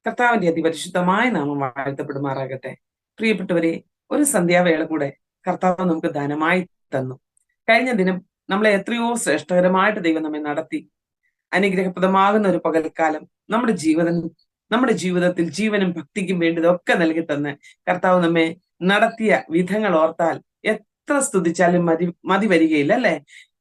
കർത്താവിന്റെ അതിപരിശുദ്ധമായ നാമം വാഴ്ത്തപ്പെടുമാറാകട്ടെ. പ്രിയപ്പെട്ടവരെ, ഒരു സന്ധ്യാവേള കൂടെ കർത്താവ് നമുക്ക് ധനമായി തന്നു. കഴിഞ്ഞ ദിനം നമ്മളെ എത്രയോ ശ്രേഷ്ഠകരമായിട്ട് ദൈവം നമ്മെ നടത്തി. അനുഗ്രഹപ്രദമാകുന്ന ഒരു പകൽക്കാലം നമ്മുടെ ജീവിതത്തിൽ ജീവനും ഭക്തിക്കും വേണ്ടതൊക്കെ നൽകി തന്ന് കർത്താവ് നമ്മെ നടത്തിയ വിധങ്ങൾ ഓർത്താൽ എത്ര സ്തുതിച്ചാലും മതി വരികയില്ല, അല്ലെ?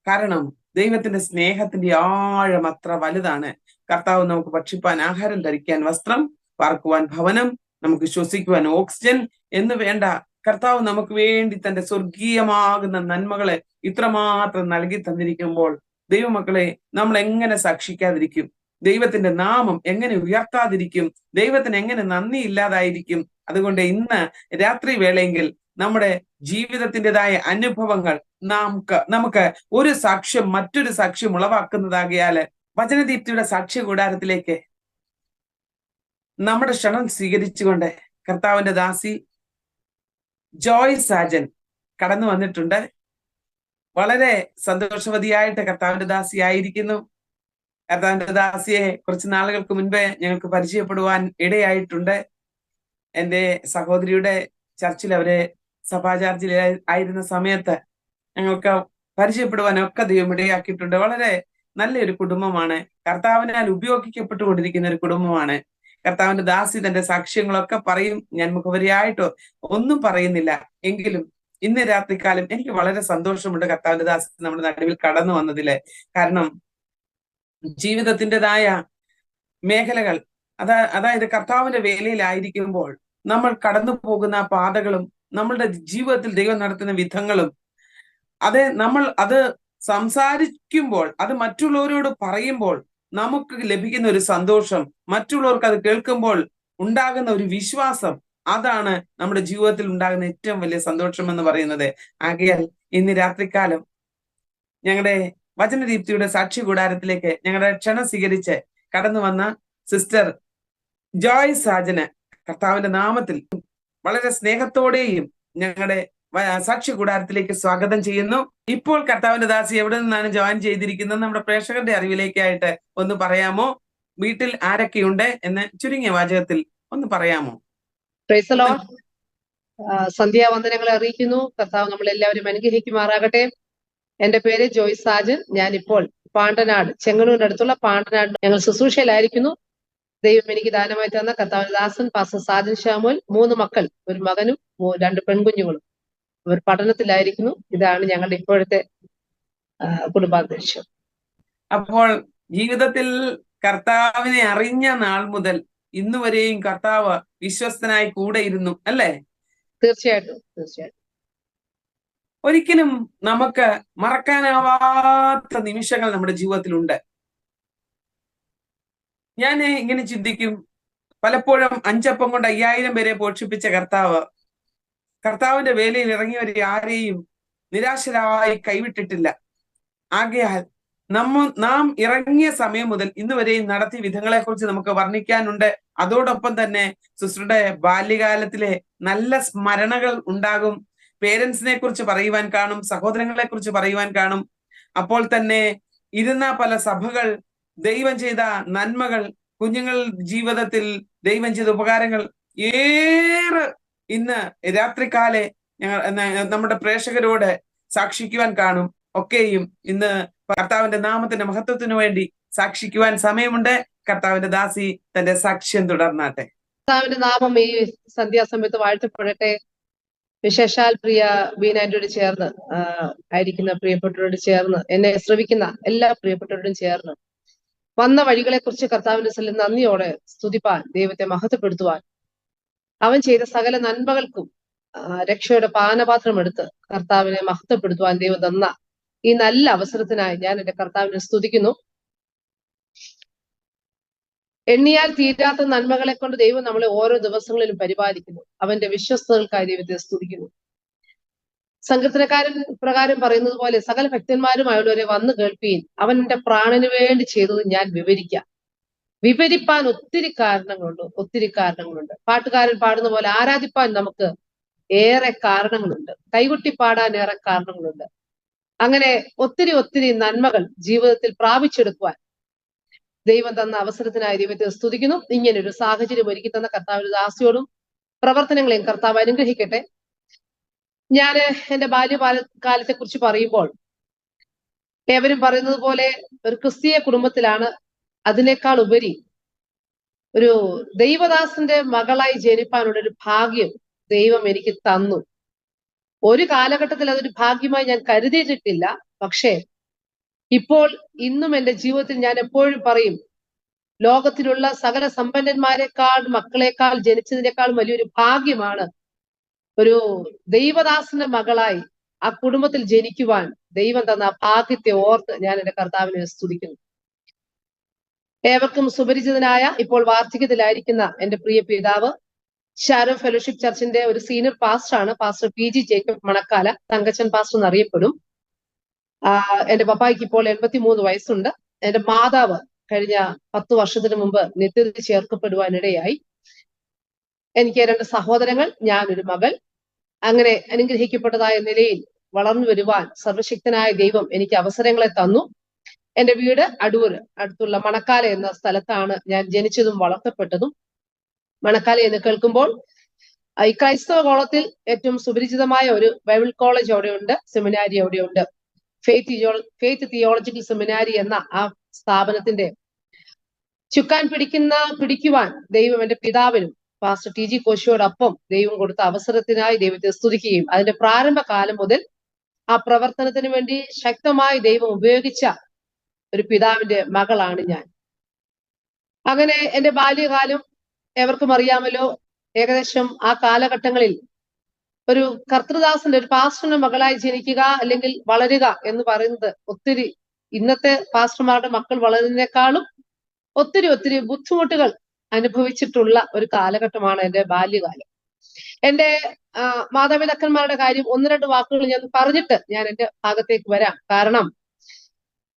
കാരണം ദൈവത്തിന്റെ സ്നേഹത്തിന്റെ ആഴം അത്ര വലുതാണ്. കർത്താവ് നമുക്ക് ഭക്ഷിപ്പാൻ ആഹാരം, ധരിക്കാൻ വസ്ത്രം, പാർക്കുവാൻ ഭവനം, നമുക്ക് ശ്വസിക്കുവാൻ ഓക്സിജൻ എന്ന് വേണ്ട, കർത്താവ് നമുക്ക് വേണ്ടി തന്റെ സ്വർഗീയമാകുന്ന നന്മകളെ ഇത്രമാത്രം നൽകി തന്നിരിക്കുമ്പോൾ ദൈവമക്കളെ, നമ്മൾ എങ്ങനെ സാക്ഷിക്കാതിരിക്കും? ദൈവത്തിന്റെ നാമം എങ്ങനെ ഉയർത്താതിരിക്കും? ദൈവത്തിന് എങ്ങനെ നന്ദി ഇല്ലാതായിരിക്കും? അതുകൊണ്ട് ഇന്ന് രാത്രി വേളയെങ്കിൽ നമ്മുടെ ജീവിതത്തിൻ്റെതായ അനുഭവങ്ങൾ നമുക്ക് ഒരു സാക്ഷ്യം മറ്റൊരു സാക്ഷ്യം ഉളവാക്കുന്നതാകിയാല് വചനദീപ്തിയുടെ സാക്ഷ്യ കൂടാരത്തിലേക്ക് നമ്മുടെ ക്ഷണം സ്വീകരിച്ചുകൊണ്ട് കർത്താവിന്റെ ദാസി ജോയ് സാജൻ കടന്നു വന്നിട്ടുണ്ട്. വളരെ സന്തോഷവതിയായിട്ട് കർത്താവിന്റെ ദാസിയായിരിക്കുന്നു. കർത്താവിന്റെ ദാസിയെ കുറച്ച് നാളുകൾക്ക് മുൻപേ ഞങ്ങൾക്ക് പരിചയപ്പെടുവാൻ ഇടയായിട്ടുണ്ട്. എൻ്റെ സഹോദരിയുടെ ചർച്ചിൽ അവരെ സഭാചാർജിൽ ആയിരുന്ന സമയത്ത് ഞങ്ങൾക്ക് പരിചയപ്പെടുവാനൊക്കെ ദൈവം ഇടയാക്കിയിട്ടുണ്ട്. വളരെ നല്ലൊരു കുടുംബമാണ്. കർത്താവിനാൽ ഉപയോഗിക്കപ്പെട്ടുകൊണ്ടിരിക്കുന്ന ഒരു കുടുംബമാണ്. കർത്താവിന്റെ ദാസി തന്റെ സാക്ഷ്യങ്ങളൊക്കെ പറയും. ഞാൻ മുഖവരിയായിട്ടോ ഒന്നും പറയുന്നില്ല. എങ്കിലും ഇന്ന് രാത്രികാലം എനിക്ക് വളരെ സന്തോഷമുണ്ട് കർത്താവിന്റെ ദാസി നമ്മുടെ നടുവിൽ കടന്നു വന്നതില്. കാരണം ജീവിതത്തിൻ്റെതായ മേഖലകൾ, അതായത് കർത്താവിന്റെ വേലയിലായിരിക്കുമ്പോൾ നമ്മൾ കടന്നു പോകുന്ന പാതകളും നമ്മളുടെ ജീവിതത്തിൽ ദൈവം നടത്തുന്ന വിധങ്ങളും നമ്മൾ അത് സംസാരിക്കുമ്പോൾ, അത് മറ്റുള്ളവരോട് പറയുമ്പോൾ നമുക്ക് ലഭിക്കുന്ന ഒരു സന്തോഷം, മറ്റുള്ളവർക്ക് അത് കേൾക്കുമ്പോൾ ഉണ്ടാകുന്ന ഒരു വിശ്വാസം, അതാണ് നമ്മുടെ ജീവിതത്തിൽ ഉണ്ടാകുന്ന ഏറ്റവും വലിയ സന്തോഷം എന്ന് പറയുന്നത്. ആകയാൽ ഇന്ന് രാത്രികാലം ഞങ്ങളുടെ വചനദീപ്തിയുടെ സാക്ഷി കൂടാരത്തിലേക്ക് ഞങ്ങളുടെ ക്ഷണം സ്വീകരിച്ച് കടന്നു വന്ന സിസ്റ്റർ ജോയ് സാജന് കർത്താവിന്റെ നാമത്തിൽ വളരെ സ്നേഹത്തോടെയും ഞങ്ങളുടെ സാക്ഷി കൂടാരത്തിലേക്ക് സ്വാഗതം ചെയ്യുന്നു. ഇപ്പോൾ കർത്താവിന്റെ ദാസി എവിടെ നിന്നാണ് ജോയിൻ ചെയ്തിരിക്കുന്നത് നമ്മുടെ പ്രേക്ഷകരുടെ അറിവിലേക്കായിട്ട് ഒന്ന് പറയാമോ? വീട്ടിൽ ആരൊക്കെയുണ്ട് എന്ന് ചുരുങ്ങിയ വാചകത്തിൽ ഒന്ന് പറയാമോ? Praise the Lord. സന്ധ്യാവന്ദനങ്ങളെ അറിയിക്കുന്നു. കർത്താവ് നമ്മളെല്ലാവരും അനുഗ്രഹിക്കുമാറാകട്ടെ. എന്റെ പേര് ജോയ് സാജൻ. ഞാനിപ്പോൾ പാണ്ടനാട്, ചെങ്ങന്നൂരിന്റെ അടുത്തുള്ള പാണ്ടനാട് ഞങ്ങൾ ശുശ്രൂഷയിലായിരിക്കുന്നു. ദൈവം എനിക്ക് ദാനമായി തന്ന കർത്താവിന്റെ ദാസൻ പാസ്റ്റർ സാജൻ ഷാമുൽ, 3 മക്കൾ, ഒരു മകനും 2 പെൺകുഞ്ഞുങ്ങളും. ഇവർ പഠനത്തിലായിരിക്കുന്നു. ഇതാണ് ഞങ്ങളുടെ ഇപ്പോഴത്തെ കുടുംബാന്തരീക്ഷം. അപ്പോൾ ജീവിതത്തിൽ കർത്താവിനെ അറിഞ്ഞ നാൾ മുതൽ ഇന്ന് വരെയും കർത്താവ് വിശ്വസ്തനായി കൂടെ ഇരുന്നു, അല്ലേ? തീർച്ചയായിട്ടും, തീർച്ചയായിട്ടും. ഒരിക്കലും നമുക്ക് മറക്കാനാവാത്ത നിമിഷങ്ങൾ നമ്മുടെ ജീവിതത്തിലുണ്ട്. ഞാൻ ഇങ്ങനെ ചിന്തിക്കും, പലപ്പോഴും 5 അപ്പം കൊണ്ട് 5000 പേരെ പോഷിപ്പിച്ച കർത്താവിന്റെ വേലയിൽ ഇറങ്ങിയവരെ ആരെയും നിരാശരായി കൈവിട്ടിട്ടില്ല. ആകയാൽ നാം ഇറങ്ങിയ സമയം മുതൽ ഇന്ന് വരെയും നടത്തിയ വിധങ്ങളെ കുറിച്ച് നമുക്ക് വർണ്ണിക്കാനുണ്ട്. അതോടൊപ്പം തന്നെ സിസ്റ്ററുടെ ബാല്യകാലത്തിലെ നല്ല സ്മരണകൾ ഉണ്ടാകും. പേരൻസിനെ കുറിച്ച് പറയുവാൻ കാണും, സഹോദരങ്ങളെ കുറിച്ച് പറയുവാൻ കാണും. അപ്പോൾ തന്നെ ഇരുന്ന പല സഭകൾ, ദൈവം ചെയ്ത നന്മകൾ, കുഞ്ഞുങ്ങൾ ജീവിതത്തിൽ ദൈവം ചെയ്ത ഉപകാരങ്ങൾ ഏറെ ഇന്ന് രാത്രികാലെ നമ്മുടെ പ്രേക്ഷകരോട് സാക്ഷിക്കുവാൻ കാണും. ഒക്കെയും ഇന്ന് കർത്താവിന്റെ നാമത്തിന്റെ മഹത്വത്തിനു വേണ്ടി സാക്ഷിക്കുവാൻ സമയമുണ്ട്. കർത്താവിന്റെ ദാസി തന്റെ സാക്ഷ്യം തുടർന്നാട്ടെ. കർത്താവിന്റെ നാമം ഈ സന്ധ്യാസമയത്ത് വാഴ്ത്തപ്പെടട്ടെ. വിശേഷാൽ പ്രിയ ബീനാന്റിയോട് ചേർന്ന് ആയിരിക്കുന്ന പ്രിയപ്പെട്ടവരോട് ചേർന്ന്, എന്നെ ശ്രവിക്കുന്ന എല്ലാ പ്രിയപ്പെട്ടവരോടും ചേർന്ന് വന്ന വഴികളെ കുറിച്ച് കർത്താവിന്റെ സ്ഥലം നന്ദിയോടെ സ്തുതിപ്പാൻ, ദൈവത്തെ മഹത്വപ്പെടുത്തുവാൻ, അവൻ ചെയ്ത സകല നന്മകൾക്കും രക്ഷയുടെ പാനപാത്രം എടുത്ത് കർത്താവിനെ മഹത്വപ്പെടുത്തുവാൻ ദൈവം തന്ന ഈ നല്ല അവസരത്തിനായി ഞാൻ എന്റെ കർത്താവിനെ സ്തുതിക്കുന്നു. എണ്ണിയാൽ തീരാത്ത നന്മകളെ കൊണ്ട് ദൈവം നമ്മളെ ഓരോ ദിവസങ്ങളിലും പരിപാലിക്കുന്നു. അവന്റെ വിശ്വസ്തകൾക്കായി ദൈവത്തെ സ്തുതിക്കുന്നു. സങ്കീർത്തനക്കാരൻ പ്രകാരം പറയുന്നത് പോലെ, സകല ഭക്തന്മാരുമായുള്ളവരെ വന്നു കേൾപ്പീൻ, അവന്റെ പ്രാണന് വേണ്ടി ചെയ്തത് ഞാൻ വിവരിക്കാം. വിവരിപ്പാൻ ഒത്തിരി കാരണങ്ങളുണ്ട്. പാട്ടുകാരൻ പാടുന്ന പോലെ ആരാധിപ്പാൻ നമുക്ക് ഏറെ കാരണങ്ങളുണ്ട്. കൈകൊട്ടി പാടാൻ ഏറെ കാരണങ്ങളുണ്ട്. അങ്ങനെ ഒത്തിരി നന്മകൾ ജീവിതത്തിൽ പ്രാപിച്ചെടുക്കുവാൻ ദൈവം തന്ന അവസരത്തിനായി ദൈവത്തെ സ്തുതിക്കുന്നു. ഇങ്ങനൊരു സാഹചര്യം ഒരുക്കി തന്ന കർത്താവിന്റെ ദാസിയോടും പ്രവർത്തനങ്ങളെയും കർത്താവ് അനുഗ്രഹിക്കട്ടെ. ഞാൻ എന്റെ ബാല്യകാലത്തെ കുറിച്ച് പറയുമ്പോൾ ഏവരും പറയുന്നത് പോലെ ഒരു ക്രിസ്തീയ കുടുംബത്തിലാണ്. അതിനേക്കാൾ ഉപരി ഒരു ദൈവദാസന്റെ മകളായി ജനിപ്പാനുള്ള ഒരു ഭാഗ്യം ദൈവം എനിക്ക് തന്നു. ഒരു കാലഘട്ടത്തിൽ അതൊരു ഭാഗ്യമായി ഞാൻ കരുതിയിട്ടില്ല. പക്ഷേ ഇപ്പോൾ ഇന്നും എന്റെ ജീവിതത്തിൽ ഞാൻ എപ്പോഴും പറയും, ലോകത്തിലുള്ള സകല സമ്പന്നന്മാരെക്കാൾ മക്കളെക്കാൾ ജനിച്ചതിനേക്കാൾ വലിയൊരു ഭാഗ്യമാണ് ഒരു ദൈവദാസന്റെ മകളായി ആ കുടുംബത്തിൽ ജനിക്കുവാൻ ദൈവം തന്ന ആ ഭാഗ്യത്തെ ഓർത്ത് ഞാൻ എന്റെ കർത്താവിനെ സ്തുതിക്കുന്നു. ഏവർക്കും സുപരിചിതനായ ഇപ്പോൾ വാർദ്ധക്യത്തിലായിരിക്കുന്ന എന്റെ പ്രിയ പിതാവ് ഷാരോ ഫെലോഷിപ്പ് ചർച്ചിന്റെ ഒരു സീനിയർ പാസ്റ്ററാണ്, pastor P G Jacob Manakkala, Thankachan pastor എന്നറിയപ്പെടും. എന്റെ പപ്പായ്ക്ക് ഇപ്പോൾ 83 വയസ്സുണ്ട്. എന്റെ മാതാവ് കഴിഞ്ഞ 10 വർഷത്തിന് മുമ്പ് നിത്യത്തിൽ ചേർക്കപ്പെടുവാനിടയായി. എനിക്ക് 2 സഹോദരങ്ങൾ, ഞാനൊരു മകൾ. അങ്ങനെ അനുഗ്രഹിക്കപ്പെട്ടതായ നിലയിൽ വളർന്നു വരുവാൻ സർവശക്തനായ ദൈവം എനിക്ക് അവസരങ്ങളെ തന്നു. എന്റെ വീട് അടൂർ അടുത്തുള്ള മണക്കാല എന്ന സ്ഥലത്താണ് ഞാൻ ജനിച്ചതും വളർത്തപ്പെട്ടതും. മണക്കാല എന്ന് കേൾക്കുമ്പോൾ ഈ ക്രൈസ്തവ കോളത്തിൽ ഏറ്റവും സുപരിചിതമായ ഒരു ബൈബിൾ കോളേജ് അവിടെയുണ്ട്, സെമിനാരി അവിടെയുണ്ട്. ഫെയ്ത്ത് തിയോളജിക്കൽ സെമിനാരി എന്ന ആ സ്ഥാപനത്തിന്റെ ചുക്കാൻ പിടിക്കുവാൻ ദൈവം എന്റെ പിതാവിനും പാസ്റ്റർ ടി ജി കോശിയോടൊപ്പം ദൈവം കൊടുത്ത അവസരത്തിനായി ദൈവത്തെ സ്തുതിക്കുകയും അതിന്റെ പ്രാരംഭ കാലം മുതൽ ആ പ്രവർത്തനത്തിന് വേണ്ടി ശക്തമായി ദൈവം ഉപയോഗിച്ച ഒരു പിതാവിന്റെ മകളാണ് ഞാൻ. അങ്ങനെ എന്റെ ബാല്യകാലം എവർക്കും അറിയാമല്ലോ. ഏകദേശം ആ കാലഘട്ടങ്ങളിൽ ഒരു കർത്തൃദാസന്റെ ഒരു പാസ്റ്ററിന്റെ മകളായി ജനിക്കുക അല്ലെങ്കിൽ വളരുക എന്ന് പറയുന്നത് ഒത്തിരി ഇന്നത്തെ പാസ്റ്റർമാരുടെ മക്കൾ വളരുന്നതിനേക്കാളും ഒത്തിരി ബുദ്ധിമുട്ടുകൾ അനുഭവിച്ചിട്ടുള്ള ഒരു കാലഘട്ടമാണ് എന്റെ ബാല്യകാലം. എന്റെ മാതാപിതാക്കന്മാരുടെ കാര്യം 1-2 വാക്കുകൾ ഞാൻ പറഞ്ഞിട്ട് ഞാൻ എന്റെ ഭാഗത്തേക്ക് വരാം. കാരണം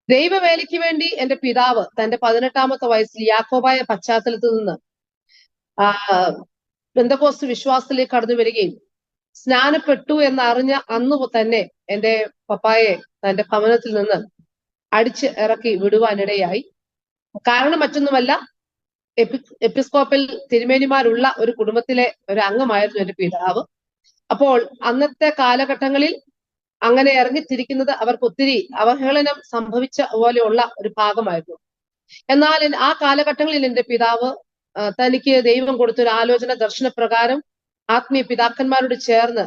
ദൈവവേലയ്ക്ക് വേണ്ടി എന്റെ പിതാവ് തന്റെ 18ാമത്തെ വയസ്സിൽ യാക്കോബായ പശ്ചാത്തലത്തിൽ നിന്ന് പെന്തക്കോസ്ത് വിശ്വാസത്തിലേക്ക് കടന്നു വരികയും സ്നാനപ്പെട്ടു എന്നറിഞ്ഞ അന്ന് തന്നെ എന്റെ പപ്പായെ തന്റെ ഭവനത്തിൽ നിന്ന് അടിച്ച് ഇറക്കി വിടുവാനിടയായി. കാരണം മറ്റൊന്നുമല്ല, എപ്പിസ്കോപ്പൽ തിരുമേനിമാരുള്ള ഒരു കുടുംബത്തിലെ ഒരു അംഗമായിരുന്നു എന്റെ പിതാവ്. അപ്പോൾ അന്നത്തെ കാലഘട്ടങ്ങളിൽ അങ്ങനെ ഇറങ്ങിത്തിരിക്കുന്നത് അവർക്ക് ഒത്തിരി അവഹേളനം സംഭവിച്ച പോലെയുള്ള ഒരു ഭാഗമായിരുന്നു. എന്നാൽ ആ കാലഘട്ടങ്ങളിൽ എന്റെ പിതാവ് തനിക്ക് ദൈവം കൊടുത്തൊരു ആലോചന ദർശനപ്രകാരം ആത്മീയ പിതാക്കന്മാരോട് ചേർന്ന്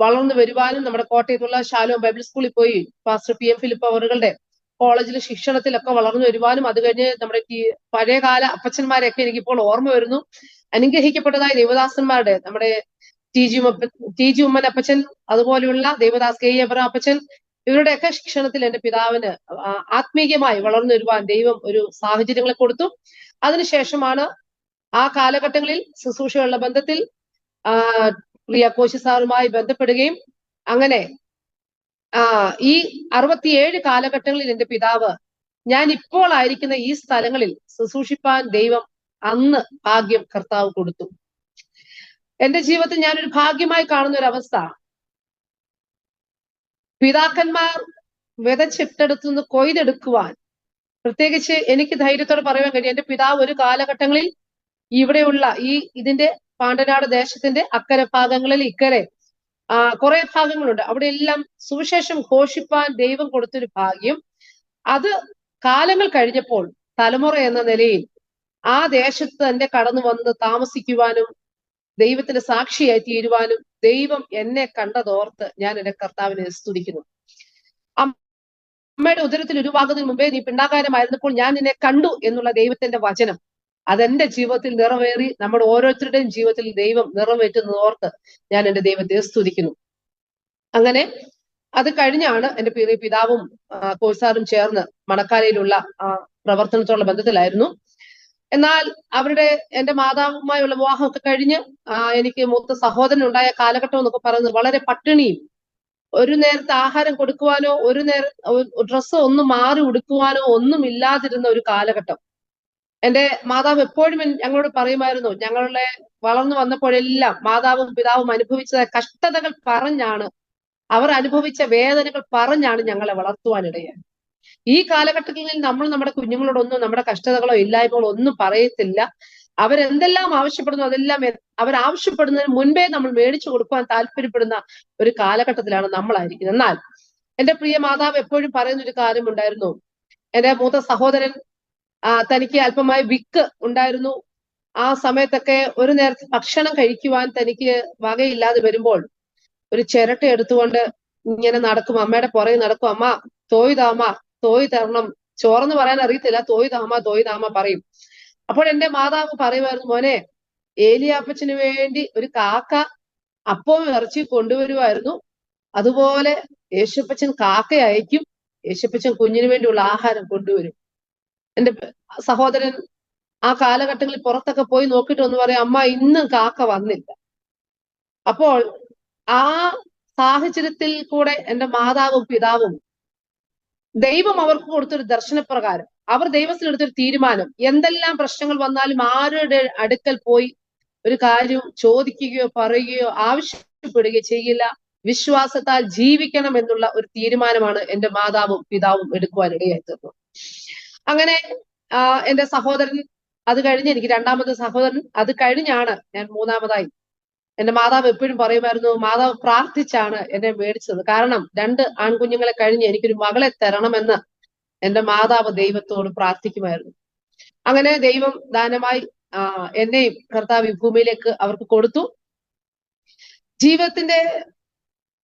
വളർന്നു വരുവാനും നമ്മുടെ കോട്ടയത്തുള്ള ശാലോം ബൈബിൾ സ്കൂളിൽ പോയി പാസ്റ്റർ പി എം ഫിലിപ്പ് അവറുകളുടെ കോളേജിലെ ശിക്ഷണത്തിലൊക്കെ വളർന്നു വരുവാനും അത് കഴിഞ്ഞ് നമ്മുടെ പഴയകാല അപ്പച്ചന്മാരെയൊക്കെ എനിക്കിപ്പോൾ ഓർമ്മ വരുന്നു. അനുഗ്രഹിക്കപ്പെട്ടതായ ദേവദാസന്മാരുടെ നമ്മുടെ ടി ജി ഉമ്മൻ അപ്പച്ചൻ, അതുപോലെയുള്ള ദേവദാസ് കെ എബ്രഹാം അപ്പച്ചൻ, ഇവരുടെയൊക്കെ ശിക്ഷണത്തിൽ എന്റെ പിതാവിന് ആത്മീയമായി വളർന്നു വരുവാൻ ദൈവം ഒരു സാഹചര്യങ്ങളെ കൊടുത്തു. അതിനുശേഷമാണ് ആ കാലഘട്ടങ്ങളിൽ ശുശ്രൂഷയുള്ള ബന്ധത്തിൽ പ്രിയ കോശി സാറുമായി ബന്ധപ്പെടുകയും അങ്ങനെ ഈ 67 കാലഘട്ടങ്ങളിൽ എന്റെ പിതാവ് ഞാൻ ഇപ്പോൾ ആയിരിക്കുന്ന ഈ സ്ഥലങ്ങളിൽ ശുശ്രൂഷിപ്പാൻ ദൈവം അന്ന് ഭാഗ്യം കർത്താവ് കൊടുത്തു. എന്റെ ജീവിതത്തിൽ ഞാനൊരു ഭാഗ്യമായി കാണുന്ന ഒരു അവസ്ഥ, പിതാക്കന്മാർ വിതച്ചിട്ടെടുത്തുനിന്ന് കൊയ്തെടുക്കുവാൻ, പ്രത്യേകിച്ച് എനിക്ക് ധൈര്യത്തോടെ പറയാൻ കഴിയും, എന്റെ പിതാവ് ഒരു കാലഘട്ടങ്ങളിൽ ഇവിടെയുള്ള ഇതിന്റെ പാണ്ടനാട് ദേശത്തിന്റെ അക്കരെ ഭാഗങ്ങളിൽ ഇക്കരെ കുറെ ഭാഗങ്ങളുണ്ട്, അവിടെ എല്ലാം സുവിശേഷം ഘോഷിപ്പാൻ ദൈവം കൊടുത്തൊരു ഭാഗ്യം. അത് കാലങ്ങൾ കഴിഞ്ഞപ്പോൾ തലമുറ എന്ന നിലയിൽ ആ ദേശത്ത് തന്നെ കടന്നു വന്ന് താമസിക്കുവാനും ദൈവത്തിന്റെ സാക്ഷിയായി തീരുവാനും ദൈവം എന്നെ കണ്ടതോർത്ത് ഞാൻ എന്റെ കർത്താവിനെ സ്തുതിക്കുന്നു. അമ്മയുടെ ഉദരത്തിൽ ഉരുവാകുന്നതിന് മുമ്പേ നീ പിണ്ടാകാരമായിരുന്നപ്പോൾ ഞാൻ നിന്നെ കണ്ടു എന്നുള്ള ദൈവത്തിന്റെ വചനം അതെന്റെ ജീവിതത്തിൽ നിറവേറി നമ്മുടെ ഓരോരുത്തരുടെയും ജീവിതത്തിൽ ദൈവം നിറവേറ്റുന്നതോർത്ത് ഞാൻ എന്റെ ദൈവത്തെ സ്തുതിക്കുന്നു. അങ്ങനെ അത് കഴിഞ്ഞാണ് എന്റെ പിതാവും കോഴ്സാറും ചേർന്ന് മണക്കാലയിലുള്ള പ്രവർത്തനത്തോടുള്ള ബന്ധത്തിലായിരുന്നു. എന്നാൽ എന്റെ മാതാവുമായുള്ള വിവാഹമൊക്കെ കഴിഞ്ഞ് എനിക്ക് മൂത്ത സഹോദരൻ ഉണ്ടായ കാലഘട്ടം എന്നൊക്കെ പറയുന്നത് വളരെ പട്ടിണിയും, ഒരു നേരത്തെ ആഹാരം കൊടുക്കുവാനോ ഒരു ഡ്രസ്സ് ഒന്ന് മാറി ഉടുക്കുവാനോ ഒന്നും ഇല്ലാതിരുന്ന ഒരു കാലഘട്ടം. എന്റെ മാതാവ് എപ്പോഴും ഞങ്ങളോട് പറയുമായിരുന്നു, ഞങ്ങളുടെ വളർന്നു വന്നപ്പോഴെല്ലാം മാതാവും പിതാവും അനുഭവിച്ച കഷ്ടതകൾ പറഞ്ഞാണ്, അവർ അനുഭവിച്ച വേദനകൾ പറഞ്ഞാണ് ഞങ്ങളെ വളർത്തുവാനിടയായി. ഈ കാലഘട്ടങ്ങളിൽ നമ്മൾ നമ്മുടെ കുഞ്ഞുങ്ങളോടൊന്നും നമ്മുടെ കഷ്ടതകളോ ഇല്ലായ്മകളോ ഒന്നും പറയത്തില്ല. അവരെന്തെല്ലാം ആവശ്യപ്പെടുന്നു അതെല്ലാം അവർ ആവശ്യപ്പെടുന്നതിന് മുൻപേ നമ്മൾ മേടിച്ചു കൊടുക്കുവാൻ താല്പര്യപ്പെടുന്ന ഒരു കാലഘട്ടത്തിലാണ് നമ്മളായിരിക്കുന്നത്. എന്നാൽ എന്റെ പ്രിയ മാതാവ് എപ്പോഴും പറയുന്ന ഒരു കാര്യമുണ്ടായിരുന്നു. എന്റെ മൂത്ത സഹോദരൻ തനിക്ക് അല്പമായി വിക്ക് ഉണ്ടായിരുന്നു. ആ സമയത്തൊക്കെ ഒരു നേരത്തെ ഭക്ഷണം കഴിക്കുവാൻ തനിക്ക് വകയില്ലാതെ വരുമ്പോൾ ഒരു ചിരട്ട എടുത്തുകൊണ്ട് ഇങ്ങനെ നടക്കും, അമ്മയുടെ പുറകെ നടക്കും. അമ്മ തോയ് താമ, തോയ് തരണം. ചോറെന്ന് പറയാൻ അറിയത്തില്ല, തോയ് താമ പറയും. അപ്പോൾ എന്റെ മാതാവ് പറയുമായിരുന്നു, മോനെ, ഏലിയാപ്പച്ചന് വേണ്ടി ഒരു കാക്ക അപ്പവും ഇറച്ചി കൊണ്ടുവരുമായിരുന്നു. അതുപോലെ യേശുപ്പച്ചൻ കാക്ക അയക്കും, യേശുപ്പച്ചൻ കുഞ്ഞിന് വേണ്ടിയുള്ള ആഹാരം കൊണ്ടുവരും. എന്റെ സഹോദരൻ ആ കാലഘട്ടങ്ങളിൽ പുറത്തൊക്കെ പോയി നോക്കിയിട്ട് ഒന്ന് പറയും, അമ്മ ഇന്നും കാക്ക വന്നില്ല. അപ്പോൾ ആ സാഹചര്യത്തിൽ കൂടെ എന്റെ മാതാവും പിതാവും ദൈവം അവർക്ക് കൊടുത്തൊരു ദർശനപ്രകാരം അവർ ദൈവത്തിനെടുത്തൊരു തീരുമാനം, എന്തെല്ലാം പ്രശ്നങ്ങൾ വന്നാലും ആരുടെ അടുക്കൽ പോയി ഒരു കാര്യം ചോദിക്കുകയോ പറയുകയോ ആവശ്യപ്പെടുകയോ ചെയ്യില്ല, വിശ്വാസത്താൽ ജീവിക്കണം എന്നുള്ള ഒരു തീരുമാനമാണ് എന്റെ മാതാവും പിതാവും എടുക്കുവാൻ ഇടയായി തീർന്നത്. അങ്ങനെ എന്റെ സഹോദരൻ, അത് കഴിഞ്ഞ് എനിക്ക് രണ്ടാമത്തെ സഹോദരൻ, അത് കഴിഞ്ഞാണ് ഞാൻ മൂന്നാമതായി. എന്റെ മാതാവ് എപ്പോഴും പറയുമായിരുന്നു, മാതാവ് പ്രാർത്ഥിച്ചാണ് എന്നെ മേടിച്ചത്. കാരണം 2 ആൺകുഞ്ഞുങ്ങളെ കഴിഞ്ഞ് എനിക്കൊരു മകളെ തരണമെന്ന് എന്റെ മാതാവ് ദൈവത്തോട് പ്രാർത്ഥിക്കുമായിരുന്നു. അങ്ങനെ ദൈവം ദാനമായി എന്നെയും കർത്താവ് ഈ ഭൂമിയിലേക്ക് അവർക്ക് കൊടുത്തു. ജീവിതത്തിന്റെ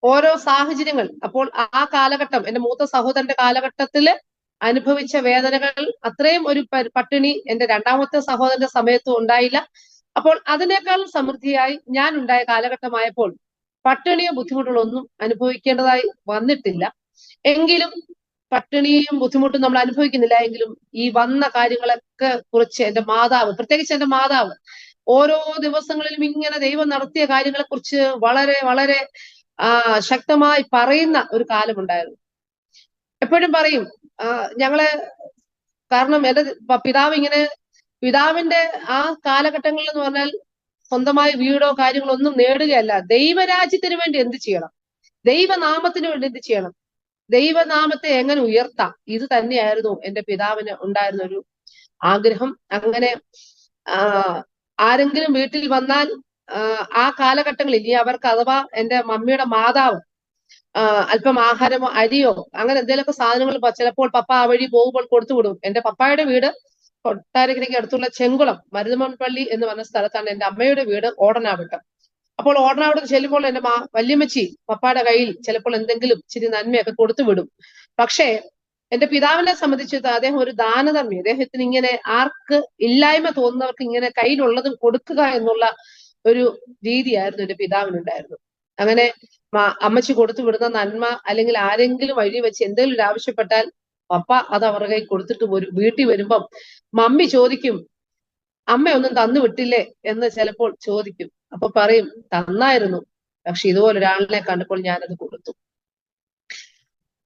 ഓരോ സാഹചര്യങ്ങൾ, അപ്പോൾ ആ കാലഘട്ടം എന്റെ മൂത്ത സഹോദരന്റെ കാലഘട്ടത്തില് അനുഭവിച്ച വേദനകൾ അത്രയും ഒരു പട്ടിണി എന്റെ രണ്ടാമത്തെ സഹോദരന്റെ സമയത്തും ഉണ്ടായില്ല. അപ്പോൾ അതിനേക്കാൾ സമൃദ്ധിയായി ഞാൻ ഉണ്ടായ കാലഘട്ടമായപ്പോൾ പട്ടിണിയോ ബുദ്ധിമുട്ടുകളോ ഒന്നും അനുഭവിക്കേണ്ടതായി വന്നിട്ടില്ല. എങ്കിലും പട്ടിണിയും ബുദ്ധിമുട്ടും നമ്മൾ അനുഭവിക്കുന്നില്ല എങ്കിലും ഈ വന്ന കാര്യങ്ങളൊക്കെ കുറിച്ച് എന്റെ മാതാവ്, പ്രത്യേകിച്ച് എന്റെ മാതാവ്, ഓരോ ദിവസങ്ങളിലും ഇങ്ങനെ ദൈവം നടത്തിയ കാര്യങ്ങളെ കുറിച്ച് വളരെ വളരെ ശക്തമായി പറയുന്ന ഒരു കാലമുണ്ടായിരുന്നു. എപ്പോഴും പറയും ഞങ്ങളെ, കാരണം എന്റെ പിതാവിന്റെ ആ കാലഘട്ടങ്ങളിൽ എന്ന് പറഞ്ഞാൽ സ്വന്തമായ വീടോ കാര്യങ്ങളോ ഒന്നും നേടുകയല്ല, ദൈവരാജ്യത്തിന് വേണ്ടി എന്ത് ചെയ്യണം, ദൈവനാമത്തിന് വേണ്ടി എന്ത് ചെയ്യണം, ദൈവനാമത്തെ എങ്ങനെ ഉയർത്താം, ഇത് തന്നെയായിരുന്നു എന്റെ പിതാവിന് ഉണ്ടായിരുന്ന ഒരു ആഗ്രഹം. അങ്ങനെ ആരെങ്കിലും വീട്ടിൽ വന്നാൽ ആ കാലഘട്ടങ്ങളിൽ ഇനി അവർക്ക് അഥവാ എന്റെ മമ്മിയുടെ മാതാവ് അല്പം ആഹാരമോ അരിയോ അങ്ങനെ എന്തെങ്കിലുമൊക്കെ സാധനങ്ങൾ ചിലപ്പോൾ പപ്പ ആ വഴി പോകുമ്പോൾ കൊടുത്തു വിടും. എന്റെ പപ്പായുടെ വീട് കൊട്ടാരക്കരയ്ക്ക് അടുത്തുള്ള ചെങ്കുളം മരുതമൺപള്ളി എന്ന് പറഞ്ഞ സ്ഥലത്താണ് എന്റെ അമ്മയുടെ വീട്, ഓടനാവട്ടം. അപ്പോൾ ഓടനാവട്ടം ചെല്ലുമ്പോൾ എന്റെ വല്യമ്മച്ചി പപ്പായുടെ കയ്യിൽ ചിലപ്പോൾ എന്തെങ്കിലും ഇച്ചിരി നന്മയൊക്കെ കൊടുത്തു വിടും. പക്ഷേ എന്റെ പിതാവിനെ സംബന്ധിച്ച് അദ്ദേഹം ഒരു ദാനധർമ്മി, അദ്ദേഹത്തിന് ഇങ്ങനെ ആർക്ക് ഇല്ലായ്മ തോന്നുന്നവർക്ക് ഇങ്ങനെ കയ്യിലുള്ളതും കൊടുക്കുക എന്നുള്ള ഒരു രീതിയായിരുന്നു എന്റെ പിതാവിനുണ്ടായിരുന്നു. അങ്ങനെ അമ്മച്ചി കൊടുത്തു വിടുന്ന നന്മ അല്ലെങ്കിൽ ആരെങ്കിലും വഴി വെച്ച് എന്തെങ്കിലും ഒരു ആവശ്യപ്പെട്ടാൽ പപ്പ അത് അവരുടെ കൈ കൊടുത്തിട്ട് പോരും. വീട്ടിൽ വരുമ്പം മമ്മി ചോദിക്കും, അമ്മയൊന്നും തന്നു വിട്ടില്ലേ എന്ന് ചിലപ്പോൾ ചോദിക്കും. അപ്പൊ പറയും, തന്നായിരുന്നു, പക്ഷെ ഇതുപോലൊരാളിനെ കണ്ടപ്പോൾ ഞാനത് കൊടുത്തു.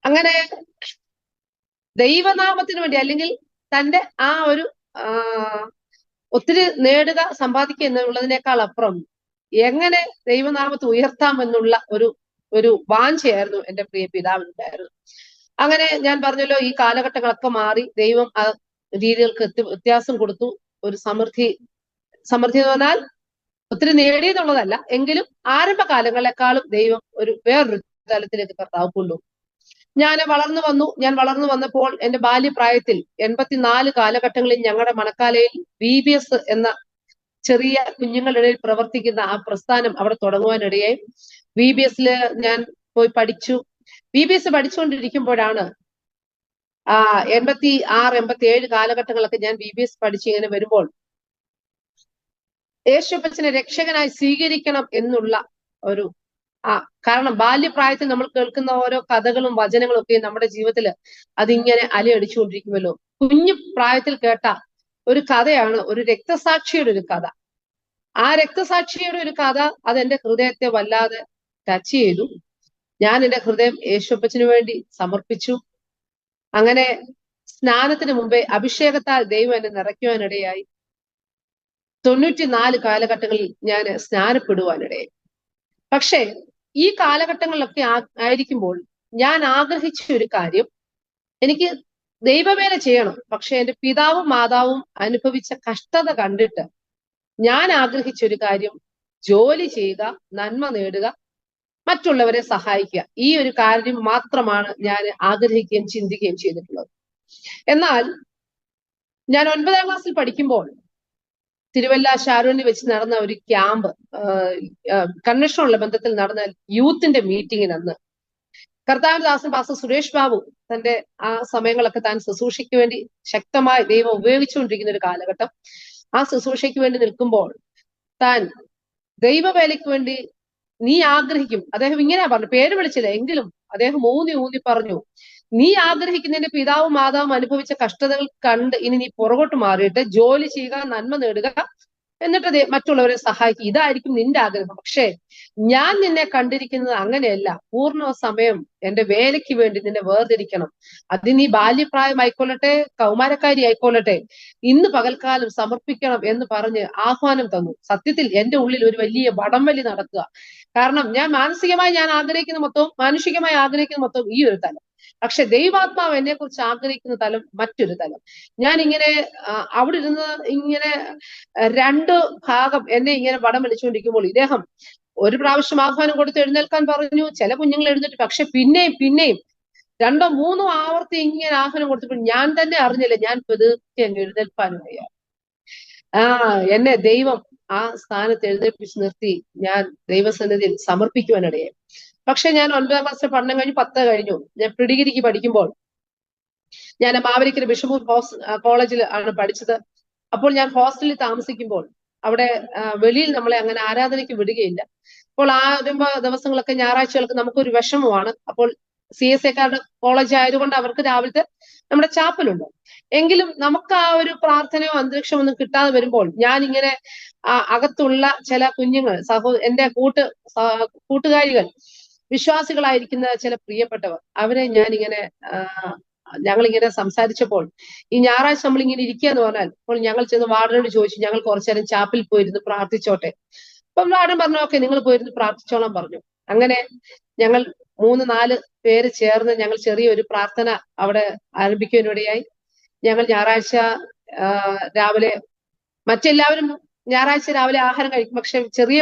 അങ്ങനെ ദൈവനാമത്തിന് വേണ്ടി അല്ലെങ്കിൽ തന്റെ ആ ഒരു ഒത്തിരി നേടുക സമ്പാദിക്കുക എന്നുള്ളതിനേക്കാൾ അപ്പുറം എങ്ങനെ ദൈവനാമത്തെ ഉയർത്താം എന്നുള്ള ഒരു വാഞ്ചയായിരുന്നു എന്റെ പ്രിയ പിതാവിനുണ്ടായിരുന്നു. അങ്ങനെ ഞാൻ പറഞ്ഞല്ലോ, ഈ കാലഘട്ടങ്ങളൊക്കെ മാറി ദൈവം ആ രീതികൾക്ക് വ്യത്യാസം കൊടുത്തു. ഒരു സമൃദ്ധി എന്ന് പറഞ്ഞാൽ ഒത്തിരി നേടിയെന്നുള്ളതല്ല, എങ്കിലും ആരംഭകാലങ്ങളെക്കാളും ദൈവം വേറൊരു തലത്തിലേക്ക് കർത്താവ് കൊണ്ടുപോകും. ഞാൻ വളർന്നു വന്നപ്പോൾ എന്റെ ബാല്യപ്രായത്തിൽ 84 കാലഘട്ടങ്ങളിൽ ഞങ്ങളുടെ മണക്കാലയിൽ VBS എന്ന ചെറിയ കുഞ്ഞുങ്ങളുടെ ഇടയിൽ പ്രവർത്തിക്കുന്ന ആ പ്രസ്ഥാനം അവിടെ തുടങ്ങുവാനിടയായി. VBSൽ ഞാൻ പോയി പഠിച്ചു. VBS പഠിച്ചുകൊണ്ടിരിക്കുമ്പോഴാണ് 86, 87 കാലഘട്ടങ്ങളൊക്കെ ഞാൻ VBS പഠിച്ച് ഇങ്ങനെ വരുമ്പോൾ യേശുപ്പച്ചനെ രക്ഷകനായി സ്വീകരിക്കണം എന്നുള്ള ഒരു കാരണം ബാല്യപ്രായത്തിൽ നമ്മൾ കേൾക്കുന്ന ഓരോ കഥകളും വചനങ്ങളും ഒക്കെ നമ്മുടെ ജീവിതത്തിൽ അതിങ്ങനെ അലയടിച്ചുകൊണ്ടിരിക്കുമല്ലോ. കുഞ്ഞു പ്രായത്തിൽ കേട്ട ഒരു കഥയാണ് ഒരു രക്തസാക്ഷിയുടെ ഒരു കഥ. ആ രക്തസാക്ഷിയുടെ ഒരു കഥ അതെന്റെ ഹൃദയത്തെ വല്ലാതെ ടച്ച് ചെയ്തു. ഞാൻ എന്റെ ഹൃദയം യേശുപ്പച്ചന് വേണ്ടി സമർപ്പിച്ചു. അങ്ങനെ സ്നാനത്തിന് മുമ്പേ അഭിഷേകത്താൽ ദൈവം എന്നെ നിറയ്ക്കുവാനിടയായി. 94 കാലഘട്ടങ്ങളിൽ ഞാൻ സ്നാനപ്പെടുവാനിടയായി. പക്ഷേ ഈ കാലഘട്ടങ്ങളിലൊക്കെ ആയിരിക്കുമ്പോൾ ഞാൻ ആഗ്രഹിച്ച ഒരു കാര്യം, എനിക്ക് ദൈവവേല ചെയ്യണം. പക്ഷെ എന്റെ പിതാവും മാതാവും അനുഭവിച്ച കഷ്ടത കണ്ടിട്ട് ഞാൻ ആഗ്രഹിച്ച ഒരു കാര്യം ജോലി ചെയ്യുക, നന്മ നേടുക, മറ്റുള്ളവരെ സഹായിക്കുക. ഈ ഒരു കാര്യം മാത്രമാണ് ഞാൻ ആഗ്രഹിക്കുകയും ചിന്തിക്കുകയും ചെയ്തിട്ടുള്ളത്. എന്നാൽ ഞാൻ 9ാം ക്ലാസ്സിൽ പഠിക്കുമ്പോൾ തിരുവല്ല ഷാരോണിൽ വെച്ച് നടന്ന ഒരു ക്യാമ്പ്, കൺവെൻഷനുള്ള ബന്ധത്തിൽ നടന്ന യൂത്തിന്റെ മീറ്റിംഗിന് അന്ന് കർത്താവിന്റെ ദാസൻ പാസ്റ്റർ സുരേഷ് ബാബു തന്റെ ആ സമയങ്ങളൊക്കെ താൻ ശുശ്രൂഷയ്ക്ക് വേണ്ടി ശക്തമായി ദൈവം ഉപയോഗിച്ചുകൊണ്ടിരിക്കുന്ന ഒരു കാലഘട്ടം, ആ ശുശ്രൂഷയ്ക്ക് വേണ്ടി നിൽക്കുമ്പോൾ താൻ ദൈവവേലയ്ക്ക് വേണ്ടി നീ ആഗ്രഹിക്കും, അദ്ദേഹം ഇങ്ങനെയാ പറഞ്ഞു, പേര് വിളിച്ചില്ല എങ്കിലും അദ്ദേഹം ഊന്നി ഊന്നി പറഞ്ഞു, നീ ആഗ്രഹിക്കുന്നതിന്റെ പിതാവും മാതാവും അനുഭവിച്ച കഷ്ടതകൾ കണ്ട് ഇനി നീ പുറകോട്ട് മാറിയിട്ട് ജോലി ചെയ്യുക, നന്മ നേടുക, എന്നിട്ട് മറ്റുള്ളവരെ സഹായിക്കുക, ഇതായിരിക്കും നിന്റെ ആഗ്രഹം. പക്ഷേ ഞാൻ നിന്നെ കണ്ടിരിക്കുന്നത് അങ്ങനെയല്ല. പൂർണ്ണ സമയം എന്റെ വേലയ്ക്ക് വേണ്ടി നിന്നെ വേർതിരിക്കണം. അത് നീ ബാല്യപ്രായമായിക്കൊള്ളട്ടെ, കൗമാരക്കാരി ആയിക്കൊള്ളട്ടെ, ഇന്ന് പകൽക്കാലം സമർപ്പിക്കണം എന്ന് പറഞ്ഞ് ആഹ്വാനം തന്നു. സത്യത്തിൽ എന്റെ ഉള്ളിൽ ഒരു വലിയ വടംവലി നടക്കുക. കാരണം ഞാൻ മാനസികമായി ഞാൻ ആഗ്രഹിക്കുന്ന മൊത്തവും, മാനുഷികമായി ആഗ്രഹിക്കുന്ന മൊത്തവും ഈ ഒരു തലം. പക്ഷെ ദൈവാത്മാവ് എന്നെ കുറിച്ച് ആഗ്രഹിക്കുന്ന തലം മറ്റൊരു തലം. ഞാൻ ഇങ്ങനെ അവിടെ ഇരുന്ന് ഇങ്ങനെ രണ്ട് ഭാഗം എന്നെ ഇങ്ങനെ വടം വലിച്ചുകൊണ്ടിരിക്കുമ്പോൾ ഇദ്ദേഹം ഒരു പ്രാവശ്യം ആഹ്വാനം കൊടുത്ത് എഴുന്നേൽക്കാൻ പറഞ്ഞു. ചില കുഞ്ഞുങ്ങൾ എഴുന്നേറ്റ്, പക്ഷെ പിന്നെയും പിന്നെയും 2 or 3 ആവർത്തി ഇങ്ങനെ ആഹ്വാനം കൊടുത്തപ്പോൾ ഞാൻ തന്നെ അറിഞ്ഞില്ല, ഞാൻ പെതുക്കെ അങ്ങ് എഴുന്നേൽപ്പാനുമായ എന്നെ ദൈവം ആ സ്ഥാനത്ത് എഴുന്നേൽപ്പിച്ച് നിർത്തി ഞാൻ ദൈവസന്നിധിയിൽ സമർപ്പിക്കുവാനിടയായി. പക്ഷെ ഞാൻ 9ാം ക്ലാസ്സിൽ പഠനം കഴിഞ്ഞു, 10 കഴിഞ്ഞു. ഞാൻ പ്രിഡിഗ്രിക്ക് പഠിക്കുമ്പോൾ ഞാൻ മാവേലിക്കര ബിഷപ്പ് കോളേജിൽ ആണ് പഠിച്ചത്. അപ്പോൾ ഞാൻ ഹോസ്റ്റലിൽ താമസിക്കുമ്പോൾ അവിടെ വെളിയിൽ നമ്മളെ അങ്ങനെ ആരാധനയ്ക്ക് വിടുകയില്ല. അപ്പോൾ ആരംഭ ദിവസങ്ങളൊക്കെ ഞായറാഴ്ചകൾക്ക് നമുക്കൊരു വിഷമമാണ്. അപ്പോൾ CSAക്കാരുടെ കോളേജ് ആയതുകൊണ്ട് അവർക്ക് രാവിലത്തെ നമ്മുടെ ചാപ്പലുണ്ട്. എങ്കിലും നമുക്ക് ആ ഒരു പ്രാർത്ഥനയോ അന്തരീക്ഷമോ ഒന്നും കിട്ടാതെ വരുമ്പോൾ ഞാൻ ഇങ്ങനെ അകത്തുള്ള ചില കുഞ്ഞുങ്ങൾ, എന്റെ കൂട്ടുകാരികൾ, വിശ്വാസികളായിരിക്കുന്ന ചില പ്രിയപ്പെട്ടവർ, അവരെ ഞാനിങ്ങനെ ഞങ്ങളിങ്ങനെ സംസാരിച്ചപ്പോൾ ഈ ഞായറാഴ്ച നമ്മളിങ്ങനെ ഇരിക്കുക എന്ന് പറഞ്ഞാൽ, അപ്പോൾ ഞങ്ങൾ ചെന്ന് വാർഡനോട് ചോദിച്ചു, ഞങ്ങൾ കുറച്ചു നേരം ചാപ്പിൽ പോയിരുന്ന് പ്രാർത്ഥിച്ചോട്ടെ. അപ്പം വാർഡൻ പറഞ്ഞു, ഓക്കെ നിങ്ങൾ പോയിരുന്ന് പ്രാർത്ഥിച്ചോളാൻ പറഞ്ഞു. അങ്ങനെ ഞങ്ങൾ 3-4 പേര് ചേർന്ന് ഞങ്ങൾ ചെറിയൊരു പ്രാർത്ഥന അവിടെ ആരംഭിക്കുവാനിടയായി. ഞങ്ങൾ ഞായറാഴ്ച രാവിലെ, മറ്റെല്ലാവരും ഞായറാഴ്ച രാവിലെ ആഹാരം കഴിക്കും. പക്ഷെ എന്റെ ചെറിയ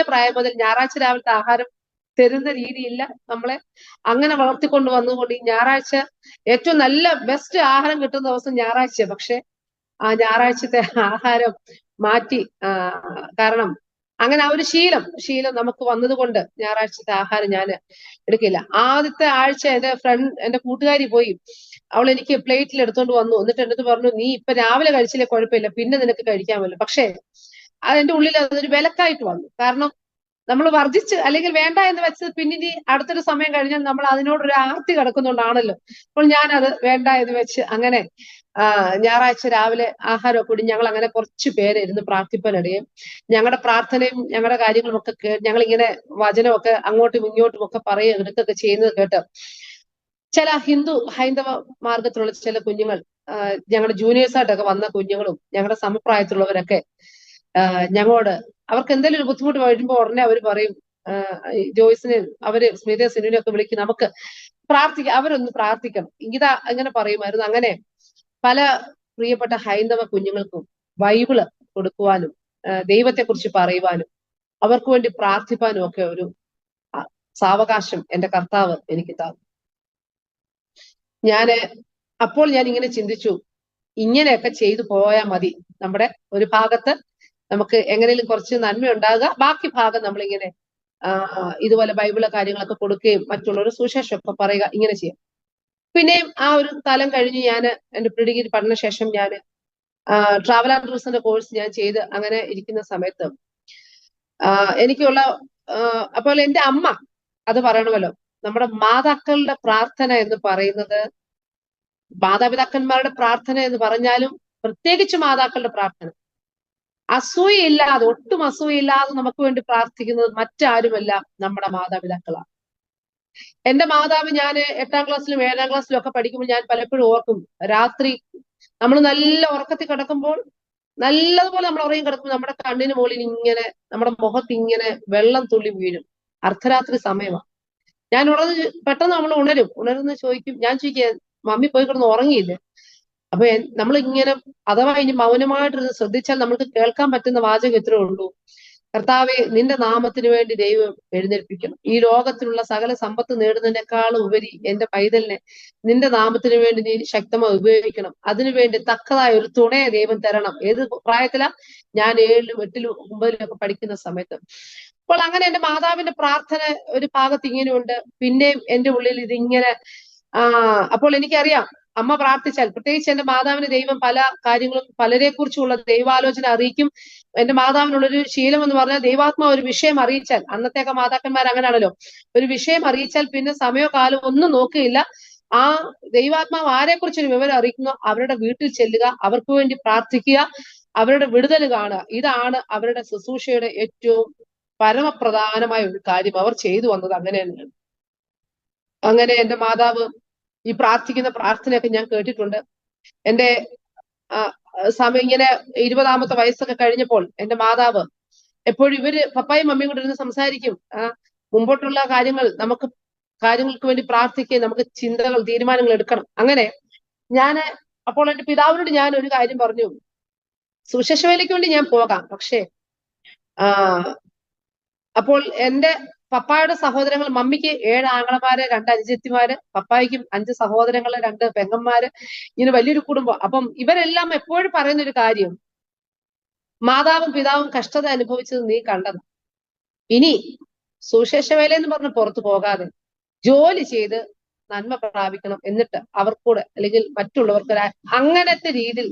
പ്രായം മുതൽ ഞായറാഴ്ച രാവിലത്തെ ആഹാരം തരുന്ന രീതിയില്ല. നമ്മളെ അങ്ങനെ വളർത്തിക്കൊണ്ട് വന്നുകൊണ്ട് ഈ ഞായറാഴ്ച ഏറ്റവും നല്ല ബെസ്റ്റ് ആഹാരം കിട്ടുന്ന ദിവസം ഞായറാഴ്ച. പക്ഷെ ആ ഞായറാഴ്ചത്തെ ആഹാരം മാറ്റി, കാരണം അങ്ങനെ ആ ഒരു ശീലം നമുക്ക് വന്നതുകൊണ്ട് ഞായറാഴ്ചത്തെ ആഹാരം ഞാൻ എടുക്കില്ല. ആദ്യത്തെ ആഴ്ച എന്റെ കൂട്ടുകാരി പോയി, അവൾ എനിക്ക് പ്ലേറ്റിൽ എടുത്തോണ്ട് വന്നു. എന്നിട്ട് എൻ്റെ അടുത്ത് പറഞ്ഞു, നീ ഇപ്പൊ രാവിലെ കഴിച്ചില്ലേ കുഴപ്പമില്ല, പിന്നെ നിനക്ക് കഴിക്കാമല്ലോ. പക്ഷെ അതെന്റെ ഉള്ളിൽ അതൊരു വിലക്കായിട്ട് വന്നു. കാരണം നമ്മൾ വർജിച്ച് അല്ലെങ്കിൽ വേണ്ട എന്ന് വെച്ചത് പിന്നീട് അടുത്തൊരു സമയം കഴിഞ്ഞാൽ നമ്മൾ അതിനോടൊരു ആർത്തി കിടക്കുന്നുണ്ടാണല്ലോ. അപ്പോൾ ഞാൻ അത് വേണ്ട എന്ന് വെച്ച് അങ്ങനെ ഞായറാഴ്ച രാവിലെ ആഹാരമൊക്കെ കൂടി ഞങ്ങൾ അങ്ങനെ കുറച്ച് പേര് ഇരുന്ന് പ്രാർത്ഥിപ്പാനിടയും ഞങ്ങളുടെ പ്രാർത്ഥനയും ഞങ്ങളുടെ കാര്യങ്ങളും ഒക്കെ ഞങ്ങൾ ഇങ്ങനെ വചനമൊക്കെ അങ്ങോട്ടും ഇങ്ങോട്ടും ഒക്കെ പറയുക എടുക്കൊക്കെ ചെയ്യുന്നത് കേട്ട് ചില ഹൈന്ദവ മാർഗത്തിലുള്ള ചില കുഞ്ഞുങ്ങൾ, ഞങ്ങളുടെ ജൂനിയേഴ്സായിട്ടൊക്കെ വന്ന കുഞ്ഞുങ്ങളും ഞങ്ങളുടെ സമപ്രായത്തിലുള്ളവരൊക്കെ ഞങ്ങളോട് അവർക്ക് എന്തെങ്കിലും ഒരു ബുദ്ധിമുട്ട് വരുമ്പോൾ ഉടനെ അവർ പറയും, ജോയ്സിനെ അവര് സ്മിത സിനുവിനെ ഒക്കെ വിളിക്കും, നമുക്ക് പ്രാർത്ഥിക്കാം, അവരൊന്ന് പ്രാർത്ഥിക്കണം, ഇതാ അങ്ങനെ പറയുമായിരുന്നു. അങ്ങനെ പല പ്രിയപ്പെട്ട ഹൈന്ദവ കുഞ്ഞുങ്ങൾക്കും ബൈബിള് കൊടുക്കുവാനും ദൈവത്തെക്കുറിച്ച് പറയുവാനും അവർക്ക് വേണ്ടി പ്രാർത്ഥിപ്പാനും ഒക്കെ ഒരു സാവകാശം എന്റെ കർത്താവ് എനിക്ക് തന്നു. അപ്പോൾ ഞാൻ ഇങ്ങനെ ചിന്തിച്ചു, ഇങ്ങനെയൊക്കെ ചെയ്തു പോയാൽ മതി. നമ്മുടെ ഒരു ഭാഗത്ത് നമുക്ക് എങ്ങനെയും കുറച്ച് നന്മ ഉണ്ടാകുക, ബാക്കി ഭാഗം നമ്മളിങ്ങനെ ഇതുപോലെ ബൈബിള് കാര്യങ്ങളൊക്കെ കൊടുക്കുകയും മറ്റുള്ളവർ സുവിശേഷമൊക്കെ പറയുക, ഇങ്ങനെ ചെയ്യാം. പിന്നെയും ആ ഒരു തലം കഴിഞ്ഞ് ഞാൻ എന്റെ പ്രീഡിഗ്രി പഠനശേഷം ഞാൻ ട്രാവൽ ആൻഡ് ടൂറിസത്തിന്റെ കോഴ്സ് ഞാൻ ചെയ്ത് അങ്ങനെ ഇരിക്കുന്ന സമയത്ത് എനിക്കുള്ള അപ്പോൾ എന്റെ അമ്മ അത് പറയണമല്ലോ, നമ്മുടെ മാതാക്കളുടെ പ്രാർത്ഥന എന്ന് പറയുന്നത്, മാതാപിതാക്കന്മാരുടെ പ്രാർത്ഥന എന്ന് പറഞ്ഞാലും പ്രത്യേകിച്ച് മാതാക്കളുടെ പ്രാർത്ഥന അസൂയയില്ലാതെ, ഒട്ടും അസൂയയില്ലാതെ നമുക്ക് വേണ്ടി പ്രാർത്ഥിക്കുന്നത് മറ്റാരുമല്ല, നമ്മുടെ മാതാപിതാക്കളാണ്. എന്റെ മാതാവ്, ഞാൻ 8ാം ക്ലാസ്സിലും 7ാം ക്ലാസ്സിലും ഒക്കെ പഠിക്കുമ്പോൾ ഞാൻ പലപ്പോഴും ഓർക്കും, രാത്രി നമ്മൾ നല്ല ഉറക്കത്തിൽ കിടക്കുമ്പോൾ നല്ലതുപോലെ നമ്മൾ ഉറങ്ങി കിടക്കുമ്പോൾ നമ്മുടെ കണ്ണിന് മുകളിൽ ഇങ്ങനെ നമ്മുടെ മുഖത്ത് ഇങ്ങനെ വെള്ളം തുള്ളി വീഴും. അർദ്ധരാത്രി സമയമാണ്. ഞാൻ പെട്ടെന്ന് നമ്മൾ ഉണരുന്ന ചോദിക്കും, ഞാൻ ചോദിക്കുക മമ്മി പോയി കിടന്ന് ഉറങ്ങിയില്ലേ? അപ്പൊ നമ്മൾ ഇങ്ങനെ അഥവാ ഇനി മൗനമായിട്ടിരുന്ന് ശ്രദ്ധിച്ചാൽ നമുക്ക് കേൾക്കാൻ പറ്റുന്ന വാചകം ഇത്രേ ഉള്ളൂ: കർത്താവെ, നിന്റെ നാമത്തിന് വേണ്ടി ദൈവം എഴുന്നേൽപ്പിക്കണം. ഈ ലോകത്തിലുള്ള സകല സമ്പത്ത് നേടുന്നതിനേക്കാളും ഉപരി എന്റെ പൈതലിനെ നിന്റെ നാമത്തിന് വേണ്ടി നീ ശക്തമായി ഉപയോഗിക്കണം. അതിനുവേണ്ടി തക്കതായ ഒരു തുണയെ ദൈവം തരണം. ഏത് പ്രായത്തിലാ? ഞാൻ 7ലും 8ലും 9ലും ഒക്കെ പഠിക്കുന്ന സമയത്ത്. അപ്പോൾ അങ്ങനെ എന്റെ മാതാവിന്റെ പ്രാർത്ഥന ഒരു ഭാഗത്ത് ഇങ്ങനെയുണ്ട്, പിന്നെയും എന്റെ ഉള്ളിൽ ഇതിങ്ങനെ അപ്പോൾ എനിക്കറിയാം അമ്മ പ്രാർത്ഥിച്ചാൽ, പ്രത്യേകിച്ച് എന്റെ മാതാവിന് ദൈവം പല കാര്യങ്ങളും പലരെ കുറിച്ചുള്ള ദൈവാലോചന അറിയിക്കും. എന്റെ മാതാവിനുള്ളൊരു ശീലം എന്ന് പറഞ്ഞാൽ, ദൈവാത്മാ ഒരു വിഷയം അറിയിച്ചാൽ, അന്നത്തെയൊക്കെ മാതാക്കന്മാർ അങ്ങനെയാണല്ലോ, ഒരു വിഷയം അറിയിച്ചാൽ പിന്നെ സമയോ കാലം ഒന്നും നോക്കുകയില്ല. ആ ദൈവാത്മാവ് ആരെക്കുറിച്ചൊരു വിവരം അറിയിക്കുന്നു അവരുടെ വീട്ടിൽ ചെല്ലുക, അവർക്ക് വേണ്ടി പ്രാർത്ഥിക്കുക, അവരുടെ വിടുതൽ കാണുക. ഇതാണ് അവരുടെ ശുശ്രൂഷയുടെ ഏറ്റവും പരമപ്രധാനമായ ഒരു കാര്യം. അവർ ചെയ്തു വന്നത് അങ്ങനെ തന്നെയാണ്. അങ്ങനെ എന്റെ മാതാവ് ഈ പ്രാർത്ഥിക്കുന്ന പ്രാർത്ഥനയൊക്കെ ഞാൻ കേട്ടിട്ടുണ്ട്. എന്റെ സമയം ഇങ്ങനെ 20ാമത്തെ വയസ്സൊക്കെ കഴിഞ്ഞപ്പോൾ എന്റെ മാതാവ് എപ്പോഴും ഇവര് പപ്പായും മമ്മിയും കൂടെ ഇരുന്ന് സംസാരിക്കും. മുമ്പോട്ടുള്ള കാര്യങ്ങൾക്ക് വേണ്ടി പ്രാർത്ഥിക്കുകയും നമുക്ക് ചിന്തകൾ, തീരുമാനങ്ങൾ എടുക്കണം. അങ്ങനെ അപ്പോൾ എന്റെ പിതാവിനോട് ഞാൻ ഒരു കാര്യം പറഞ്ഞു: സുവിശേഷ വേലയ്ക്ക് വേണ്ടി ഞാൻ പോകാം, പക്ഷേ അപ്പോൾ എന്റെ പപ്പായുടെ സഹോദരങ്ങൾ, മമ്മിക്ക് 7 ആങ്ങളമാര്, 2 അനുജത്തിമാര്, പപ്പായ്ക്കും 5 സഹോദരങ്ങള്, 2 പെങ്ങന്മാര്, ഇങ്ങനെ വലിയൊരു കുടുംബം. അപ്പം ഇവരെല്ലാം എപ്പോഴും പറയുന്ന ഒരു കാര്യം: മാതാവും പിതാവും കഷ്ടത അനുഭവിച്ചത് നീ കണ്ടത്, ഇനി സുവിശേഷ വേല എന്ന് പറഞ്ഞ് പുറത്തു പോകാതെ ജോലി ചെയ്ത് നന്മ പ്രാപിക്കണം, എന്നിട്ട് അവർക്കൂടെ അല്ലെങ്കിൽ മറ്റുള്ളവർക്ക് അങ്ങനത്തെ രീതിയിൽ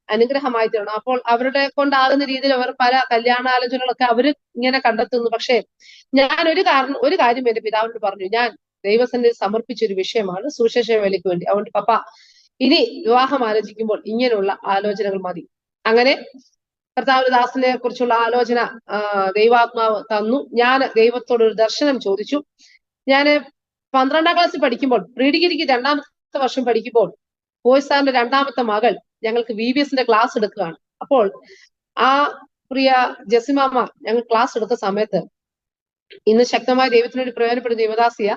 അനുഗ്രഹമായി തീരണം. അപ്പോൾ അവരുടെ കൊണ്ടാകുന്ന രീതിയിൽ അവർ പല കല്യാണാലോചനകളൊക്കെ അവര് ഇങ്ങനെ കണ്ടെത്തുന്നു. പക്ഷേ ഞാൻ ഒരു കാര്യം എന്റെ പിതാവിനോട് പറഞ്ഞു: ഞാൻ ദൈവസന്നിധി സമർപ്പിച്ചൊരു വിഷയമാണ് സുവിശേഷ വേലയ്ക്ക് വേണ്ടി. അതുകൊണ്ട് പപ്പ, ഇനി വിവാഹം ആലോചിക്കുമ്പോൾ ഇങ്ങനെയുള്ള ആലോചനകൾ മതി. അങ്ങനെ കർത്താവ് ദാസനെ കുറിച്ചുള്ള ആലോചന ദൈവാത്മാവ് തന്നു. ഞാൻ ദൈവത്തോട് ഒരു ദർശനം ചോദിച്ചു. ഞാന് 12ാം ക്ലാസ്സിൽ പഠിക്കുമ്പോൾ, പ്രീ ഡിഗ്രിക്ക് 2ാമത്തെ വർഷം പഠിക്കുമ്പോൾ, ബോയ്സ് സാറിന്റെ 2ാമത്തെ മകൾ ഞങ്ങൾക്ക് VBSന്റെ ക്ലാസ് എടുക്കുകയാണ്. അപ്പോൾ ആ പ്രിയ ജസിമാമ ഞങ്ങൾ ക്ലാസ് എടുത്ത സമയത്ത്, ഇന്ന് ശക്തമായ ദൈവത്തിന് വേണ്ടി പ്രയോജനപ്പെടുന്ന ദേവദാസിയ,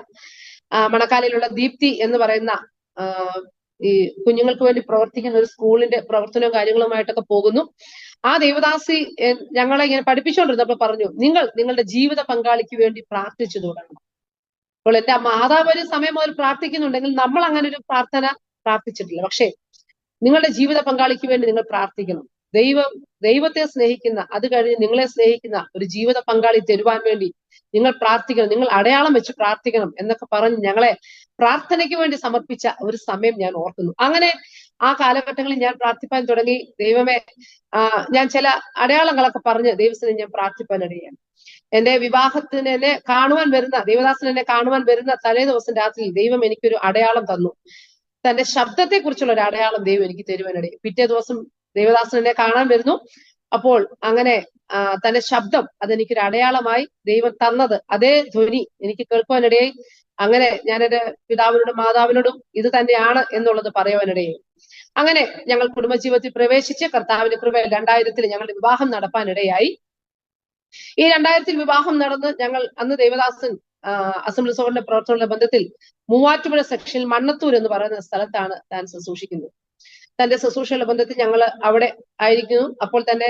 മണക്കാലയിലുള്ള ദീപ്തി എന്ന് പറയുന്ന ഈ കുഞ്ഞുങ്ങൾക്ക് വേണ്ടി പ്രവർത്തിക്കുന്ന ഒരു സ്കൂളിന്റെ പ്രവർത്തനവും കാര്യങ്ങളുമായിട്ടൊക്കെ പോകുന്നു. ആ ദേവദാസി ഞങ്ങളെ ഇങ്ങനെ പഠിപ്പിച്ചുകൊണ്ടിരുന്നപ്പോൾ പറഞ്ഞു: നിങ്ങളുടെ ജീവിത പങ്കാളിക്ക് വേണ്ടി പ്രാർത്ഥിച്ചു തുടങ്ങണം. അപ്പോൾ എന്റെ മാതാവ് ഒരു സമയം മുതൽ പ്രാർത്ഥിക്കുന്നുണ്ടെങ്കിൽ നമ്മൾ അങ്ങനെ ഒരു പ്രാർത്ഥന പ്രാർത്ഥിച്ചിട്ടില്ല. പക്ഷേ നിങ്ങളുടെ ജീവിത പങ്കാളിക്ക് വേണ്ടി നിങ്ങൾ പ്രാർത്ഥിക്കണം. ദൈവത്തെ സ്നേഹിക്കുന്ന, അത് കഴിഞ്ഞ് നിങ്ങളെ സ്നേഹിക്കുന്ന ഒരു ജീവിത പങ്കാളി തരുവാൻ വേണ്ടി നിങ്ങൾ പ്രാർത്ഥിക്കണം, നിങ്ങൾ അടയാളം വെച്ച് പ്രാർത്ഥിക്കണം എന്നൊക്കെ പറഞ്ഞ് ഞങ്ങളെ പ്രാർത്ഥനയ്ക്ക് വേണ്ടി സമർപ്പിച്ച ഒരു സമയം ഞാൻ ഓർക്കുന്നു. അങ്ങനെ ആ കാലഘട്ടങ്ങളിൽ ഞാൻ പ്രാർത്ഥിപ്പാൻ തുടങ്ങി. ദൈവമേ, ഞാൻ ചില അടയാളങ്ങളൊക്കെ പറഞ്ഞ് ദൈവത്തിന് ഞാൻ പ്രാർത്ഥിപ്പാനിടയാണ്. എന്റെ വിവാഹത്തിന് എന്നെ കാണുവാൻ വരുന്ന ദേവദാസൻ എന്നെ കാണുവാൻ വരുന്ന തലേ ദിവസം രാത്രി ദൈവം എനിക്കൊരു അടയാളം തന്നു. തന്റെ ശബ്ദത്തെ കുറിച്ചുള്ള ഒരു അടയാളം ദൈവം എനിക്ക് തരുവാനിടയായി. പിറ്റേ ദിവസം ദേവദാസൻ എന്നെ കാണാൻ വരുന്നു. അപ്പോൾ അങ്ങനെ തന്റെ ശബ്ദം അതെനിക്കൊരു അടയാളമായി ദൈവം തന്നത്, അതേ ധ്വനി എനിക്ക് കേൾക്കുവാനിടയായി. അങ്ങനെ ഞാൻ എന്റെ പിതാവിനോടും മാതാവിനോടും ഇത് തന്നെയാണ് എന്നുള്ളത് പറയുവാനിടയായി. അങ്ങനെ ഞങ്ങൾ കുടുംബജീവിതത്തിൽ പ്രവേശിച്ച് കർത്താവിന്റെ കൃപയിൽ 2000 ഞങ്ങളുടെ വിവാഹം നടപ്പാനിടയായി. ഈ 2000 വിവാഹം നടന്ന് ഞങ്ങൾ അന്ന് ദേവദാസൻ അസംബ്ലീസ് ഓഫ് ഗോഡിന്റെ പ്രവർത്തനങ്ങളുടെ ബന്ധത്തിൽ മൂവാറ്റുപുഴ സെക്ഷനിൽ മണ്ണത്തൂർ എന്ന് പറയുന്ന സ്ഥലത്താണ് താൻ ശുശ്രൂഷിക്കുന്നത്. തന്റെ ശുശ്രൂഷയുടെ ബന്ധത്തിൽ ഞങ്ങൾ അവിടെ ആയിരിക്കുന്നു. അപ്പോൾ തന്നെ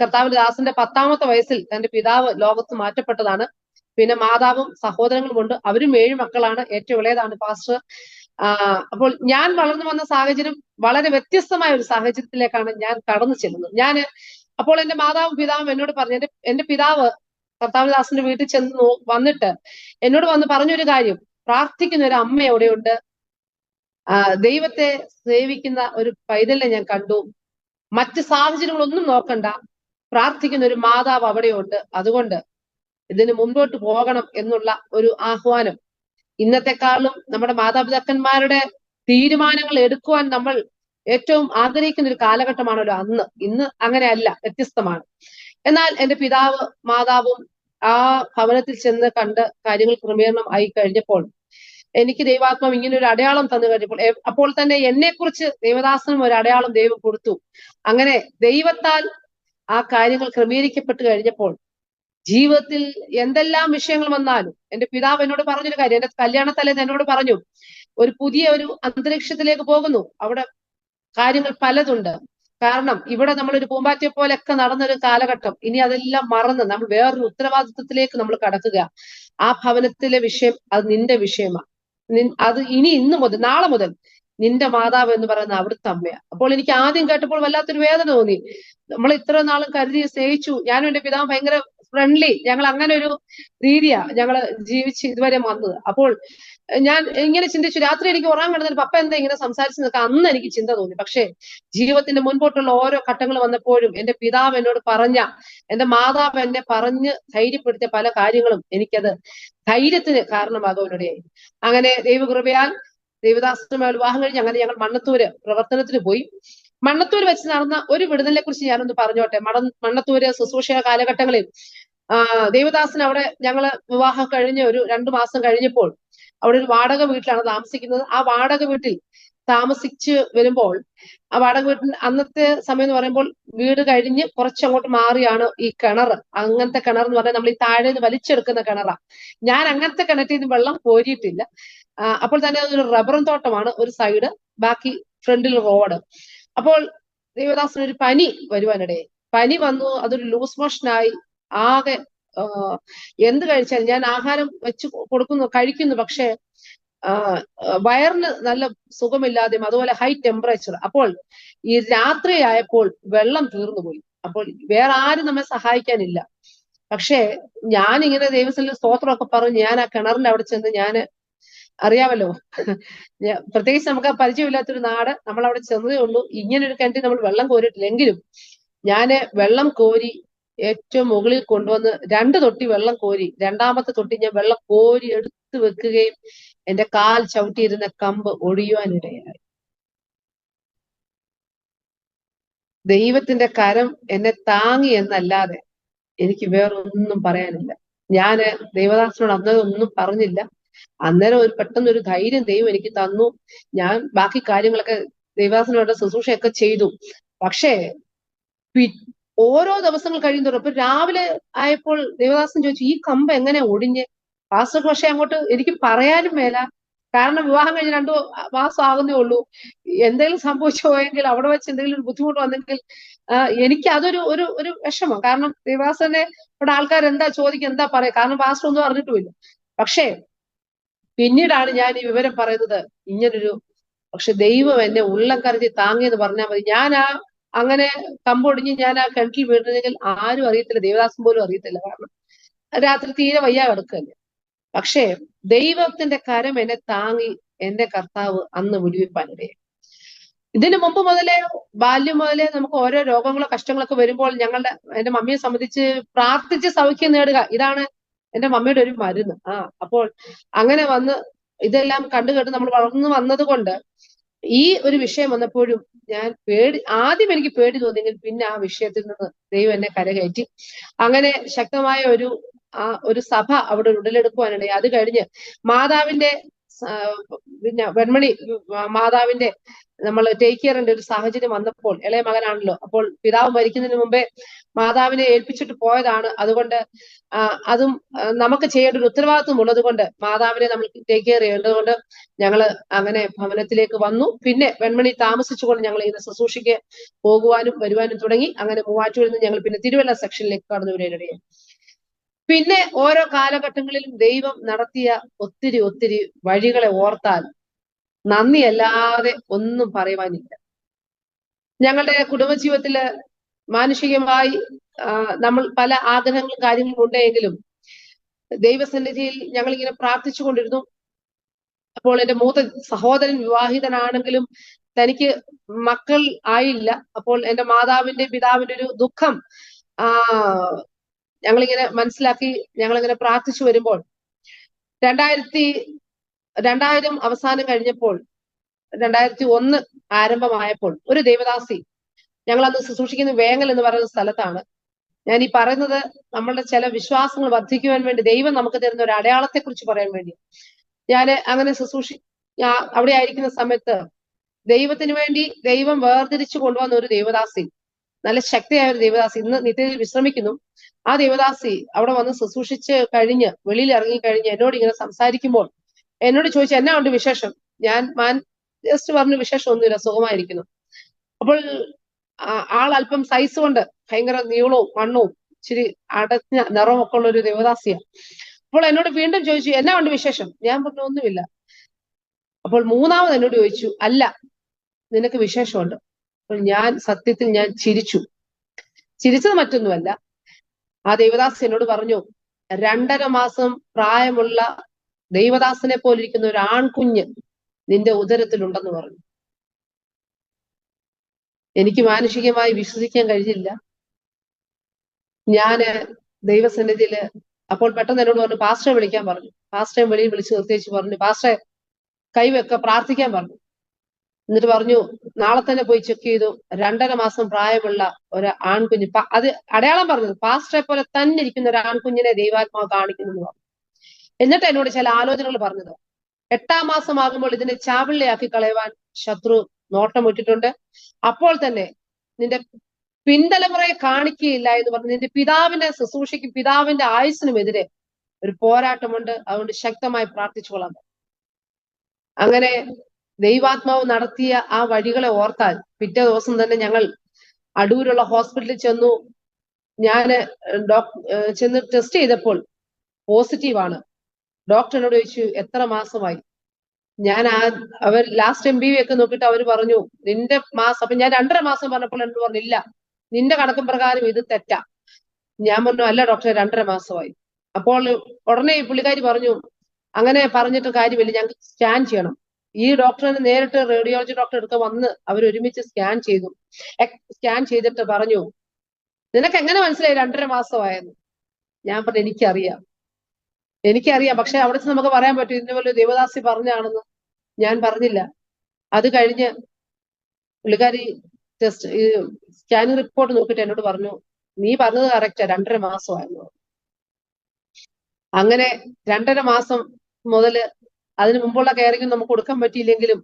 കർത്താവിന്റെ ദാസന്റെ 10ാമത്തെ വയസ്സിൽ തന്റെ പിതാവ് ലോകത്ത് മാറ്റപ്പെട്ടതാണ്. പിന്നെ മാതാവും സഹോദരങ്ങളും ഉണ്ട്. അവരും 7 മക്കളാണ്. ഏറ്റവും ഇളയതാണ് പാസ്റ്റർ. അപ്പോൾ ഞാൻ വളർന്നു വന്ന സാഹചര്യം വളരെ വ്യത്യസ്തമായ ഒരു സാഹചര്യത്തിലേക്കാണ് ഞാൻ കടന്നു ചെല്ലുന്നത്. അപ്പോൾ എന്റെ മാതാവും പിതാവും എന്നോട് പറഞ്ഞു, എന്റെ പിതാവ് കർത്താവദാസന്റെ വീട്ടിൽ ചെന്ന് വന്നിട്ട് എന്നോട് വന്ന് പറഞ്ഞൊരു കാര്യം: പ്രാർത്ഥിക്കുന്ന ഒരു അമ്മ എവിടെയുണ്ട്, ദൈവത്തെ സേവിക്കുന്ന ഒരു പൈതലിനെ ഞാൻ കണ്ടു, മറ്റ് സാഹചര്യങ്ങളൊന്നും നോക്കണ്ട, പ്രാർത്ഥിക്കുന്ന ഒരു മാതാവ് അവിടെയുണ്ട്, അതുകൊണ്ട് ഇതിന് മുമ്പോട്ട് പോകണം എന്നുള്ള ഒരു ആഹ്വാനം. ഇന്നത്തെക്കാളും നമ്മുടെ മാതാപിതാക്കന്മാരുടെ തീരുമാനങ്ങൾ എടുക്കുവാൻ നമ്മൾ ഏറ്റവും ആഗ്രഹിക്കുന്ന ഒരു കാലഘട്ടമാണല്ലോ അന്ന്. ഇന്ന് അങ്ങനെയല്ല, വ്യത്യസ്തമാണ്. എന്നാൽ എന്റെ പിതാവ് മാതാവും ആ ഭവനത്തിൽ ചെന്ന് കണ്ട് കാര്യങ്ങൾ ക്രമീകരണം ആയി കഴിഞ്ഞപ്പോൾ എനിക്ക് ദൈവാത്മാവ് ഇങ്ങനെ ഒരു അടയാളം തന്നു കഴിഞ്ഞപ്പോൾ, അപ്പോൾ തന്നെ എന്നെക്കുറിച്ച് ദൈവദാസനും ഒരു അടയാളം ദൈവം കൊടുത്തു. അങ്ങനെ ദൈവത്താൽ ആ കാര്യങ്ങൾ ക്രമീകരിക്കപ്പെട്ട് കഴിഞ്ഞപ്പോൾ ജീവിതത്തിൽ എന്തെല്ലാം വിഷയങ്ങൾ വന്നാലും എന്റെ പിതാവ് എന്നോട് പറഞ്ഞൊരു കാര്യം, എന്റെ കല്യാണത്തലേന്ന് എന്നോട് പറഞ്ഞു, ഒരു പുതിയ ഒരു അന്തരീക്ഷത്തിലേക്ക് പോകുന്നു, അവിടെ കാര്യങ്ങൾ പലതുണ്ട്. കാരണം ഇവിടെ നമ്മളൊരു പൂമ്പാറ്റയെ പോലെയൊക്കെ നടന്നൊരു കാലഘട്ടം, ഇനി അതെല്ലാം മറന്ന് നമ്മൾ വേറൊരു ഉത്തരവാദിത്വത്തിലേക്ക് നമ്മൾ കടക്കുക. ആ ഭവനത്തിലെ വിഷയം അത് നിന്റെ വിഷയമാണ്. അത് ഇനി ഇന്ന് മുതൽ, നാളെ മുതൽ നിന്റെ മാതാവ് എന്ന് പറയുന്ന അവിടുത്തെ അമ്മയാ. അപ്പോൾ എനിക്ക് ആദ്യം കേട്ടപ്പോൾ വല്ലാത്തൊരു വേദന തോന്നി. നമ്മൾ ഇത്ര നാളും കരുതി സ്നേഹിച്ചു, ഞാനും എന്റെ പിതാവ് ഭയങ്കര ഫ്രണ്ട്ലി, ഞങ്ങൾ അങ്ങനെ ഒരു രീതിയാ ഞങ്ങൾ ജീവിച്ച് ഇതുവരെ വന്നത്. അപ്പോൾ ഞാൻ ഇങ്ങനെ ചിന്തിച്ചു, രാത്രി എനിക്ക് ഉറങ്ങാൻ കിടന്നിട്ട് പപ്പ എന്താ ഇങ്ങനെ സംസാരിച്ചു നിൽക്കുക, അന്ന് എനിക്ക് ചിന്ത തോന്നി. പക്ഷേ ജീവിതത്തിന്റെ മുൻപോട്ടുള്ള ഓരോ ഘട്ടങ്ങൾ വന്നപ്പോഴും എന്റെ പിതാവ് എന്നോട് പറഞ്ഞ, എന്റെ മാതാവ് എന്നെ പറഞ്ഞ് ധൈര്യപ്പെടുത്തിയ പല കാര്യങ്ങളും എനിക്കത് ധൈര്യത്തിന് കാരണമാകുവാനിടയായി. അങ്ങനെ ദൈവകൃപയാൽ ദേവദാസനുമായി വിവാഹം കഴിഞ്ഞ് അങ്ങനെ ഞങ്ങൾ മണ്ണത്തൂര് പ്രവർത്തനത്തിന് പോയി. മണ്ണത്തൂര് വെച്ച് നടന്ന ഒരു വിടുതലിനെ കുറിച്ച് ഞാനൊന്ന് പറഞ്ഞോട്ടെ. മണ്ണത്തൂര് ശുശ്രൂഷ കാലഘട്ടങ്ങളിൽ ദേവദാസൻ അവിടെ ഞങ്ങള് വിവാഹം കഴിഞ്ഞ് ഒരു 2 മാസം കഴിഞ്ഞപ്പോൾ അവിടെ ഒരു വാടക വീട്ടിലാണ് താമസിക്കുന്നത്. ആ വാടക വീട്ടിൽ താമസിച്ച് വരുമ്പോൾ ആ വാടക വീട്ടിൽ അന്നത്തെ സമയം എന്ന് പറയുമ്പോൾ വീട് കഴിഞ്ഞ് കുറച്ചങ്ങോട്ട് മാറിയാണ് ഈ കിണർ. അങ്ങനത്തെ കിണർ എന്ന് പറഞ്ഞാൽ നമ്മൾ ഈ താഴെ നിന്ന് വലിച്ചെടുക്കുന്ന കിണറാ. ഞാൻ അങ്ങനത്തെ കിണറ്റിൽ നിന്ന് വെള്ളം കോരിയിട്ടില്ല. അപ്പോൾ തന്നെ അതൊരു റബ്ബറും തോട്ടമാണ് ഒരു സൈഡ്, ബാക്കി ഫ്രണ്ടിൽ റോഡ്. അപ്പോൾ ദേവദാസന് ഒരു പനി വരുവാനിടയായി. പനി വന്നു, അതൊരു ലൂസ് മോഷനായി. ആകെ എന്ത് കഴിച്ചാലും, ഞാൻ ആഹാരം വെച്ച് കഴിക്കുന്നു, പക്ഷെ വയറിന് നല്ല സുഖമില്ലാതെയും അതുപോലെ ഹൈ ടെമ്പറേച്ചർ. അപ്പോൾ ഈ രാത്രിയായപ്പോൾ വെള്ളം തീർന്നു പോയി. അപ്പോൾ വേറെ ആരും നമ്മെ സഹായിക്കാനില്ല. പക്ഷേ ഞാനിങ്ങനെ ദൈവത്തിൽ സ്തോത്രമൊക്കെ പറഞ്ഞ് ഞാൻ ആ കിണറിന്റെ അവിടെ ചെന്ന്, ഞാൻ അറിയാമല്ലോ പ്രത്യേകിച്ച് നമുക്ക് ആ പരിചയമില്ലാത്തൊരു നാട്, നമ്മൾ അവിടെ ചെന്നതേ ഉള്ളൂ. ഇങ്ങനൊരു കിണറ്റിൽ നമ്മൾ വെള്ളം കോരിയിട്ടില്ലെങ്കിലും ഞാന് വെള്ളം കോരി ഏറ്റവും മുകളിൽ കൊണ്ടുവന്ന് 2 തൊട്ടി വെള്ളം കോരി, 2ാമത്തെ തൊട്ടി ഞാൻ വെള്ളം കോരി എടുത്തു വെക്കുകയും എന്റെ കാൽ ചവിട്ടിയിരുന്ന കമ്പ് ഒടിയുവാനിടയായി. ദൈവത്തിന്റെ കരം എന്നെ താങ്ങി എന്നല്ലാതെ എനിക്ക് വേറൊന്നും പറയാനില്ല. ഞാന് ദൈവദാസനോട് അന്നേരം ഒന്നും പറഞ്ഞില്ല. അന്നേരം ഒരു പെട്ടെന്നൊരു ധൈര്യം ദൈവം എനിക്ക് തന്നു. ഞാൻ ബാക്കി കാര്യങ്ങളൊക്കെ ദൈവദാസനോട് ശുശ്രൂഷയൊക്കെ ചെയ്തു. പക്ഷേ ഓരോ ദിവസങ്ങൾ കഴിയുന്നതോറും ഇപ്പൊ രാവിലെ ആയപ്പോൾ ദേവദാസൻ ചോദിച്ചു, ഈ കമ്പ് എങ്ങനെ ഒടിഞ്ഞ്? പാസ്റ്റർക്ക് പക്ഷെ അങ്ങോട്ട് എനിക്ക് പറയാനും മേല. കാരണം വിവാഹം കഴിഞ്ഞ് 2 മാസം ആകുന്നേ ഉള്ളൂ. എന്തെങ്കിലും സംഭവിച്ചു പോയെങ്കിൽ, അവിടെ വെച്ച് എന്തെങ്കിലും ഒരു ബുദ്ധിമുട്ട് വന്നെങ്കിൽ എനിക്ക് അതൊരു ഒരു ഒരു വിഷമം. കാരണം ദേവദാസനെ ഇവിടെ ആൾക്കാർ എന്താ ചോദിക്കുക, എന്താ പറയാ, കാരണം പാസ്റ്റർ ഒന്നും അറിഞ്ഞിട്ടുമില്ല. പക്ഷേ പിന്നീടാണ് ഞാൻ ഈ വിവരം പറയുന്നത്. ഇങ്ങനൊരു, പക്ഷെ ദൈവം എന്നെ ഉള്ളം കരുതി താങ്ങിയെന്ന് പറഞ്ഞാൽ മതി. ഞാൻ അങ്ങനെ കമ്പൊടിഞ്ഞ് ഞാൻ ആ കിണറ്റിൽ വീണിരുന്നെങ്കിൽ ആരും അറിയത്തില്ല, ദേവദാസൻ പോലും അറിയത്തില്ല. കാരണം രാത്രി തീരെ വയ്യ കിടക്കല്ലേ. പക്ഷേ ദൈവത്തിന്റെ കരം എന്നെ താങ്ങി എന്റെ കർത്താവ് അന്ന് വിടുവിപ്പാനിടയായി. ഇതിനു മുമ്പ് മുതലേ, ബാല്യം മുതലേ നമുക്ക് ഓരോ രോഗങ്ങളോ കഷ്ടങ്ങളൊക്കെ വരുമ്പോൾ എന്റെ മമ്മിയെ സംബന്ധിച്ച് പ്രാർത്ഥിച്ച് സൗഖ്യം നേടുക, ഇതാണ് എന്റെ മമ്മിയുടെ ഒരു മരുന്ന്. അപ്പോൾ അങ്ങനെ വന്ന് ഇതെല്ലാം കണ്ടുകേട്ട് നമ്മൾ വളർന്നു വന്നത് കൊണ്ട് ഈ ഒരു വിഷയം വന്നപ്പോഴും ഞാൻ ആദ്യം എനിക്ക് പേടി തോന്നിയെങ്കിൽ പിന്നെ ആ വിഷയത്തിൽ നിന്ന് ദൈവം എന്നെ കരകയറ്റി. അങ്ങനെ ശക്തമായ ഒരു സഭ അവിടെ ഉടലെടുക്കുവാനിടയായി. അത് കഴിഞ്ഞ് മാതാവിന്റെ പിന്നെ വെൺമണി മാതാവിന്റെ നമ്മൾ ടേക്ക് കെയറിന്റെ ഒരു സാഹചര്യം വന്നപ്പോൾ, ഇളയ മകനാണല്ലോ, അപ്പോൾ പിതാവ് മരിക്കുന്നതിന് മുമ്പേ മാതാവിനെ ഏൽപ്പിച്ചിട്ട് പോയതാണ്. അതുകൊണ്ട് അതും നമുക്ക് ചെയ്യേണ്ട ഒരു ഉത്തരവാദിത്വം ഉള്ളത് കൊണ്ട് മാതാവിനെ നമ്മൾ ടേക്ക് കെയർ ചെയ്യേണ്ടതുകൊണ്ട് ഞങ്ങള് അങ്ങനെ ഭവനത്തിലേക്ക് വന്നു. പിന്നെ വെൺമണി താമസിച്ചുകൊണ്ട് ഞങ്ങൾ ഇങ്ങനെ ശുശ്രൂഷയ്ക്ക് പോകുവാനും വരുവാനും തുടങ്ങി. അങ്ങനെ മൂവാറ്റുപുഴയിൽ നിന്ന് ഞങ്ങൾ പിന്നെ തിരുവല്ല സെക്ഷനിലേക്ക് കടന്നു വരികയായി. പിന്നെ ഓരോ കാലഘട്ടങ്ങളിലും ദൈവം നടത്തിയ ഒത്തിരി ഒത്തിരി വഴികളെ ഓർത്താൽ നന്ദിയല്ലാതെ ഒന്നും പറയുവാനില്ല. ഞങ്ങളുടെ കുടുംബജീവിതത്തില് മാനുഷികമായി നമ്മൾ പല ആഗ്രഹങ്ങളും കാര്യങ്ങളും ഉണ്ടെങ്കിലും ദൈവസന്നിധിയിൽ ഞങ്ങൾ ഇങ്ങനെ പ്രാർത്ഥിച്ചു കൊണ്ടിരുന്നു. അപ്പോൾ എന്റെ മൂത്ത സഹോദരൻ വിവാഹിതനാണെങ്കിലും തനിക്ക് മക്കൾ ആയില്ല. അപ്പോൾ എന്റെ മാതാവിന്റെ പിതാവിന്റെ ഒരു ദുഃഖം ഞങ്ങളിങ്ങനെ മനസ്സിലാക്കി ഞങ്ങളിങ്ങനെ പ്രാർത്ഥിച്ചു വരുമ്പോൾ 2000 അവസാനം കഴിഞ്ഞപ്പോൾ 2001 ആരംഭമായപ്പോൾ ഒരു ദേവദാസി, ഞങ്ങൾ അന്ന് ശുശ്രൂഷിക്കുന്ന വേങ്ങൽ എന്ന് പറയുന്ന സ്ഥലത്താണ്. ഞാൻ ഈ പറയുന്നത് നമ്മളുടെ ചില വിശ്വാസങ്ങൾ വർദ്ധിക്കുവാൻ വേണ്ടി ദൈവം നമുക്ക് തരുന്ന ഒരു അടയാളത്തെ കുറിച്ച് പറയാൻ വേണ്ടി. ഞാൻ അങ്ങനെ അവിടെ ആയിരിക്കുന്ന സമയത്ത് ദൈവത്തിന് വേണ്ടി ദൈവം വേർതിരിച്ചു കൊണ്ടുവന്ന ഒരു ദേവദാസി നല്ല ശക്തിയായ ഒരു ദേവദാസി ഇന്ന് നിത്യതയിൽ വിശ്രമിക്കുന്നു. ആ ദേവദാസി അവിടെ വന്ന് ശുശ്രൂഷിച്ച് കഴിഞ്ഞ് വെളിയിൽ ഇറങ്ങി കഴിഞ്ഞ് എന്നോട് ഇങ്ങനെ സംസാരിക്കുമ്പോൾ എന്നോട് ചോദിച്ചു, എന്നാ ഉണ്ട് വിശേഷം? ഞാൻ ജസ്റ്റ് പറഞ്ഞു, വിശേഷം ഒന്നുമില്ല, സുഖമായിരിക്കുന്നു. അപ്പോൾ ആൾ അല്പം സൈസ് കൊണ്ട് ഭയങ്കര നീളവും മണ്ണവും ഇച്ചിരി അടഞ്ഞ നിറമൊക്കെ ഉള്ള ഒരു ദേവദാസിയാണ്. അപ്പോൾ എന്നോട് വീണ്ടും ചോദിച്ചു, എന്നാ ഉണ്ട് വിശേഷം? ഞാൻ പറഞ്ഞു, ഒന്നുമില്ല. അപ്പോൾ മൂന്നാമത് എന്നോട് ചോദിച്ചു, അല്ല നിനക്ക് വിശേഷമുണ്ട്. അപ്പോൾ സത്യത്തിൽ ഞാൻ ചിരിച്ചത് മറ്റൊന്നുമല്ല. ആ ദേവദാസ് എന്നോട് പറഞ്ഞു, 2.5 മാസം പ്രായമുള്ള ദൈവദാസനെ പോലിരിക്കുന്ന ഒരു ആൺകുഞ്ഞ് നിന്റെ ഉദരത്തിലുണ്ടെന്ന് പറഞ്ഞു. എനിക്ക് മാനുഷികമായി വിശ്വസിക്കാൻ കഴിഞ്ഞില്ല. ഞാന് ദൈവസന്നിധിയില് അപ്പോൾ പെട്ടെന്ന് എന്നോട് പറഞ്ഞു, പാസ്റ്ററെ വിളിക്കാൻ പറഞ്ഞു. പാസ്റ്ററെ വെളിയിൽ വിളിച്ച് നിർത്തിച്ച് പറഞ്ഞു, പാസ്റ്ററെ കൈവെക്ക, പ്രാർത്ഥിക്കാൻ പറഞ്ഞു. എന്നിട്ട് പറഞ്ഞു, നാളെ തന്നെ പോയി ചെക്ക് ചെയ്തു, 2.5 മാസം പ്രായമുള്ള ഒരു ആൺകുഞ്ഞ്, അത് അടയാളം പറഞ്ഞത് പാസ്റ്ററെ പോലെ തന്നെ ഇരിക്കുന്ന ഒരു ആൺകുഞ്ഞിനെ ദൈവാത്മാവ് കാണിക്കുന്നു എന്ന് പറഞ്ഞു. എന്നിട്ട് എന്നോട് ചില ആലോചനകൾ പറഞ്ഞത്, 8-ാം മാസമാകുമ്പോൾ ഇതിനെ ചാവിള്ളയാക്കി കളയുവാൻ ശത്രു നോട്ടമിട്ടിട്ടുണ്ട്. അപ്പോൾ തന്നെ നിന്റെ പിൻതലമുറയെ കാണിക്കുകയില്ല എന്ന് പറഞ്ഞ് നിന്റെ പിതാവിന്റെ ശുശ്രൂഷയ്ക്കും പിതാവിന്റെ ആയുസ്സിനുമെതിരെ ഒരു പോരാട്ടമുണ്ട്. അതുകൊണ്ട് ശക്തമായി പ്രാർത്ഥിച്ചുകൊള്ളാം. അങ്ങനെ ദൈവാത്മാവ് നടത്തിയ ആ വഴികളെ ഓർത്താൽ പിറ്റേ ദിവസം തന്നെ ഞങ്ങൾ അടൂരുള്ള ഹോസ്പിറ്റലിൽ ചെന്നു. ഞാന് ചെന്ന് ടെസ്റ്റ് ചെയ്തപ്പോൾ പോസിറ്റീവാണ്. ഡോക്ടറിനോട് ചോദിച്ചു, എത്ര മാസമായി? അവർ ലാസ്റ്റ് MBV ഒക്കെ നോക്കിയിട്ട് അവർ പറഞ്ഞു, നിന്റെ മാസം. അപ്പൊ ഞാൻ 2.5 മാസം പറഞ്ഞപ്പോൾ എന്നോട് പറഞ്ഞില്ല, നിന്റെ കണക്കും പ്രകാരം ഇത് തെറ്റാ. ഞാൻ പറഞ്ഞു, അല്ല ഡോക്ടറെ, 2.5 മാസമായി. അപ്പോൾ ഉടനെ ഈ പുള്ളിക്കാരി പറഞ്ഞു, അങ്ങനെ പറഞ്ഞിട്ട് കാര്യമില്ല, ഞങ്ങൾക്ക് സ്കാൻ ചെയ്യണം. ഈ ഡോക്ടറിന് നേരിട്ട് റേഡിയോളജി ഡോക്ടർ എടുത്ത് വന്ന് അവർ ഒരുമിച്ച് സ്കാൻ ചെയ്തു. സ്കാൻ ചെയ്തിട്ട് പറഞ്ഞു, നിനക്ക് എങ്ങനെ മനസ്സിലായി 2.5 മാസമായെന്ന്? ഞാൻ പറഞ്ഞു, എനിക്കറിയാം, പക്ഷെ അവിടെ നമുക്ക് പറയാൻ പറ്റും ഇന്നപോലെ ദേവദാസി പറഞ്ഞാണെന്ന്. ഞാൻ പറഞ്ഞില്ല. അത് കഴിഞ്ഞ് പുള്ളിക്കാരി സ്കാനിങ് റിപ്പോർട്ട് നോക്കിയിട്ട് എന്നോട് പറഞ്ഞു, നീ പറഞ്ഞത് കറക്റ്റാ, 2.5 മാസമായിരുന്നു. അങ്ങനെ 2.5 മാസം മുതൽ അതിനു മുമ്പുള്ള കെയറിംഗ് നമുക്ക് കൊടുക്കാൻ പറ്റിയില്ലെങ്കിലും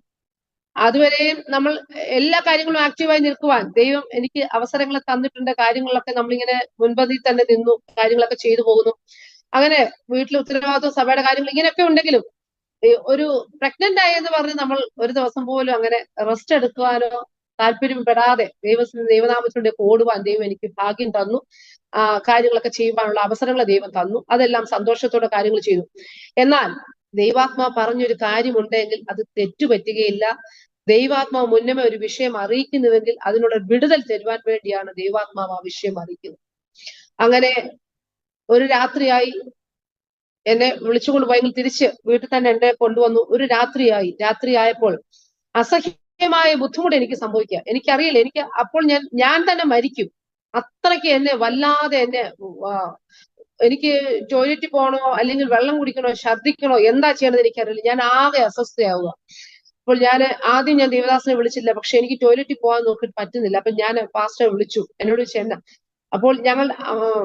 അതുവരെയും നമ്മൾ എല്ലാ കാര്യങ്ങളും ആക്റ്റീവായി നിൽക്കുവാൻ ദൈവം എനിക്ക് അവസരങ്ങൾ തന്നിട്ടുണ്ട്. കാര്യങ്ങളിലൊക്കെ നമ്മളിങ്ങനെ മുൻപന്തിയിൽ തന്നെ നിന്നു, കാര്യങ്ങളൊക്കെ ചെയ്തു പോകുന്നു. അങ്ങനെ വീട്ടിലെ ഉത്തരവാദിത്വം, സഭയുടെ കാര്യങ്ങൾ ഇങ്ങനെയൊക്കെ ഉണ്ടെങ്കിലും ഒരു പ്രഗ്നന്റ് ആയെന്ന് പറഞ്ഞ് നമ്മൾ ഒരു ദിവസം പോലും അങ്ങനെ റെസ്റ്റ് എടുക്കുവാനോ താല്പര്യപ്പെടാതെ ദൈവനാമത്തിലൂടെ ഓടുവാൻ ദൈവം എനിക്ക് ഭാഗ്യം തന്നു. കാര്യങ്ങളൊക്കെ ചെയ്യുവാനുള്ള അവസരങ്ങൾ ദൈവം തന്നു. അതെല്ലാം സന്തോഷത്തോടെ കാര്യങ്ങൾ ചെയ്തു. എന്നാൽ ദൈവാത്മാവ് പറഞ്ഞൊരു കാര്യമുണ്ടെങ്കിൽ അത് തെറ്റുപറ്റുകയില്ല. ദൈവാത്മാവ് മുന്നമേ ഒരു വിഷയം അറിയിക്കുന്നുവെങ്കിൽ അതിനുള്ള വിടുതൽ തരുവാൻ വേണ്ടിയാണ് ദൈവാത്മാവ് ആ വിഷയം അറിയിക്കുന്നത്. അങ്ങനെ ഒരു രാത്രിയായി എന്നെ വിളിച്ചുകൊണ്ട് പോയെങ്കിൽ തിരിച്ച് വീട്ടിൽ തന്നെ എന്നെ കൊണ്ടുവന്നു. ഒരു രാത്രിയായപ്പോൾ അസഹ്യമായ ബുദ്ധിമുട്ട് എനിക്ക് സംഭവിക്കുക. എനിക്കറിയില്ല, അപ്പോൾ ഞാൻ തന്നെ മരിക്കും. അത്രയ്ക്ക് എന്നെ വല്ലാതെ എനിക്ക് ടോയ്ലറ്റിൽ പോകണോ അല്ലെങ്കിൽ വെള്ളം കുടിക്കണോ ഛർദ്ദിക്കണോ എന്താ ചെയ്യണത് എനിക്കറിയില്ല. ഞാൻ ആകെ അസ്വസ്ഥയാവുക. അപ്പോൾ ആദ്യം ഞാൻ ദേവദാസിനെ വിളിച്ചില്ല, പക്ഷെ എനിക്ക് ടോയ്ലറ്റിൽ പോകാൻ നോക്കിയിട്ട് പറ്റുന്നില്ല. അപ്പൊ ഞാൻ പാസ്റ്ററെ വിളിച്ചു. എന്നോട് ചെന്ന അപ്പോൾ ഞങ്ങൾ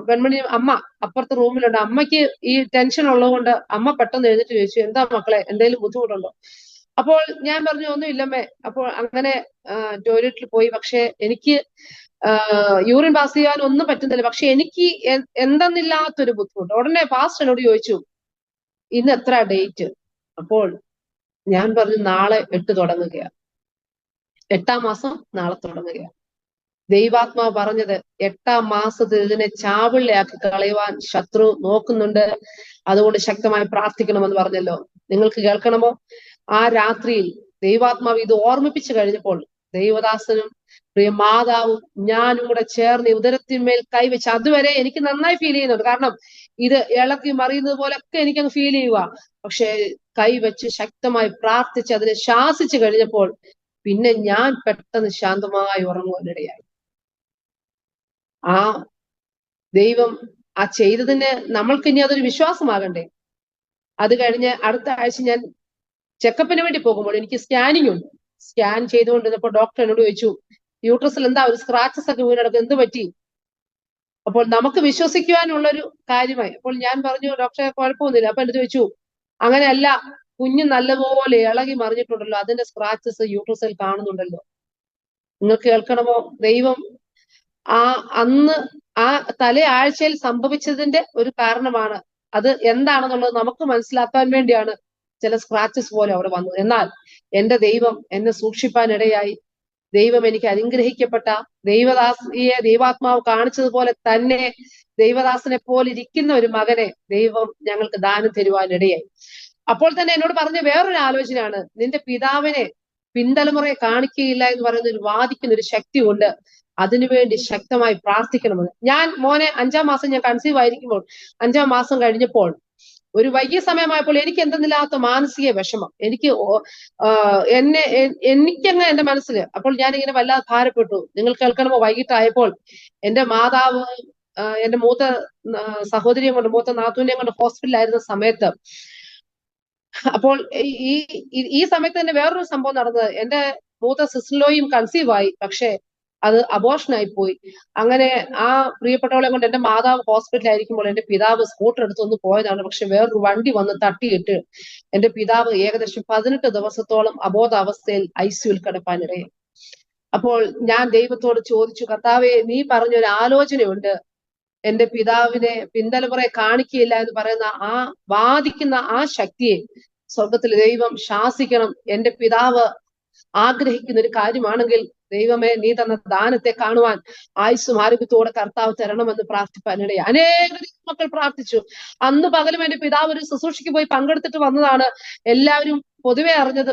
പെൺമണി അമ്മ അപ്പുറത്തെ റൂമിലുണ്ട്. അമ്മയ്ക്ക് ഈ ടെൻഷൻ ഉള്ളതുകൊണ്ട് അമ്മ പെട്ടെന്ന് എഴുന്നേറ്റ് ചോദിച്ചു, എന്താ മക്കളെ, എന്തെങ്കിലും ബുദ്ധിമുട്ടുണ്ടോ? അപ്പോൾ ഞാൻ പറഞ്ഞു, ഒന്നും ഇല്ലമ്മേ. അപ്പോൾ അങ്ങനെ ടോയ്ലറ്റിൽ പോയി. പക്ഷെ എനിക്ക് യൂറിൻ പാസ് ചെയ്യാൻ ഒന്നും പറ്റുന്നില്ല. പക്ഷെ എനിക്ക് എന്തെന്നില്ലാത്തൊരു ബുദ്ധിമുട്ട്. ഉടനെ പാസ്റ്റർ എന്നോട് ചോദിച്ചു, ഇന്ന് എത്ര ഡേറ്റ്? അപ്പോൾ ഞാൻ പറഞ്ഞു, നാളെ 8 തുടങ്ങുകയാണ്. 8-ാം മാസം നാളെ തുടങ്ങുകയാണ്. ദൈവാത്മാവ് പറഞ്ഞത് 8-ാം മാസത്തിൽ ഇതിനെ ചാവിള്ളയാക്കി കളയുവാൻ ശത്രു നോക്കുന്നുണ്ട്. അതുകൊണ്ട് ശക്തമായി പ്രാർത്ഥിക്കണമെന്ന് പറഞ്ഞല്ലോ. നിങ്ങൾക്ക് കേൾക്കണമോ? ആ രാത്രിയിൽ ദൈവാത്മാവ് ഇത് ഓർമ്മിപ്പിച്ചു കഴിഞ്ഞപ്പോൾ ദൈവദാസനും പ്രിയ മാതാവും ഞാനും കൂടെ ചേർന്ന് ഉദരത്തിന്മേൽ കൈവച്ച്, അതുവരെ എനിക്ക് നന്നായി ഫീൽ ചെയ്യുന്നുണ്ട്. കാരണം ഇത് ഇളക്കി മറിയുന്നത് പോലൊക്കെ എനിക്കങ്ങ് ഫീൽ ചെയ്യുക. പക്ഷെ കൈവച്ച് ശക്തമായി പ്രാർത്ഥിച്ച് അതിനെ ശാസിച്ചു കഴിഞ്ഞപ്പോൾ പിന്നെ ഞാൻ പെട്ടെന്ന് ശാന്തമായി ഉറങ്ങുവാനിടയായി. ആ ദൈവം ആ ചെയ്തതിന് നമ്മൾക്ക് ഇനി അതൊരു വിശ്വാസമാകണ്ടേ? അത് കഴിഞ്ഞ് അടുത്ത ആഴ്ച ഞാൻ ചെക്കപ്പിന് വേണ്ടി പോകുമ്പോൾ എനിക്ക് സ്കാനിങ് ഉണ്ട്. സ്കാൻ ചെയ്തുകൊണ്ടിരുന്നപ്പോൾ ഡോക്ടർ എന്നോട് ചോദിച്ചു, യൂട്രസിൽ എന്താ ഒരു സ്ക്രാച്ചസ് ഒക്കെ വീണെടുക്കും, എന്ത് പറ്റി? അപ്പോൾ നമുക്ക് വിശ്വസിക്കുവാനുള്ളൊരു കാര്യമായി. അപ്പോൾ ഞാൻ പറഞ്ഞു, ഡോക്ടറെ കുഴപ്പമൊന്നുമില്ല. അപ്പൊ എന്നോട് ചോദിച്ചു, അങ്ങനെയല്ല, കുഞ്ഞ് നല്ലപോലെ ഇളകി മറിഞ്ഞിട്ടുണ്ടല്ലോ, അതിന്റെ സ്ക്രാച്ചസ് യൂട്രസിൽ കാണുന്നുണ്ടല്ലോ. നിങ്ങൾക്ക് കേൾക്കണമോ? ദൈവം ആ അന്ന് ആ തലേ ആഴ്ചയിൽ സംഭവിച്ചതിന്റെ ഒരു കാരണമാണ്. അത് എന്താണെന്നുള്ളത് നമുക്ക് മനസ്സിലാക്കാൻ വേണ്ടിയാണ് ചില സ്ക്രാച്ചസ് പോലെ അവിടെ വന്നത്. എന്നാൽ എന്റെ ദൈവം എന്നെ സൂക്ഷിപ്പാനിടയായി. ദൈവം എനിക്ക് അനുഗ്രഹിക്കപ്പെട്ട ദൈവദാസിയെ ദൈവാത്മാവ് കാണിച്ചതുപോലെ തന്നെ ദൈവദാസനെ പോലെ ഇരിക്കുന്ന ഒരു മകനെ ദൈവം ഞങ്ങൾക്ക് ദാനം തരുവാനിടയായി. അപ്പോൾ തന്നെ എന്നോട് പറഞ്ഞ വേറൊരു ആലോചനയാണ്, നിന്റെ പിതാവിനെ പിന്തലമുറയെ കാണിക്കുകയില്ല എന്ന് പറയുന്ന ഒരു വാദിക്കുന്ന ഒരു ശക്തി ഉണ്ട്, അതിനുവേണ്ടി ശക്തമായി പ്രാർത്ഥിക്കണമെന്ന്. ഞാൻ മോനെ 5-ാം മാസം ഞാൻ കൺസീവ് ആയിരിക്കുമ്പോൾ 5-ാം മാസം കഴിഞ്ഞപ്പോൾ ഒരു വൈകിയ സമയമായപ്പോൾ എനിക്ക് എന്തെന്നില്ലാത്ത മാനസിക വിഷമം. എനിക്ക് എനിക്കങ്ങ് എന്റെ മനസ്സിൽ അപ്പോൾ ഞാൻ ഇങ്ങനെ വല്ലാതെ ഭാരപ്പെട്ടു. നിങ്ങൾ കേൾക്കണമോ, വൈകിട്ടായപ്പോൾ എന്റെ മാതാവ് എന്റെ മൂത്ത സഹോദരിയെ കൊണ്ട്, മൂത്ത നാത്തൂനെയും കൊണ്ട് ഹോസ്പിറ്റലിലായിരുന്ന സമയത്ത്, അപ്പോൾ ഈ ഈ സമയത്ത് തന്നെ വേറൊരു സംഭവം നടന്നത്, എന്റെ മൂത്ത സിസ്റ്ററിലോയും കൺസീവ് ആയി, പക്ഷെ അത് അബോർഷനായി പോയി. അങ്ങനെ ആ പ്രിയപ്പെട്ടവളെ കൊണ്ട് എന്റെ മാതാവ് ഹോസ്പിറ്റലായിരിക്കുമ്പോൾ എന്റെ പിതാവ് സ്കൂട്ടർ എടുത്തൊന്ന് പോയതാണ്. പക്ഷെ വേറൊരു വണ്ടി വന്ന് തട്ടിയിട്ട് എന്റെ പിതാവ് ഏകദേശം 18 ദിവസത്തോളം അബോധാവസ്ഥയിൽ ICUവിൽ കിടപ്പാനിടയായി. അപ്പോൾ ഞാൻ ദൈവത്തോട് ചോദിച്ചു, കർത്താവേ, നീ പറഞ്ഞൊരു ആലോചനയുണ്ട്, എന്റെ പിതാവിനെ പിന്തലമുറയെ കാണിക്കുകയില്ല എന്ന് പറയുന്ന ആ വാദിക്കുന്ന ആ ശക്തിയെ സ്വർഗത്തിൽ ദൈവം ശാസിക്കണം. എന്റെ പിതാവ് ആഗ്രഹിക്കുന്ന ഒരു കാര്യമാണെങ്കിൽ ദൈവമേ, നീ തന്ന ദാനത്തെ കാണുവാൻ ആയുസ്സും ആരോഗ്യത്തോടെ കർത്താവ് തരണമെന്ന് പ്രാർത്ഥിപ്പാനിടയായി. അനേകം മക്കൾ പ്രാർത്ഥിച്ചു. അന്ന് പകലും എന്റെ പിതാവ് ഒരു ശുശ്രൂഷയ്ക്ക് പോയി പങ്കെടുത്തിട്ട് വന്നതാണ്. എല്ലാവരും പൊതുവെ അറിഞ്ഞത്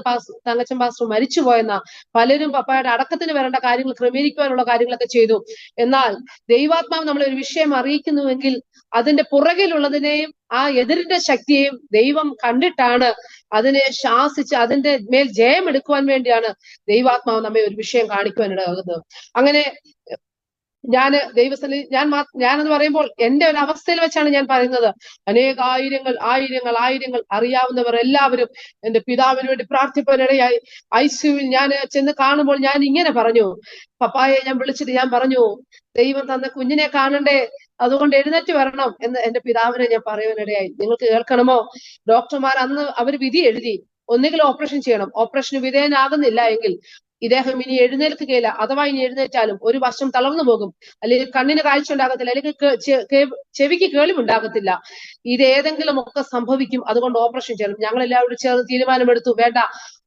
തങ്കച്ചൻ പാസ്റ്റർ മരിച്ചുപോയെന്ന. പലരും പപ്പായുടെ അടക്കത്തിന് വരേണ്ട കാര്യങ്ങൾ ക്രമീകരിക്കുവാനുള്ള കാര്യങ്ങളൊക്കെ ചെയ്തു. എന്നാൽ ദൈവാത്മാവ് നമ്മളെ ഒരു വിഷയം അറിയിക്കുന്നുവെങ്കിൽ അതിന്റെ പുറകിലുള്ളതിനെയും ആ എതിരിന്റെ ശക്തിയെയും ദൈവം കണ്ടിട്ടാണ് അതിനെ ശാസിച്ച് അതിന്റെ മേൽ ജയം എടുക്കുവാൻ വേണ്ടിയാണ് ദൈവാത്മാവ് നമ്മെ ഒരു വിഷയം കാണിക്കുവാനിടയാകുന്നത്. അങ്ങനെ ഞാന് ഞാനെന്ന് പറയുമ്പോൾ എന്റെ ഒരു അവസ്ഥയിൽ വെച്ചാണ് ഞാൻ പറയുന്നത്. ആയിരങ്ങൾ അറിയാവുന്നവർ എല്ലാവരും എന്റെ പിതാവിന് വേണ്ടി പ്രാർത്ഥിപ്പാനിടയായി. ICUവിൽ ഞാൻ ചെന്ന് കാണുമ്പോൾ ഞാൻ ഇങ്ങനെ പറഞ്ഞു, പപ്പായെ ഞാൻ വിളിച്ചിട്ട് ഞാൻ പറഞ്ഞു, ദൈവം തന്ന കുഞ്ഞിനെ കാണണ്ടേ, അതുകൊണ്ട് എഴുന്നേറ്റ് വരണം എന്ന് എന്റെ പിതാവിനെ ഞാൻ പറയുവാനിടയായി. നിങ്ങൾക്ക് കേൾക്കണമോ, ഡോക്ടർമാർ അന്ന് അവർ വിധി എഴുതി, ഒന്നുകിൽ ഓപ്പറേഷൻ ചെയ്യണം, ഓപ്പറേഷന് വിധേയനാകുന്നില്ല എങ്കിൽ ഇദ്ദേഹം ഇനി എഴുന്നേൽക്കുകയില്ല, അഥവാ ഇനി എഴുന്നേറ്റാലും ഒരു വശം തളർന്നു പോകും, അല്ലെങ്കിൽ കണ്ണിന് കാഴ്ച ഉണ്ടാകത്തില്ല, അല്ലെങ്കിൽ ചെവിക്ക് കേൾവിയുണ്ടാകത്തില്ല, ഇതേതെങ്കിലും ഒക്കെ സംഭവിക്കും, അതുകൊണ്ട് ഓപ്പറേഷൻ ചെയ്യണം. ഞങ്ങൾ എല്ലാവരും ചേർന്ന് തീരുമാനമെടുത്തു, വേണ്ട,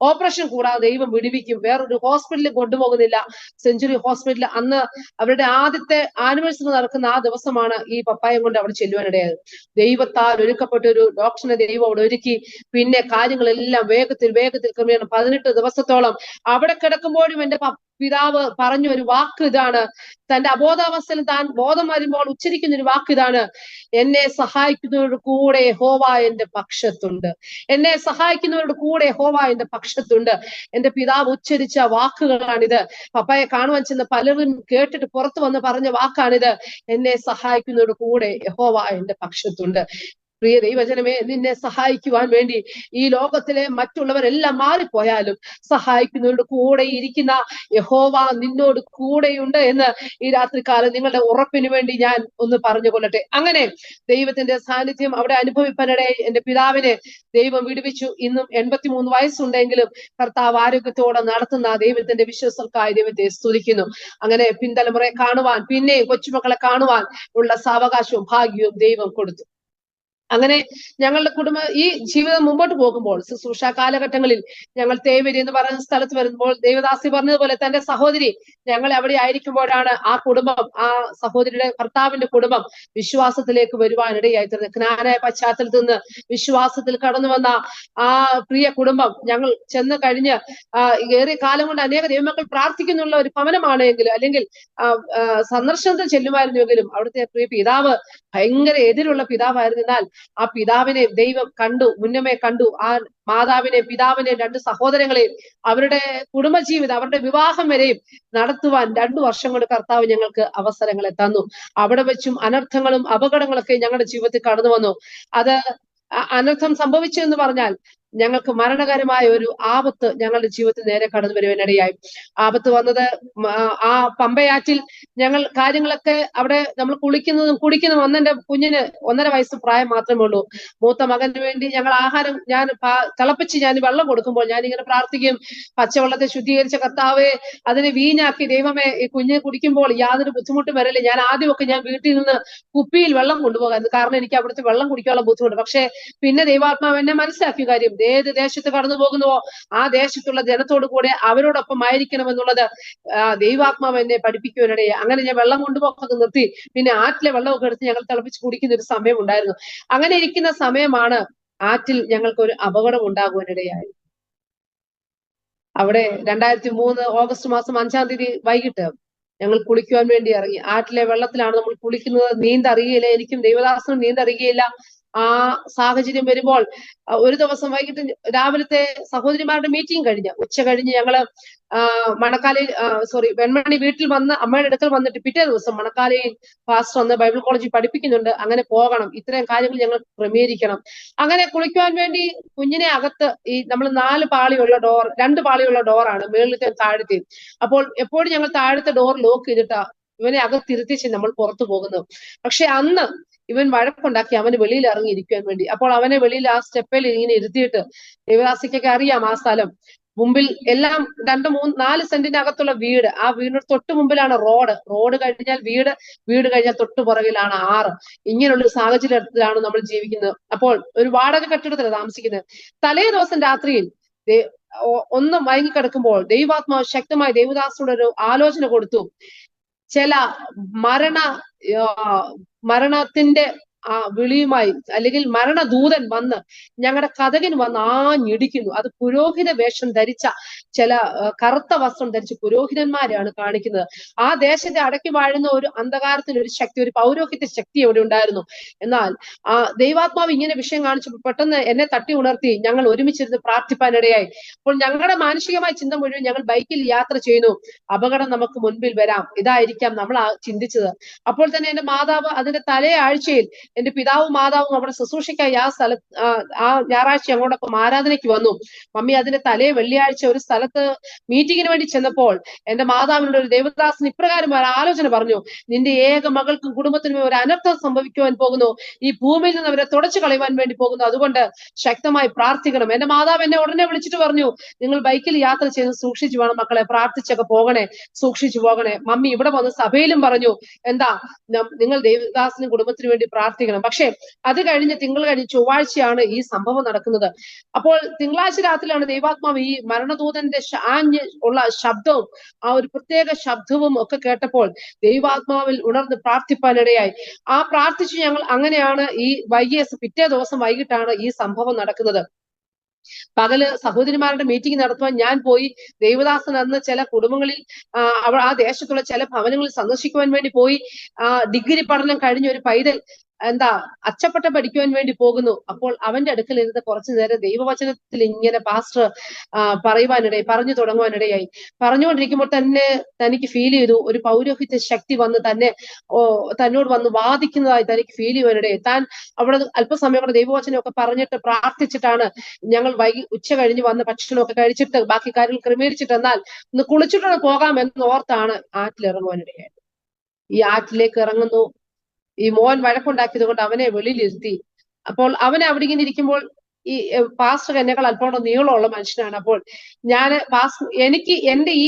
ഓപ്പറേഷൻ കൂടാതെ ദൈവം വിടുവിക്കും. വേറൊരു ഹോസ്പിറ്റലിൽ കൊണ്ടുപോകുന്നില്ല. സെഞ്ചുറി ഹോസ്പിറ്റൽ അന്ന് അവരുടെ ആദ്യത്തെ ആനിവേഴ്സറി നടക്കുന്ന ആ ദിവസമാണ് ഈ പപ്പായം കൊണ്ട് അവിടെ ചെല്ലുവാനിടയായത്. ദൈവത്താൽ ഒരുക്കപ്പെട്ട ഒരു ഡോക്ടറിനെ ദൈവം അവിടെ ഒരുക്കി. പിന്നെ കാര്യങ്ങളെല്ലാം വേഗത്തിൽ ക്രമീകരണം. 18 ദിവസത്തോളം അവിടെ കിടക്കുമ്പോഴും എന്റെ പിതാവ് പറഞ്ഞ ഒരു വാക്ക് ഇതാണ്, തന്റെ അബോധാവസ്ഥയിൽ താൻ ബോധം വരുമ്പോൾ ഉച്ചരിക്കുന്ന ഒരു വാക്ക് ഇതാണ്, എന്നെ സഹായിക്കുന്നവരുടെ കൂടെ യഹോവ എന്റെ പക്ഷത്തുണ്ട്. എന്നെ സഹായിക്കുന്നവരുടെ കൂടെ യഹോവ എന്റെ പക്ഷത്തുണ്ട്. എന്റെ പിതാവ് ഉച്ചരിച്ച വാക്കുകളാണിത്. പപ്പായെ കാണുവാൻ ചെന്ന പലരും കേട്ടിട്ട് പുറത്തു വന്ന് പറഞ്ഞ വാക്കാണിത്, എന്നെ സഹായിക്കുന്നവരുടെ കൂടെ യഹോവ എന്റെ പക്ഷത്തുണ്ട്. പ്രിയ ദൈവജനമേ, നിന്നെ സഹായിക്കുവാൻ വേണ്ടി ഈ ലോകത്തിലെ മറ്റുള്ളവരെല്ലാം മാറിപ്പോയാലും സഹായിക്കുന്നവരുടെ കൂടെ ഇരിക്കുന്ന യഹോവ നിന്നോട് കൂടെയുണ്ട് എന്ന് ഈ രാത്രികാലം നിങ്ങളുടെ ഉറപ്പിന് വേണ്ടി ഞാൻ ഒന്ന് പറഞ്ഞു കൊള്ളട്ടെ. അങ്ങനെ ദൈവത്തിന്റെ സാന്നിധ്യം അവിടെ അനുഭവിപ്പാനിടെ എന്റെ പിതാവിനെ ദൈവം വിടുവിച്ചു. ഇന്നും 83 വയസ്സുണ്ടെങ്കിലും കർത്താവ് ആരോഗ്യത്തോടെ നടത്തുന്ന ദൈവത്തിന്റെ വിശ്വസർക്കായ ദൈവത്തെ സ്തുതിക്കുന്നു. അങ്ങനെ പിന്തലമുറയെ കാണുവാൻ, പിന്നെയും കൊച്ചുമക്കളെ കാണുവാൻ ഉള്ള സാവകാശവും ഭാഗ്യവും ദൈവം കൊടുത്തു. അങ്ങനെ ഞങ്ങളുടെ ഈ ജീവിതം മുമ്പോട്ട് പോകുമ്പോൾ ശുശ്രൂഷ കാലഘട്ടങ്ങളിൽ ഞങ്ങൾ തേവരി എന്ന് പറയുന്ന സ്ഥലത്ത് വരുമ്പോൾ ദേവദാസി പറഞ്ഞതുപോലെ തന്റെ സഹോദരി ഞങ്ങളെ അവിടെ ആയിരിക്കുമ്പോഴാണ് ആ കുടുംബം, ആ സഹോദരിയുടെ ഭർത്താവിന്റെ കുടുംബം വിശ്വാസത്തിലേക്ക് വരുവാനിടയായി തീർന്നത്. ജ്ഞാനായ പശ്ചാത്തലത്തിൽ നിന്ന് വിശ്വാസത്തിൽ കടന്നു വന്ന ആ പ്രിയ കുടുംബം ഞങ്ങൾ ചെന്ന് കഴിഞ്ഞ് ഏറിയ കാലം കൊണ്ട് അനേക ദൈവമക്കൾ പ്രാർത്ഥിക്കുന്നുള്ള ഒരു ഭവനമാണെങ്കിലും, അല്ലെങ്കിൽ സന്ദർശനത്തിൽ ചെല്ലുമായിരുന്നുവെങ്കിലും അവിടുത്തെ പ്രിയ പിതാവ് ഭയങ്കര എതിരുള്ള പിതാവായിരുന്നാൽ ആ പിതാവിനെ ദൈവം കണ്ടു, മുന്നമേ കണ്ടു. ആ മാതാവിനെ, പിതാവിനെ, 2 സഹോദരങ്ങളെയും അവരുടെ കുടുംബജീവിതം, അവരുടെ വിവാഹം വരെയും നടത്തുവാൻ 2 വർഷം കൊണ്ട് കർത്താവ് ഞങ്ങൾക്ക് അവസരങ്ങളെ തന്നു. അവിടെ വെച്ചും അനർത്ഥങ്ങളും അപകടങ്ങളൊക്കെ ഞങ്ങളുടെ ജീവിതത്തിൽ കടന്നു വന്നു. അത് അനർത്ഥം സംഭവിച്ചു എന്ന് പറഞ്ഞാൽ ഞങ്ങൾക്ക് മരണകരമായ ഒരു ആപത്ത് ഞങ്ങളുടെ ജീവിതത്തിൽ നേരെ കടന്നു വരുവാനിടയായി. ആപത്ത് വന്നത് ആ പമ്പയാറ്റിൽ ഞങ്ങൾ കാര്യങ്ങളൊക്കെ അവിടെ നമ്മൾ കുളിക്കുന്നതും കുടിക്കുന്നതും, അന്നെന്റെ കുഞ്ഞിന് 1.5 വയസ്സ് പ്രായം മാത്രമേ ഉള്ളൂ. മൂത്ത മകന് വേണ്ടി ഞങ്ങൾ ആഹാരം ഞാൻ തിളപ്പിച്ച് ഞാൻ വെള്ളം കൊടുക്കുമ്പോൾ ഞാൻ ഇങ്ങനെ പ്രാർത്ഥിക്കും, പച്ചവെള്ളത്തെ ശുദ്ധീകരിച്ച കർത്താവേ, അതിനെ വീഞ്ഞാക്കി ദൈവമേ, ഈ കുഞ്ഞ് കുടിക്കുമ്പോൾ യാതൊരു ബുദ്ധിമുട്ടും വരല്ലേ. ഞാൻ ആദ്യമൊക്കെ ഞാൻ വീട്ടിൽ നിന്ന് കുപ്പിയിൽ വെള്ളം കൊണ്ടുപോകായിരുന്നു, കാരണം എനിക്ക് അവിടുത്തെ വെള്ളം കുടിക്കാനുള്ള ബുദ്ധിമുട്ട്. പക്ഷെ പിന്നെ ദൈവാത്മാവ് എന്നെ മനസ്സിലാക്കിയ കാര്യം, ഏത് ദേശത്ത് കടന്നു പോകുന്നുവോ ആ ദേശത്തുള്ള ജനത്തോട് കൂടെ അവരോടൊപ്പം ആയിരിക്കണം എന്നുള്ളത് ദൈവാത്മാവ് എന്നെ പഠിപ്പിക്കുവാനിടയെ. അങ്ങനെ ഞാൻ വെള്ളം കൊണ്ടുപോക്കൊക്കെ നിർത്തി. പിന്നെ ആറ്റിലെ വെള്ളമൊക്കെ എടുത്ത് ഞങ്ങൾ തിളപ്പിച്ച് കുടിക്കുന്ന ഒരു സമയം ഉണ്ടായിരുന്നു. അങ്ങനെ ഇരിക്കുന്ന സമയമാണ് ആറ്റിൽ ഞങ്ങൾക്ക് ഒരു അപകടം ഉണ്ടാകുവാനിടയായി. അവിടെ 2003 ഓഗസ്റ്റ് മാസം 5-ാം തീയതി വൈകിട്ട് ഞങ്ങൾ കുളിക്കുവാൻ വേണ്ടി ഇറങ്ങി. ആറ്റിലെ വെള്ളത്തിലാണ് നമ്മൾ കുളിക്കുന്നത്. നീന്തറിയില്ല, എനിക്കും ദൈവദാസനും നീന്തറിയില്ല. ആ സാഹചര്യം വരുമ്പോൾ ഒരു ദിവസം വൈകിട്ട് രാവിലത്തെ സഹോദരിമാരുടെ മീറ്റിംഗ് കഴിഞ്ഞ് ഉച്ച കഴിഞ്ഞ് ഞങ്ങള് മണക്കാലയിൽ വെൺമണി വീട്ടിൽ വന്ന് അമ്മയുടെ അടുക്കൽ വന്നിട്ട് പിറ്റേ ദിവസം മണക്കാലയിൽ പാസ്റ്റർ വന്ന് ബൈബിൾ കോളേജിൽ പഠിപ്പിക്കുന്നുണ്ട്, അങ്ങനെ പോകണം, ഇത്രയും കാര്യങ്ങൾ ഞങ്ങൾ ക്രമീകരിക്കണം. അങ്ങനെ കുളിക്കുവാൻ വേണ്ടി കുഞ്ഞിനെ അകത്ത് ഈ നമ്മൾ 2 പാളിയുള്ള ഡോറാണ്, മേളിലത്തെ താഴത്തെ. അപ്പോൾ എപ്പോഴും ഞങ്ങൾ താഴത്തെ ഡോർ ലോക്ക് ചെയ്തിട്ടാ ഇവനെ അകത്തിരുത്തിച്ച് നമ്മൾ പുറത്തു പോകുന്നു. പക്ഷെ അന്ന് ഇവൻ വഴക്കുണ്ടാക്കി അവന് വെളിയിൽ ഇറങ്ങിയിരിക്കാൻ വേണ്ടി. അപ്പോൾ അവനെ വെളിയിൽ ആ സ്റ്റെപ്പിൽ ഇങ്ങനെ ഇരുത്തിയിട്ട്, ദേവദാസിക്കൊക്കെ അറിയാം ആ സ്ഥലം, മുമ്പിൽ എല്ലാം 2-3-4 സെന്റിന്റെ അകത്തുള്ള വീട്, ആ വീടിന് തൊട്ട് മുമ്പിലാണ് റോഡ് കഴിഞ്ഞാൽ വീട് കഴിഞ്ഞാൽ തൊട്ട് പുറകിലാണ് ആറ്. ഇങ്ങനെയുള്ള സാഹചര്യത്തിലാണ് നമ്മൾ ജീവിക്കുന്നത്. അപ്പോൾ ഒരു വാടക കെട്ടിടത്തിലാണ് താമസിക്കുന്നത്. തലേ ദിവസം രാത്രിയിൽ ഒന്ന് മയങ്ങിക്കിടക്കുമ്പോൾ ദൈവാത്മാവ് ശക്തമായി ദേവദാസോട് ഒരു ആലോചന കൊടുത്തു. ചില മരണത്തിന്റെ വിളിയുമായി, അല്ലെങ്കിൽ മരണദൂതൻ വന്ന് ഞങ്ങളുടെ കതകിന് വന്ന് ആഞ്ഞിടിക്കുന്നു. അത് പുരോഹിത വേഷം ധരിച്ച ചില കറുത്ത വസ്ത്രം ധരിച്ച പുരോഹിതന്മാരെയാണ് കാണിക്കുന്നത്. ആ ദേശത്തെ അടക്കി വാഴുന്ന ഒരു അന്ധകാരത്തിന് ഒരു ശക്തി, ഒരു പൗരോഹിത്യ ശക്തി അവിടെ ഉണ്ടായിരുന്നു. എന്നാൽ ദൈവാത്മാവ് ഇങ്ങനെ വിഷയം കാണിച്ചപ്പോൾ പെട്ടെന്ന് എന്നെ തട്ടി ഉണർത്തി. ഞങ്ങൾ ഒരുമിച്ചിരുന്ന് പ്രാർത്ഥിപ്പാനിടയായി. അപ്പോൾ ഞങ്ങളുടെ മാനുഷികമായ ചിന്ത മുഴുവൻ, ഞങ്ങൾ ബൈക്കിൽ യാത്ര ചെയ്യുന്നു, അപകടം നമുക്ക് മുൻപിൽ വരാം, ഇതായിരിക്കാം നമ്മൾ ചിന്തിച്ചത്. അപ്പോൾ തന്നെ എന്റെ മാതാവ് അതിന്റെ തലേ ആഴ്ചയിൽ എന്റെ പിതാവും മാതാവും അവിടെ ശുശ്രൂഷയ്ക്കായി ആ ഞായറാഴ്ച അങ്ങോട്ടൊപ്പം ആരാധനയ്ക്ക് വന്നു. മമ്മി അതിന്റെ തലേ വെള്ളിയാഴ്ച ഒരു സ്ഥലത്ത് മീറ്റിങ്ങിന് വേണ്ടി ചെന്നപ്പോൾ എന്റെ മാതാവിനോട് ഒരു ദേവദാസൻ ഇപ്രകാരം ഒരു ആലോചന പറഞ്ഞു, നിന്റെ ഏക മകൾക്കും കുടുംബത്തിനും ഒരു അനർത്ഥം സംഭവിക്കുവാൻ പോകുന്നു, ഈ ഭൂമിയിൽ നിന്ന് അവരെ തുടച്ചു കളയുവാൻ വേണ്ടി പോകുന്നു, അതുകൊണ്ട് ശക്തമായി പ്രാർത്ഥിക്കണം. എന്റെ മാതാവ് എന്നെ ഉടനെ വിളിച്ചിട്ട് പറഞ്ഞു, നിങ്ങൾ ബൈക്കിൽ യാത്ര ചെയ്ത് സൂക്ഷിച്ചു വേണം മക്കളെ, പ്രാർത്ഥിച്ചൊക്കെ പോകണേ, സൂക്ഷിച്ചു പോകണേ. മമ്മി ഇവിടെ വന്ന് സഭയിലും പറഞ്ഞു, എന്താ നിങ്ങൾ ദേവദാസനും കുടുംബത്തിനു വേണ്ടി പ്രാർത്ഥിക്കണം. പക്ഷെ അത് കഴിഞ്ഞ് തിങ്കൾ കഴിഞ്ഞ് ചൊവ്വാഴ്ചയാണ് ഈ സംഭവം നടക്കുന്നത്. അപ്പോൾ തിങ്കളാഴ്ച രാത്രിയിലാണ് ദൈവാത്മാവ് ഈ മരണദൂതന്റെ ഉള്ള ശബ്ദവും ആ ഒരു പ്രത്യേക ശബ്ദവും ഒക്കെ കേട്ടപ്പോൾ ദൈവാത്മാവിൽ ഉണർന്ന് പ്രാർത്ഥിപ്പാനിടയായി. ആ പ്രാർത്ഥിച്ചു ഞങ്ങൾ. അങ്ങനെയാണ് ഈ പിറ്റേ ദിവസം വൈകിട്ടാണ് ഈ സംഭവം നടക്കുന്നത്. പകല് സഹോദരിമാരുടെ മീറ്റിംഗ് നടത്തുവാൻ ഞാൻ പോയി. ദേവദാസൻ അന്ന് ചില കുടുംബങ്ങളിൽ ആ ദേശത്തുള്ള ചില ഭവനങ്ങളിൽ സന്ദർശിക്കുവാൻ വേണ്ടി പോയി. ഡിഗ്രി പഠനം കഴിഞ്ഞ ഒരു പൈതൽ അച്ചപ്പട്ട പഠിക്കുവാൻ വേണ്ടി പോകുന്നു. അപ്പോൾ അവന്റെ അടുക്കൽ ഇരുന്ന് കുറച്ചു നേരം ദൈവവചനത്തിൽ ഇങ്ങനെ പാസ്റ്റർ പറഞ്ഞു തുടങ്ങുവാനിടയായി. പറഞ്ഞുകൊണ്ടിരിക്കുമ്പോൾ തന്നെ തനിക്ക് ഫീൽ ചെയ്തു, ഒരു പൗരോഹിത്യ ശക്തി വന്ന് തന്നോട് വന്ന് വാദിക്കുന്നതായി തനിക്ക് ഫീൽ ചെയ്യുവാനിടയായി. താൻ അവിടെ അല്പസമയം കൂടെ ദൈവവചനമൊക്കെ പറഞ്ഞിട്ട് പ്രാർത്ഥിച്ചിട്ടാണ് ഞങ്ങൾ ഉച്ച കഴിഞ്ഞ് വന്ന് ഭക്ഷണമൊക്കെ കഴിച്ചിട്ട് ബാക്കി കാര്യങ്ങൾ ക്രമീകരിച്ചിട്ട് എന്നാൽ ഒന്ന് കുളിച്ചിട്ട് പോകാമെന്ന് ഓർത്താണ് ആറ്റിലിറങ്ങുവാനിടയായത്. ഈ ആറ്റിലേക്ക് ഇറങ്ങുന്നു. ഈ മോൻ വഴക്കുണ്ടാക്കിയത് കൊണ്ട് അവനെ വെളിയിലിരുത്തി. അപ്പോൾ അവനെ അവിടെ ഇങ്ങനെ ഇരിക്കുമ്പോൾ ഈ പാസ്റ്റർ എന്നെക്കാൾ അല്പം നീളമുള്ള മനുഷ്യനാണ്. അപ്പോൾ എനിക്ക് എന്റെ ഈ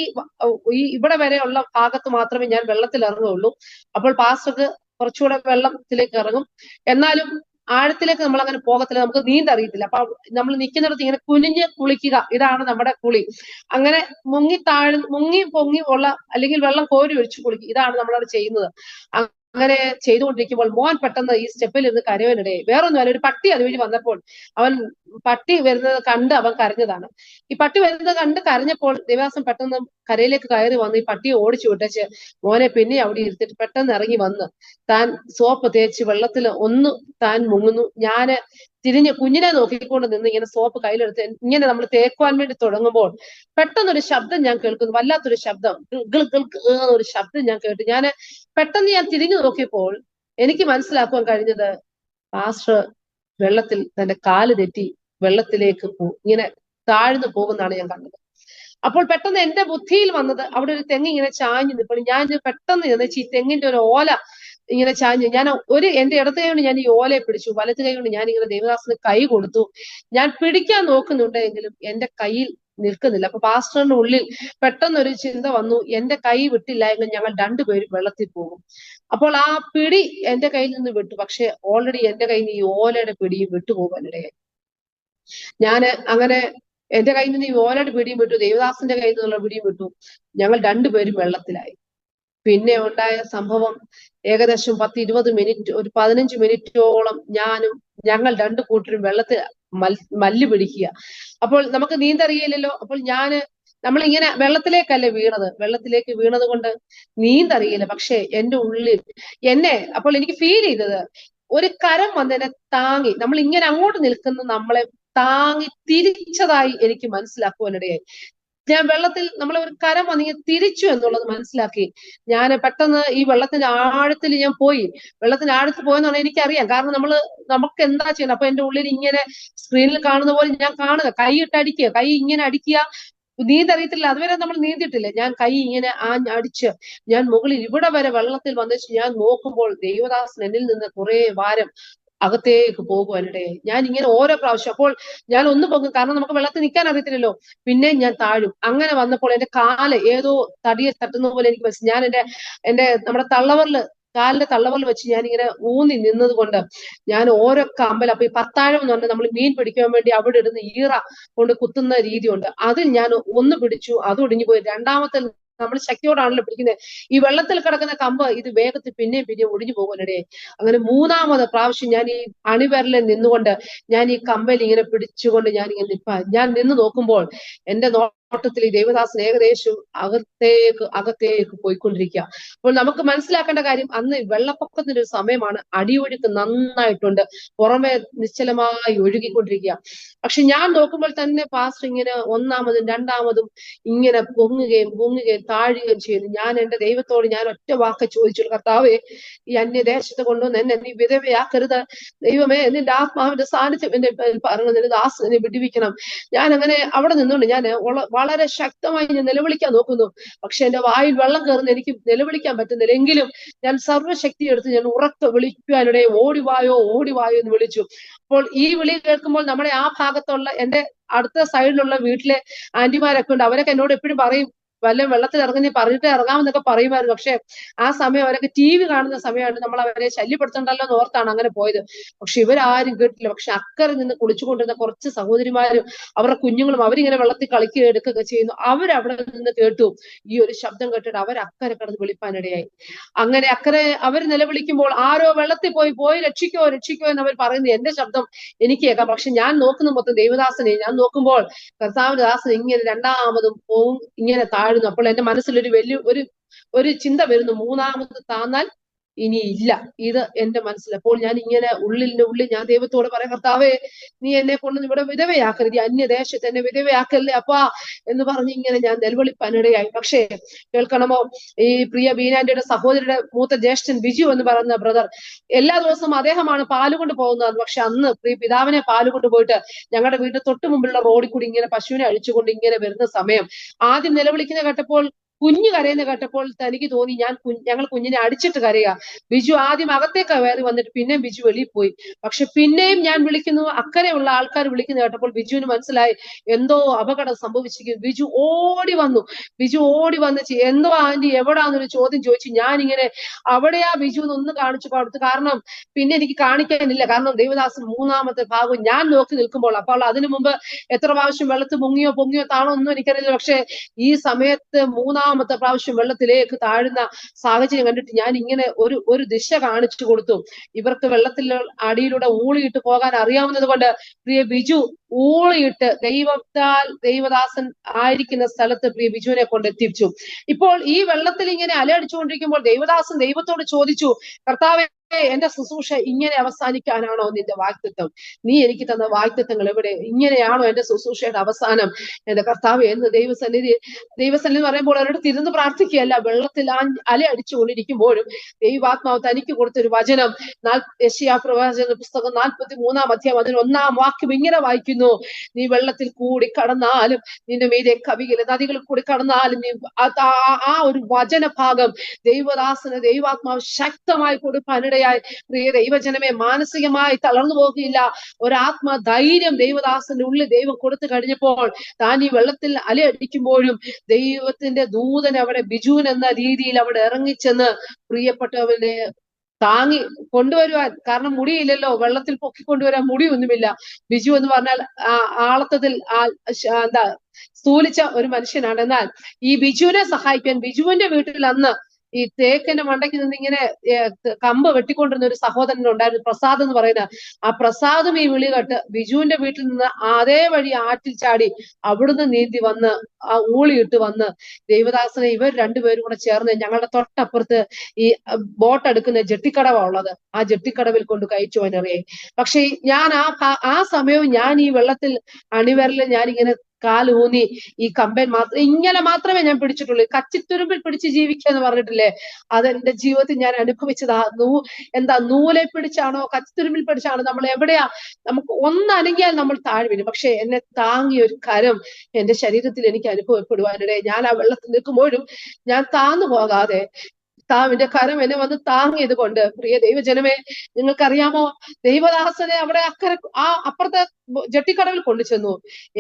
ഇവിടെ വരെയുള്ള ഭാഗത്ത് മാത്രമേ ഞാൻ വെള്ളത്തിൽ ഇറങ്ങുള്ളൂ. അപ്പോൾ പാസ്റ്റർക്ക് കുറച്ചുകൂടെ വെള്ളത്തിലേക്ക് ഇറങ്ങും. എന്നാലും ആഴത്തിലേക്ക് നമ്മൾ അങ്ങനെ പോകത്തില്ല, നമുക്ക് നീന്തറിയത്തില്ല. അപ്പൊ നമ്മൾ നിൽക്കുന്നിടത്ത് ഇങ്ങനെ കുനിഞ്ഞ് കുളിക്കുക, ഇതാണ് നമ്മുടെ കുളി. അങ്ങനെ മുങ്ങി പൊങ്ങി ഉള്ള, അല്ലെങ്കിൽ വെള്ളം കോരി ഒഴിച്ച് കുളിക്കുക, ഇതാണ് നമ്മളവിടെ ചെയ്യുന്നത്. അങ്ങനെ ചെയ്തുകൊണ്ടിരിക്കുമ്പോൾ മോൻ പെട്ടെന്ന് ഈ സ്റ്റെപ്പിൽ ഇരുന്ന് കരയാനിടയായി. വേറൊന്നുമല്ല, ഒരു പട്ടി അതുവഴി വന്നപ്പോൾ പട്ടി വരുന്നത് കണ്ട് അവൻ കരഞ്ഞതാണ്. ഈ പട്ടി വരുന്നത് കണ്ട് കരഞ്ഞപ്പോൾ ദേവദാസൻ പെട്ടെന്ന് കരയിലേക്ക് കയറി വന്ന് ഈ പട്ടിയെ ഓടിച്ചു വിട്ടേച്ച് മോനെ പിന്നെ അവിടെ ഇരുത്തിട്ട് പെട്ടെന്ന് ഇറങ്ങി വന്ന് താൻ സോപ്പ് തേച്ച് വെള്ളത്തിൽ താൻ മുങ്ങുന്നു. ഞാന് തിരിഞ്ഞ് കുഞ്ഞിനെ നോക്കിക്കൊണ്ട് നിന്ന് ഇങ്ങനെ സോപ്പ് കയ്യിലെടുത്ത് ഇങ്ങനെ നമ്മൾ തേക്കുവാൻ വേണ്ടി തുടങ്ങുമ്പോൾ പെട്ടെന്നൊരു ശബ്ദം ഞാൻ കേൾക്കുന്നു, വല്ലാത്തൊരു ശബ്ദം, ഒരു ശബ്ദം ഞാൻ കേട്ടു. പെട്ടെന്ന് ഞാൻ തിരിഞ്ഞു നോക്കിയപ്പോൾ എനിക്ക് മനസ്സിലാക്കുവാൻ കഴിഞ്ഞത് പാസ്റ്റർ വെള്ളത്തിൽ തന്റെ കാല് തെറ്റി വെള്ളത്തിലേക്ക് ഇങ്ങനെ താഴ്ന്നു പോകുന്നതാണ് ഞാൻ കണ്ടത്. അപ്പോൾ പെട്ടെന്ന് എന്റെ ബുദ്ധിയിൽ വന്നത് അവിടെ ഒരു തെങ്ങ് ഇങ്ങനെ ചാഞ്ഞു നിൽക്കണം. ഞാൻ പെട്ടെന്ന് ഈ തെങ്ങിന്റെ ഒരു ഓല ഇങ്ങനെ ചാഞ്ഞു, ഞാൻ എന്റെ ഇടത്തെ കൈ കൊണ്ട് ഞാൻ ഈ ഓലയെ പിടിച്ചു, വലത്ത് കൈ കൊണ്ട് ഞാൻ ഇങ്ങനെ ദേവദാസിന് കൈ കൊടുത്തു. ഞാൻ പിടിക്കാൻ നോക്കുന്നുണ്ടെങ്കിലും എന്റെ കയ്യിൽ നിൽക്കുന്നില്ല. അപ്പൊ പാസ്റ്ററിന്റെ ഉള്ളിൽ പെട്ടെന്ന് ഒരു ചിന്ത വന്നു, എന്റെ കൈ വിട്ടില്ല എങ്കിൽ ഞങ്ങൾ രണ്ടുപേരും വെള്ളത്തിൽ പോകും. അപ്പോൾ ആ പിടി എന്റെ കയ്യിൽ നിന്ന് വിട്ടു. പക്ഷെ ഓൾറെഡി എന്റെ കയ്യിൽ നിന്ന് ഈ ഓലയുടെ പിടിയും വിട്ടുപോകാനിടയായി. ഞാന് അങ്ങനെ എന്റെ കയ്യിൽ നിന്ന് ഈ ഓലയുടെ പിടിയും വിട്ടു, ദേവദാസിന്റെ കയ്യിൽ നിന്നുള്ള പിടിയും വിട്ടു. ഞങ്ങൾ രണ്ടുപേരും വെള്ളത്തിലായി. പിന്നെ ഉണ്ടായ സംഭവം ഏകദേശം 10-20 മിനിറ്റ്, ഒരു 15 മിനിറ്റോളം ഞങ്ങൾ രണ്ടു കൂട്ടരും വെള്ളത്തിൽ മല്ല് പിടിക്കുക. അപ്പോൾ നമുക്ക് നീന്തറിയില്ലല്ലോ. അപ്പോൾ നമ്മളിങ്ങനെ വെള്ളത്തിലേക്കല്ലേ വീണത്, വെള്ളത്തിലേക്ക് വീണത് കൊണ്ട് നീന്തറിയില്ല. പക്ഷെ എന്റെ ഉള്ളിൽ അപ്പോൾ എനിക്ക് ഫീൽ ചെയ്തത് ഒരു കരം വന്നെന്നെ താങ്ങി, നമ്മൾ ഇങ്ങനെ അങ്ങോട്ട് നിൽക്കുന്ന നമ്മളെ താങ്ങി തിരിച്ചതായി എനിക്ക് മനസ്സിലാക്കുവാനിടയായി. ഞാൻ വെള്ളത്തിൽ നമ്മളെ ഒരു കരം വന്നിങ്ങനെ തിരിച്ചു എന്നുള്ളത് മനസ്സിലാക്കി. ഞാൻ പെട്ടെന്ന് ഈ വെള്ളത്തിന്റെ ആഴത്തിൽ ഞാൻ പോയി. വെള്ളത്തിന്റെ ആഴത്തിൽ പോയെന്ന് പറഞ്ഞാൽ എനിക്കറിയാം, കാരണം നമുക്ക് എന്താ ചെയ്യണം. അപ്പൊ എന്റെ ഉള്ളിൽ ഇങ്ങനെ സ്ക്രീനിൽ കാണുന്ന പോലെ ഞാൻ കാണുക, കൈ ഇട്ടടിക്കുക, കൈ ഇങ്ങനെ അടിക്കുക. നീന്തറിയത്തില്ല, അതുവരെ നമ്മൾ നീന്തിട്ടില്ല. ഞാൻ കൈ ഇങ്ങനെ അടിച്ച് ഞാൻ മുകളിൽ ഇവിടെ വരെ വെള്ളത്തിൽ വന്നിട്ട് ഞാൻ നോക്കുമ്പോൾ ദേവദാസൻ എന്നിൽ നിന്ന് കുറെ വാരം അകത്തേക്ക് പോകുവാനിടയായി. ഞാൻ ഇങ്ങനെ ഓരോ പ്രാവശ്യം, അപ്പോൾ ഞാൻ ഒന്ന് പോകും, കാരണം നമുക്ക് വെള്ളത്തിൽ നിൽക്കാൻ അറിയത്തില്ലല്ലോ. പിന്നെ ഞാൻ താഴും. അങ്ങനെ വന്നപ്പോൾ എന്റെ കാല് ഏതോ തടിയെ തട്ടുന്ന പോലെ എനിക്ക് മനസ്സിലായി. ഞാൻ നമ്മുടെ കാലിന്റെ തള്ളവറിൽ വെച്ച് ഞാൻ ഇങ്ങനെ ഊന്നി നിന്നത് കൊണ്ട് ഞാൻ ഓരോ കമ്പൽ, അപ്പൊ ഈ പത്താഴം എന്ന് പറഞ്ഞാൽ നമ്മൾ മീൻ പിടിക്കാൻ വേണ്ടി അവിടെ ഇടുന്ന ഈറ കൊണ്ട് കുത്തുന്ന രീതിയുണ്ട്, അതിൽ ഞാൻ ഒന്ന് പിടിച്ചു, അത് ഒടിഞ്ഞു പോയി. രണ്ടാമത്തെ നമ്മൾ ശക്തിയോടാണല്ലോ പിടിക്കുന്നത്. ഈ വെള്ളത്തിൽ കിടക്കുന്ന കമ്പ് ഇത് വേഗത്തിൽ പിന്നെയും ഒടിഞ്ഞു പോകാനിടയായി. അങ്ങനെ 3ാമത് പ്രാവശ്യം ഞാൻ ഈ അണിവിരലിൽ നിന്നുകൊണ്ട് ഞാൻ ഈ കമ്പൽ ഇങ്ങനെ പിടിച്ചുകൊണ്ട് ഞാൻ ഇങ്ങനെ ഞാൻ നിന്ന് നോക്കുമ്പോൾ എന്റെ നോട്ടത്തിൽ ഈ ദേവദാസൻ ഏകദേശം അകത്തേക്ക് പോയിക്കൊണ്ടിരിക്കുക. അപ്പോൾ നമുക്ക് മനസ്സിലാക്കേണ്ട കാര്യം, അന്ന് വെള്ളപ്പൊക്കത്തിന്റെ ഒരു സമയമാണ്, അടിയൊഴുക്ക് നന്നായിട്ടുണ്ട്, പുറമെ നിശ്ചലമായി ഒഴുകിക്കൊണ്ടിരിക്കുക. പക്ഷെ ഞാൻ നോക്കുമ്പോൾ തന്നെ പാസ്റ്റർ ഇങ്ങനെ 1ാമതും 2ാമതും ഇങ്ങനെ പൊങ്ങുകയും താഴുകയും ചെയ്യുന്നു. ഞാൻ എന്റെ ദൈവത്തോട് ഞാൻ ഒറ്റ വാക്ക് ചോദിച്ചു, കർത്താവേ, ഈ അന്യദേശത്ത് കൊണ്ടുവന്ന് എന്നെ നീ വിധവയാക്കരുത് ദൈവമേ, നിന്റെ ആത്മാവിന്റെ സാന്നിധ്യം എന്റെ പറഞ്ഞു, നിന്റെ ദാസനെ വിടുവിക്കണം. ഞാൻ അങ്ങനെ അവിടെ നിന്നുകൊണ്ട് ഞാൻ വളരെ ശക്തമായി ഞാൻ നിലവിളിക്കാൻ നോക്കുന്നു. പക്ഷെ എന്റെ വായിൽ വെള്ളം കയറുന്ന എനിക്ക് നിലവിളിക്കാൻ പറ്റുന്നില്ല. എങ്കിലും ഞാൻ സർവ്വശക്തി എടുത്ത് ഞാൻ ഉറക്കെ വിളിക്കുവാനിടെ ഓടിവായോ എന്ന് വിളിച്ചു. അപ്പോൾ ഈ വിളി കേൾക്കുമ്പോൾ നമ്മുടെ ആ ഭാഗത്തുള്ള എന്റെ അടുത്ത സൈഡിലുള്ള വീട്ടിലെ ആന്റിമാരൊക്കെ ഉണ്ട്. അവരൊക്കെ എന്നോട് എപ്പോഴും പറയും, വല്ല വെള്ളത്തിൽ ഇറങ്ങി പറഞ്ഞിട്ട് ഇറങ്ങാമെന്നൊക്കെ പറയുമായിരുന്നു. പക്ഷെ ആ സമയം അവരൊക്കെ TV കാണുന്ന സമയമാണ്, നമ്മൾ അവരെ ശല്യപ്പെടുത്തണ്ടല്ലോ എന്ന് ഓർത്താണ് അങ്ങനെ പോയത്. പക്ഷെ ഇവരാരും കേട്ടില്ല. പക്ഷെ അക്കരെ നിന്ന് കുളിച്ചുകൊണ്ടിരുന്ന കുറച്ച് സഹോദരിമാരും അവരുടെ കുഞ്ഞുങ്ങളും അവരിങ്ങനെ വെള്ളത്തിൽ കളിക്കുക എടുക്കുകയൊക്കെ ചെയ്യുന്നു. അവരവിടെ നിന്ന് കേട്ടു. ഈ ഒരു ശബ്ദം കേട്ടിട്ട് അവർ അക്കരെ കടന്ന് വിളിപ്പാനിടയായി. അങ്ങനെ അക്കരെ അവർ നിലവിളിക്കുമ്പോൾ ആരോ വെള്ളത്തിൽ പോയി രക്ഷിക്കോ എന്ന് അവർ പറയുന്നു. എന്റെ ശബ്ദം എനിക്ക് കേൾക്കാം. പക്ഷെ ഞാൻ നോക്കുന്ന മൊത്തം ദേവദാസനെ. ഞാൻ നോക്കുമ്പോൾ കർത്താവിന്റെ ദാസൻ ഇങ്ങനെ 2ാമതും പോവും, ഇങ്ങനെ താഴുന്നു. അപ്പോൾ എന്റെ മനസ്സിലൊരു ഒരു ചിന്ത വരുന്നു, 3ാമത് താന്നാൽ ഇനി ഇല്ല, ഇത് എന്റെ മനസ്സിൽ. അപ്പോൾ ഞാൻ ഇങ്ങനെ ഉള്ളിൽ ഞാൻ ദൈവത്തോട് പറയാം, കർത്താവേ, നീ എന്നെ കൊണ്ട് ഇവിടെ വിധവയാക്കരുത്, അന്യദേശത്ത് എന്നെ വിധവയാക്കല്ലേ അപ്പാ എന്ന് പറഞ്ഞ് ഇങ്ങനെ ഞാൻ നിലവിളിപ്പാനിടയായി. പക്ഷേ കേൾക്കണമോ, ഈ പ്രിയ ബീനാന്റിയുടെ സഹോദരിയുടെ മൂത്ത ജ്യേഷ്ഠൻ ബിജു എന്ന് പറയുന്ന ബ്രദർ, എല്ലാ ദിവസവും അദ്ദേഹമാണ് പാലുകൊണ്ട് പോകുന്നത്. പക്ഷെ അന്ന് പ്രിയ പിതാവിനെ പാലുകൊണ്ട് പോയിട്ട് ഞങ്ങളുടെ വീട്ടിൽ തൊട്ട് മുമ്പിലുള്ള റോഡിൽ കൂടി ഇങ്ങനെ പശുവിനെ അഴിച്ചുകൊണ്ട് ഇങ്ങനെ വരുന്ന സമയം ആദ്യം നിലവിളിക്കുന്ന കേട്ടപ്പോൾ, കുഞ്ഞു കരയുന്ന കേട്ടപ്പോൾ തനിക്ക് തോന്നി ഞങ്ങൾ കുഞ്ഞിനെ അടിച്ചിട്ട് കരയുക. ബിജു ആദ്യം അകത്തേക്ക് കയറി വന്നിട്ട് പിന്നെ ബിജു വെളിയിൽ പോയി. പക്ഷെ പിന്നെയും ഞാൻ വിളിക്കുന്നു, അക്കരെയുള്ള ആൾക്കാർ വിളിക്കുന്ന കേട്ടപ്പോൾ ബിജുവിന് മനസ്സിലായി എന്തോ അപകടം സംഭവിച്ചിരിക്കുന്നു. ബിജു ഓടി വന്ന് എന്തോ ആന്റി എവിടാന്നൊരു ചോദ്യം ചോദിച്ചു. ഞാനിങ്ങനെ അവിടെയാ ബിജു ഒന്ന് കാണിച്ചു കൊടുത്തു. കാരണം പിന്നെ എനിക്ക് കാണിക്കാനില്ല, കാരണം ദേവദാസൻ 3ാമത്തെ ഭാഗം ഞാൻ നോക്കി നിൽക്കുമ്പോൾ. അപ്പോൾ അതിനു മുമ്പ് എത്ര പ്രാവശ്യം വെള്ളത്തിൽ പൊങ്ങിയോ താണോ ഒന്നും എനിക്കറിയില്ല. പക്ഷെ ഈ സമയത്ത് 3ാമത്തെ പ്രാവശ്യം വെള്ളത്തിലേക്ക് താഴുന്ന സാഹചര്യം കണ്ടിട്ട് ഞാൻ ഇങ്ങനെ ഒരു ദിശ കാണിച്ചു കൊടുത്തു. ഇവർക്ക് വെള്ളത്തിൽ അടിയിലൂടെ ഊളിയിട്ട് പോകാൻ അറിയാവുന്നത് കൊണ്ട് പ്രിയ ബിജു ഊളിയിട്ട് ദൈവദാസൻ ആയിരിക്കുന്ന സ്ഥലത്ത് പ്രിയ ബിജുവിനെ കൊണ്ടെത്തിച്ചു. ഇപ്പോൾ ഈ വെള്ളത്തിൽ ഇങ്ങനെ അലയടിച്ചുകൊണ്ടിരിക്കുമ്പോൾ ദേവദാസൻ ദൈവത്തോട് ചോദിച്ചു, കർത്താവെ, എന്റെ ശുശ്രൂഷ ഇങ്ങനെ അവസാനിക്കാനാണോ നിന്റെ വാഗ്ദത്തം? നീ എനിക്ക് തന്ന വാഗ്ദത്തങ്ങൾ എവിടെ? ഇങ്ങനെയാണോ എന്റെ ശുശ്രൂഷയുടെ അവസാനം? എന്റെ കർത്താവ് എന്ന് ദൈവസന്നിധി പറയുമ്പോൾ അവരോട് തിരുന്ന് പ്രാർത്ഥിക്കുകയല്ല, വെള്ളത്തിൽ അല അടിച്ചുകൊണ്ടിരിക്കുമ്പോഴും ദൈവാത്മാവ് തനിക്ക് കൊടുത്തൊരു വചനം, യെശയ്യാ പ്രവാചക പുസ്തകം 43-ാം അധ്യായം അതിന് 1-ാം വാക്യം ഇങ്ങനെ വായിക്കുന്നു: നീ വെള്ളത്തിൽ കൂടി കടന്നാലും നിന്റെ മീതെ കവിയില്ല, നദികളിൽ കൂടി കടന്നാലും നീ ആ ഒരു വചനഭാഗം ദൈവാത്മാവ് ശക്തമായി കൊടുക്കാനിടയായി. പ്രിയ ദൈവജനമേ, മാനസികമായി തളർന്നു പോകുകയില്ല, ഒരാത്മധൈര്യം ദൈവദാസന്റെ ഉള്ളിൽ ദൈവം കൊടുത്തു കഴിഞ്ഞപ്പോൾ താൻ ഈ വെള്ളത്തിൽ അലയടിക്കുമ്പോഴും ദൈവത്തിന്റെ ദൂതൻ അവിടെ ബിജുൻ എന്ന രീതിയിൽ അവിടെ ഇറങ്ങിച്ചെന്ന് പ്രിയപ്പെട്ടവനെ താങ്ങി കൊണ്ടുവരുവാൻ, കാരണം മുടിയില്ലല്ലോ, വെള്ളത്തിൽ പൊക്കിക്കൊണ്ടുവരാൻ മുടിയൊന്നുമില്ല. ബിജു എന്ന് പറഞ്ഞാൽ ആളത്തത്തിൽ എന്താ സ്ഥൂലിച്ച ഒരു മനുഷ്യനാണ്. എന്നാൽ ഈ ബിജുവിനെ സഹായിക്കാൻ ബിജുവിന്റെ വീട്ടിൽ അന്ന് ഈ തേക്കിന്റെ മണ്ടയ്ക്ക് നിന്ന് ഇങ്ങനെ കമ്പ് വെട്ടിക്കൊണ്ടിരുന്ന ഒരു സഹോദരൻ ഉണ്ടായിരുന്നു, പ്രസാദ് എന്ന് പറയുന്ന. ആ പ്രസാദും ഈ വിളി കേട്ട് ബിജുവിന്റെ വീട്ടിൽ നിന്ന് അതേ വഴി ആറ്റിൽ ചാടി അവിടുന്ന് നീന്തി വന്ന് ആ ഊളിയിട്ട് വന്ന് ദൈവദാസനെ ഇവർ രണ്ടുപേരും കൂടെ ചേർന്ന് ഞങ്ങളുടെ തൊട്ടപ്പുറത്ത് ഈ ബോട്ട് എടുക്കുന്ന ജെട്ടിക്കടവാ ഉള്ളത്, ആ ജെട്ടിക്കടവിൽ കൊണ്ട് കഴിച്ചു വനറിയേ. പക്ഷെ ഞാൻ ആ സമയവും ഞാൻ ഈ വെള്ളത്തിൽ അണിവരല് ഞാനിങ്ങനെ കാലൂന്നി ഈ കമ്പൻ ഇങ്ങനെ മാത്രമേ ഞാൻ പിടിച്ചിട്ടുള്ളൂ. കച്ചിത്തുരുമ്പിൽ പിടിച്ച് ജീവിക്കുക എന്ന് പറഞ്ഞിട്ടില്ലേ, അതെന്റെ ജീവിതത്തിൽ ഞാൻ അനുഭവിച്ചതാ. നൂലെ പിടിച്ചാണോ കച്ചിത്തുരുമ്പിൽ പിടിച്ചാണോ, നമ്മൾ എവിടെയാ, നമുക്ക് ഒന്നനങ്ങിയാൽ നമ്മൾ താഴെ വീഴും. പക്ഷെ എന്നെ താങ്ങിയ ഒരു കരം എന്റെ ശരീരത്തിൽ എനിക്ക് അനുഭവപ്പെടുവാനിടെ, ഞാൻ ആ വെള്ളത്തിൽ നിൽക്കുമ്പോഴും ഞാൻ താന്നു പോകാതെ കർത്താവിന്റെ കരം എന്നെ വന്ന് താങ്ങിയത് കൊണ്ട്, പ്രിയ ദൈവജനമേ, നിങ്ങൾക്കറിയാമോ, ദൈവദാസനെ അവിടെ അപ്പുറത്തെ ജെട്ടിക്കടവിൽ കൊണ്ടു ചെന്നു.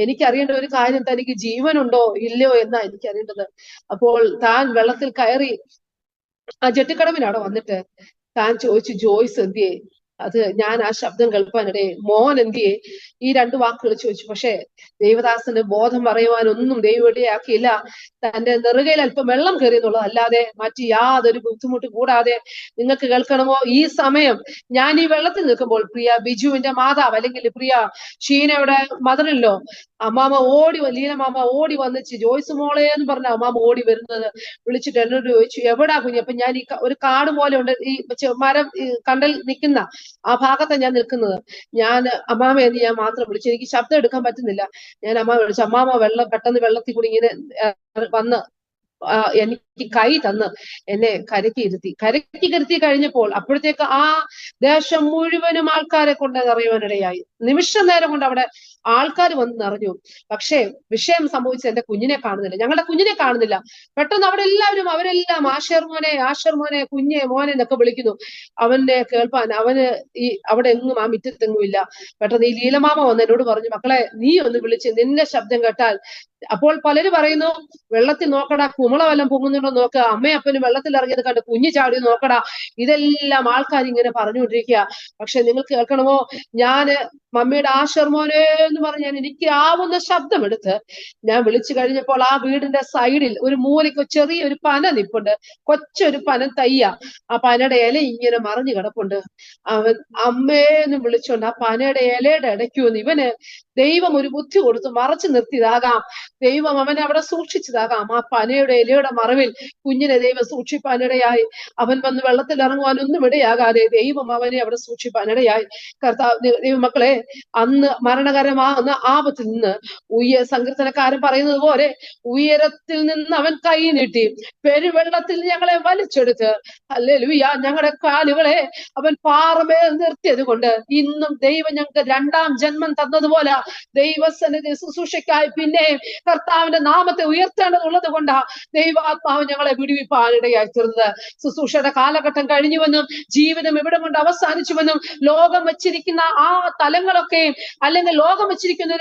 എനിക്കറിയേണ്ട ഒരു കാര്യം, തനിക്ക് ജീവനുണ്ടോ ഇല്ലയോ എന്നാ എനിക്കറിയേണ്ടത്. അപ്പോൾ താൻ വെള്ളത്തിൽ കയറി ആ ജെട്ടിക്കടവിനവിടെ വന്നിട്ട് താൻ ചോദിച്ചു, ജോയ്സ് എന്തിയേ? അത് ഞാൻ ആ ശബ്ദം കേൾപ്പാനിടെ, മോൻ എന്തിയെ? ഈ 2 വാക്കുകൾ ചോദിച്ചു. പക്ഷെ ദൈവദാസന് ബോധം പറയുവാനൊന്നും ദൈവം ഇടയാക്കിയില്ല. തന്റെ നെറുകയിൽ അല്പം വെള്ളം കയറി എന്നുള്ളത് അല്ലാതെ മറ്റു യാതൊരു ബുദ്ധിമുട്ട് കൂടാതെ. നിങ്ങൾക്ക് കേൾക്കണമോ, ഈ സമയം ഞാൻ ഈ വെള്ളത്തിൽ നിൽക്കുമ്പോൾ പ്രിയ ബിജുവിന്റെ മാതാവ്, അല്ലെങ്കിൽ പ്രിയ ഷീനയുടെ മദറിലോ അമ്മാമ ലീലമാമ ഓടി വന്നിച്ച്, ജോയ്സ് മോളെ എന്ന് പറഞ്ഞ അമ്മാമ ഓടി വരുന്നത് വിളിച്ചിട്ട് എന്നോട് ചോദിച്ചു, എവിടാ കുഞ്ഞ്? അപ്പൊ ഞാൻ ഈ ഒരു കാട് പോലെ ഉണ്ട്, ഈ മരം കണ്ടൽ നിൽക്കുന്ന ആ ഭാഗത്താണ് ഞാൻ നിൽക്കുന്നത്. ഞാൻ അമ്മാമ എന്ന് ഞാൻ മാത്രം വിളിച്ചു, എനിക്ക് ശബ്ദം എടുക്കാൻ പറ്റുന്നില്ല. ഞാൻ അമ്മാമ വിളിച്ചു. അമ്മാമ പെട്ടെന്ന് വെള്ളത്തിൽ കൂടി ഇങ്ങനെ വന്ന് എനിക്ക് കൈ തന്ന് എന്നെ കരക്കി ഇരുത്തി കഴിഞ്ഞപ്പോൾ അപ്പോഴത്തേക്ക് ആ ദേശം മുഴുവനും ആൾക്കാരെ കൊണ്ട് അറിയുവാനിടയായി. നിമിഷ നേരം കൊണ്ട് അവിടെ ആൾക്കാർ വന്ന് നിറഞ്ഞു. പക്ഷേ വിഷയം സംഭവിച്ച എന്റെ കുഞ്ഞിനെ കാണുന്നില്ല, ഞങ്ങളുടെ കുഞ്ഞിനെ കാണുന്നില്ല. പെട്ടെന്ന് അവിടെ അവരെല്ലാം ആഷർ മോനെ കുഞ്ഞെ മോനെ എന്നൊക്കെ വിളിക്കുന്നു. അവനെ കേൾപ്പാൻ അവന് അവിടെ എങ്ങും ആ മിറ്റത്തെങ്ങും ഇല്ല. പെട്ടെന്ന് ഈ ലീലമാമ വന്ന് എന്നോട് പറഞ്ഞു, മക്കളെ നീ ഒന്ന് വിളിച്ച്, നിന്റെ ശബ്ദം കേട്ടാൽ. അപ്പോൾ പലര് പറയുന്നു, വെള്ളത്തിൽ നോക്കടാ, കുമള വല്ലം പൊങ്ങുന്നുണ്ടോ നോക്കുക, അമ്മയപ്പനും വെള്ളത്തിൽ ഇറങ്ങിയത് കണ്ട് കുഞ്ഞു ചാടി നോക്കടാ. ഇതെല്ലാം ആൾക്കാർ ഇങ്ങനെ പറഞ്ഞുകൊണ്ടിരിക്കുക. പക്ഷെ നിങ്ങൾ കേൾക്കണമോ, ഞാന് മമ്മിയുടെ ആഷർ മോനെ എന്ന് പറഞ്ഞ് ഞാൻ എനിക്ക് ആവുന്ന ശബ്ദം എടുത്ത് ഞാൻ വിളിച്ചു കഴിഞ്ഞപ്പോൾ ആ വീടിന്റെ സൈഡിൽ ഒരു മൂലയ്ക്ക് ചെറിയൊരു പന നിപ്പുണ്ട്, കൊച്ചൊരു പന തയ്യ. ആ പനയുടെ ഇല ഇങ്ങനെ മറിഞ്ഞു കിടപ്പുണ്ട്. അവൻ അമ്മേന്ന് വിളിച്ചോണ്ട് ആ പനയുടെ ഇലയുടെ ഇടയ്ക്കുന്ന് ഇവന് ദൈവം ഒരു ബുദ്ധി കൊടുത്ത് മറച്ചു നിർത്തിയതാകാം, ദൈവം അവനെ അവിടെ സൂക്ഷിച്ചതാകാം. ആ പനയുടെ ഇലയുടെ മറവിൽ കുഞ്ഞിനെ ദൈവം സൂക്ഷിപ്പാനിടയായി. അവൻ വന്ന് വെള്ളത്തിൽ ഇറങ്ങുവാനൊന്നും ഇടയാകാതെ ദൈവം അവനെ അവിടെ സൂക്ഷിപ്പാനിടയായി. ദൈവമക്കളെ, അന്ന് മരണകരമാകുന്ന ആപത്തിൽ നിന്ന് സങ്കീർത്തനക്കാരൻ പറയുന്നത് പോലെ ഉയരത്തിൽ നിന്ന് അവൻ കൈ നീട്ടി പെരുവെള്ളത്തിൽ ഞങ്ങളെ വലിച്ചെടുത്ത്, ഹല്ലേലൂയ, ഞങ്ങളുടെ കാലുകളെ അവൻ പാറമേൽ നിർത്തിയത് കൊണ്ട് ഇന്നും ദൈവം ഞങ്ങൾക്ക് 2ാം ജന്മം തന്നതുപോലെ ദൈവസന്നിധി ശുശ്രൂഷയ്ക്കായി പിന്നെ കർത്താവിന്റെ നാമത്തെ ഉയർത്തേണ്ടതുള്ളത് കൊണ്ടാ ദൈവാത്മാവ് ഞങ്ങളെ വിടുവിപ്പാനിടയായി തീർന്നത്. ശുശ്രൂഷയുടെ കാലഘട്ടം കഴിഞ്ഞുവെന്നും ജീവിതം ഇവിടെ കൊണ്ട് അവസാനിച്ചുവെന്നും ലോകം വെച്ചിരിക്കുന്ന ആ തലങ്ങളൊക്കെയും, അല്ലെങ്കിൽ ലോകം വെച്ചിരിക്കുന്ന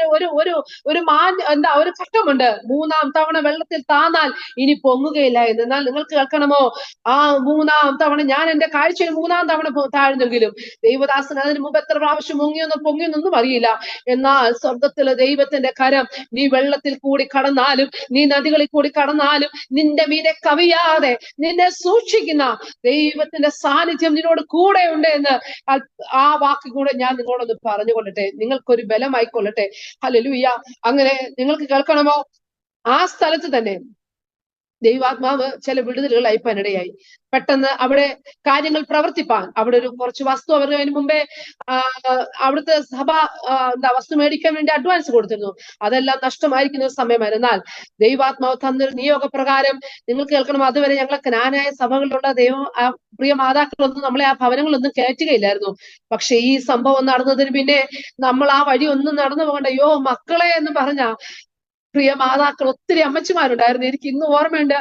ഒരു ഘട്ടമുണ്ട്, 3ാം തവണ വെള്ളത്തിൽ താന്നാൽ ഇനി പൊങ്ങുകയില്ല എന്ന്. എന്നാൽ നിങ്ങൾക്ക് കേൾക്കണമോ, ആ 3ാം തവണ ഞാൻ എന്റെ കാഴ്ചയിൽ 3ാം തവണ താഴ്ന്നെങ്കിലും ദൈവദാസൻ അതിന് മുമ്പ് എത്ര പ്രാവശ്യം പൊങ്ങിയൊന്നും അറിയില്ല. എന്നാൽ സ്വർഗത്തിലെ ദൈവത്തിന്റെ കരം നീ വെള്ളത്തിൽ കൂടി കടന്നാലും നീ നദികളിൽ കൂടി കടന്നാലും നിന്റെ മീതെ കവിയാതെ നിന്നെ സൂക്ഷിക്കുന്ന ദൈവത്തിന്റെ സാന്നിധ്യം നിന്നോട് കൂടെ ഉണ്ട് എന്ന് ആ വാക്ക് കൂടെ ഞാൻ നിങ്ങളോടൊന്ന് പറഞ്ഞുകൊള്ളട്ടെ, നിങ്ങൾക്കൊരു ബലമായിക്കൊള്ളട്ടെ. ഹല്ലേലൂയ. അങ്ങനെ നിങ്ങൾക്ക് കേൾക്കണമോ, ആ സ്ഥലത്ത് തന്നെ ദൈവാത്മാവ് ചില വിടുതലുകൾ അയപ്പാനിടയായി. പെട്ടെന്ന് അവിടെ കാര്യങ്ങൾ പ്രവർത്തിപ്പാൻ അവിടെ ഒരു കുറച്ച് വസ്തു അവർ അതിന് മുമ്പേ ആ, അവിടുത്തെ സഭ വസ്തു മേടിക്കാൻ വേണ്ടി അഡ്വാൻസ് കൊടുത്തിരുന്നു. അതെല്ലാം നഷ്ടമായിരിക്കുന്ന ഒരു സമയമായിരുന്നു. എന്നാൽ ദൈവാത്മാവ് തന്നൊരു നിയോഗപ്രകാരം നിങ്ങൾ കേൾക്കണം, അതുവരെ ഞങ്ങളെ ജ്ഞാനായ സഭകളിലുള്ള പ്രിയ മാതാക്കളൊന്നും നമ്മളെ ആ ഭവനങ്ങളൊന്നും കയറ്റുകയില്ലായിരുന്നു. പക്ഷെ ഈ സംഭവം നടന്നതിന് പിന്നെ നമ്മൾ ആ വഴി ഒന്നും നടന്നു പോകണ്ട. അയ്യോ മക്കളെ എന്ന് പറഞ്ഞ പ്രിയ മാതാക്കൾ ഒത്തിരി അമ്മച്ചിമാരുണ്ടായിരുന്നു. എനിക്ക് ഇന്ന് ഓർമ്മയുണ്ട്,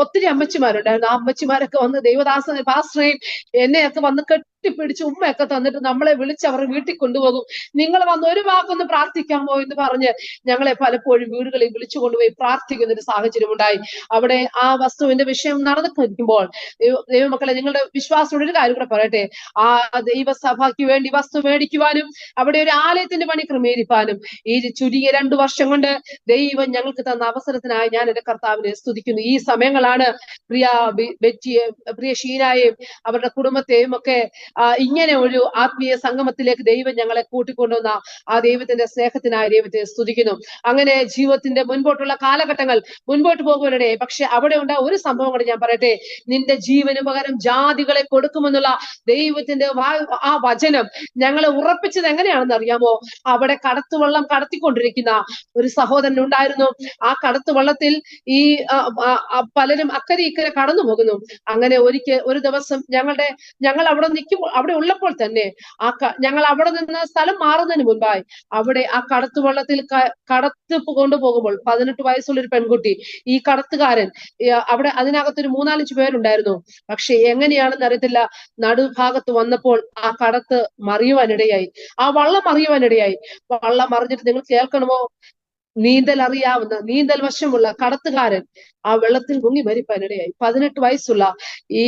ഒത്തിരി അമ്മച്ചിമാരുണ്ടായിരുന്നു. ആ അമ്മച്ചിമാരൊക്കെ വന്ന് ദൈവദാസനെ പാസ്റ്ററേയും എന്നെയൊക്കെ വന്ന് കെട്ടിപ്പിടിച്ച് ഉമ്മയൊക്കെ തന്നിട്ട് നമ്മളെ വിളിച്ച് അവർ വീട്ടിൽ കൊണ്ടുപോകും. നിങ്ങൾ വന്ന് ഒരു വാക്കൊന്ന് പ്രാർത്ഥിക്കാമോ എന്ന് പറഞ്ഞ് ഞങ്ങളെ പലപ്പോഴും വീടുകളിൽ വിളിച്ചു കൊണ്ടുപോയി പ്രാർത്ഥിക്കുന്ന ഒരു സാഹചര്യം ഉണ്ടായി. അവിടെ ആ വസ്തുവിന്റെ വിഷയം നടന്നിരിക്കുമ്പോൾ ദൈവമക്കളെ, നിങ്ങളുടെ വിശ്വാസത്തോടെ ഒരു കാര്യം കൂടെ പറയട്ടെ. ആ ദൈവസഭയ്ക്ക് വേണ്ടി വസ്തു മേടിക്കുവാനും അവിടെ ഒരു ആലയത്തിന്റെ പണി ക്രമീകരിക്കാനും ഈ ചുരുങ്ങിയ 2 വർഷം കൊണ്ട് ദൈവം ഞങ്ങൾക്ക് തന്ന അവസരത്തിനായി ഞാൻ എന്റെ കർത്താവിനെ സ്തുതിക്കുന്നു. ഈ സമയങ്ങളാണ് പ്രിയ ബെറ്റിയെ, പ്രിയ ഷീനായെയും അവരുടെ കുടുംബത്തെയും ഒക്കെ ഇങ്ങനെ ഒരു ആത്മീയ സംഗമത്തിലേക്ക് ദൈവം ഞങ്ങളെ കൂട്ടിക്കൊണ്ടുവന്ന ആ ദൈവത്തിന്റെ സ്നേഹത്തിനായി ദൈവത്തെ സ്തുതിക്കുന്നു. അങ്ങനെ ജീവിതത്തിന്റെ മുൻപോട്ടുള്ള കാലഘട്ടങ്ങൾ മുൻപോട്ട് പോകുവാനിടെ, പക്ഷെ അവിടെ ഉണ്ടായ ഒരു സംഭവം കൂടി ഞാൻ പറയട്ടെ. നിന്റെ ജീവന് പകരം ജാതികളെ കൊടുക്കുമെന്നുള്ള ദൈവത്തിന്റെ ആ വചനം ഞങ്ങളെ ഉറപ്പിച്ചത് എങ്ങനെയാണെന്ന് അറിയാമോ? അവിടെ കടത്തുവള്ളം കടത്തിക്കൊണ്ടിരിക്കുന്ന ഒരു സഹോദരൻ ഉണ്ടായിരുന്നു. ആ കടത്തുവള്ളത്തിൽ ഈ പലരും അക്കരെ ഇക്കരെ കടന്നു പോകുന്നു. അങ്ങനെ ഒരു ദിവസം ഞങ്ങൾ അവിടെ അവിടെ ഉള്ളപ്പോൾ തന്നെ ഞങ്ങൾ അവിടെ നിന്ന് സ്ഥലം മാറുന്നതിന് മുൻപായി അവിടെ ആ കടത്തുവള്ളത്തിൽ കടത്ത് കൊണ്ടുപോകുമ്പോൾ 18 വയസ്സുള്ള ഒരു പെൺകുട്ടി, ഈ കടത്തുകാരൻ അവിടെ അതിനകത്തൊരു 3-4 പേരുണ്ടായിരുന്നു. പക്ഷെ എങ്ങനെയാണെന്ന് അറിയത്തില്ല, നടുഭാഗത്ത് വന്നപ്പോൾ ആ കടത്ത് മറിയുവാനിടയായി, ആ വള്ളം മറിയുവാനിടയായി. വള്ളം മറിഞ്ഞിട്ട് നിങ്ങൾ കേൾക്കണമോ, നീന്തൽ വശമുള്ള കടത്തുകാരൻ ആ വെള്ളത്തിൽ മുങ്ങി മരിപ്പാനിടയായി. 18 വയസ്സുള്ള ഈ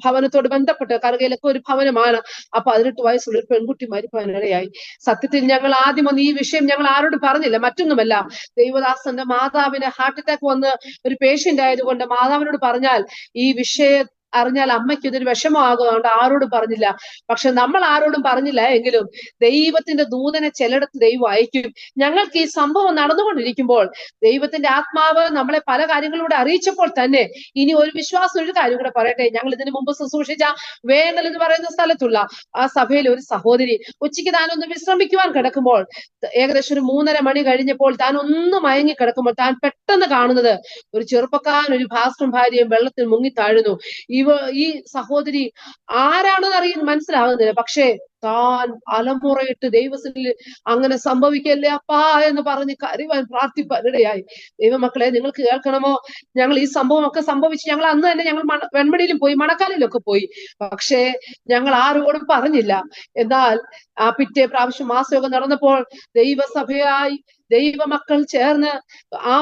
ഭവനത്തോട് ബന്ധപ്പെട്ട് കറുകയിലൊക്കെ ഒരു ഭവനമാണ്. ആ 18 വയസ്സുള്ള ഒരു പെൺകുട്ടി മരിപ്പാനിടയായി. സത്യത്തിൽ ഞങ്ങൾ ആദ്യമൊന്നും ഈ വിഷയം ഞങ്ങൾ ആരോട് പറഞ്ഞില്ല. മറ്റൊന്നുമല്ല, ദൈവദാസന്റെ മാതാവിന് ഹാർട്ട് അറ്റാക്ക് വന്ന് ഒരു പേഷ്യന്റ് ആയതുകൊണ്ട് മാതാവിനോട് പറഞ്ഞാൽ ഈ വിഷയം അറിഞ്ഞാൽ അമ്മയ്ക്ക് ഇതൊരു വിഷമമാകുന്നുണ്ട്, ആരോടും പറഞ്ഞില്ല. പക്ഷെ നമ്മൾ ആരോടും പറഞ്ഞില്ല എങ്കിലും ദൈവത്തിന്റെ ദൂതനെ ചിലയിടത്ത് ദൈവം അയക്കും. ഞങ്ങൾക്ക് ഈ സംഭവം നടന്നുകൊണ്ടിരിക്കുമ്പോൾ ദൈവത്തിന്റെ ആത്മാവ് നമ്മളെ പല കാര്യങ്ങളിലൂടെ അറിയിച്ചപ്പോൾ തന്നെ ഇനി ഒരു വിശ്വാസം, ഒരു കാര്യം കൂടെ പറയട്ടെ. ഞങ്ങൾ ഇതിനു മുമ്പ് ശുശ്രൂഷിച്ച വേങ്ങൽ എന്ന് പറയുന്ന സ്ഥലത്തുള്ള ആ സഭയിൽ ഒരു സഹോദരി ഉച്ചയ്ക്ക് താനൊന്ന് വിശ്രമിക്കുവാൻ കിടക്കുമ്പോൾ, ഏകദേശം ഒരു 3:30 മണി കഴിഞ്ഞപ്പോൾ താൻ ഒന്ന് മയങ്ങി കിടക്കുമ്പോൾ താൻ പെട്ടെന്ന് കാണുന്നത് ഒരു ചെറുപ്പക്കാരൻ, ഒരു ഭാസ്കറും ഭാര്യയും വെള്ളത്തിൽ മുങ്ങി താഴുന്നു. ഈ സഹോദരി ആരാണെന്ന് മനസ്സിലാകുന്നില്ല. പക്ഷേ താൻ അലമുറയിട്ട് ദൈവത്തിൽ അങ്ങനെ സംഭവിക്കല്ലേ അപ്പാ എന്ന് പറഞ്ഞ് കരുവാൻ പ്രാർത്ഥിപ്പാനിടയായി. ദൈവമക്കളെ, നിങ്ങൾക്ക് കേൾക്കണമോ, ഞങ്ങൾ ഈ സംഭവം ഒക്കെ സംഭവിച്ച് ഞങ്ങൾ അന്ന് തന്നെ ഞങ്ങൾ വെൺമണിയിലും പോയി, മണക്കാലിലൊക്കെ പോയി. പക്ഷേ ഞങ്ങൾ ആരോടും പറഞ്ഞില്ല. എന്നാൽ ആ പിറ്റേ പ്രാവശ്യം മാസയോഗം നടന്നപ്പോൾ ദൈവസഭയായി ദൈവമക്കൾ ചേർന്ന് ആ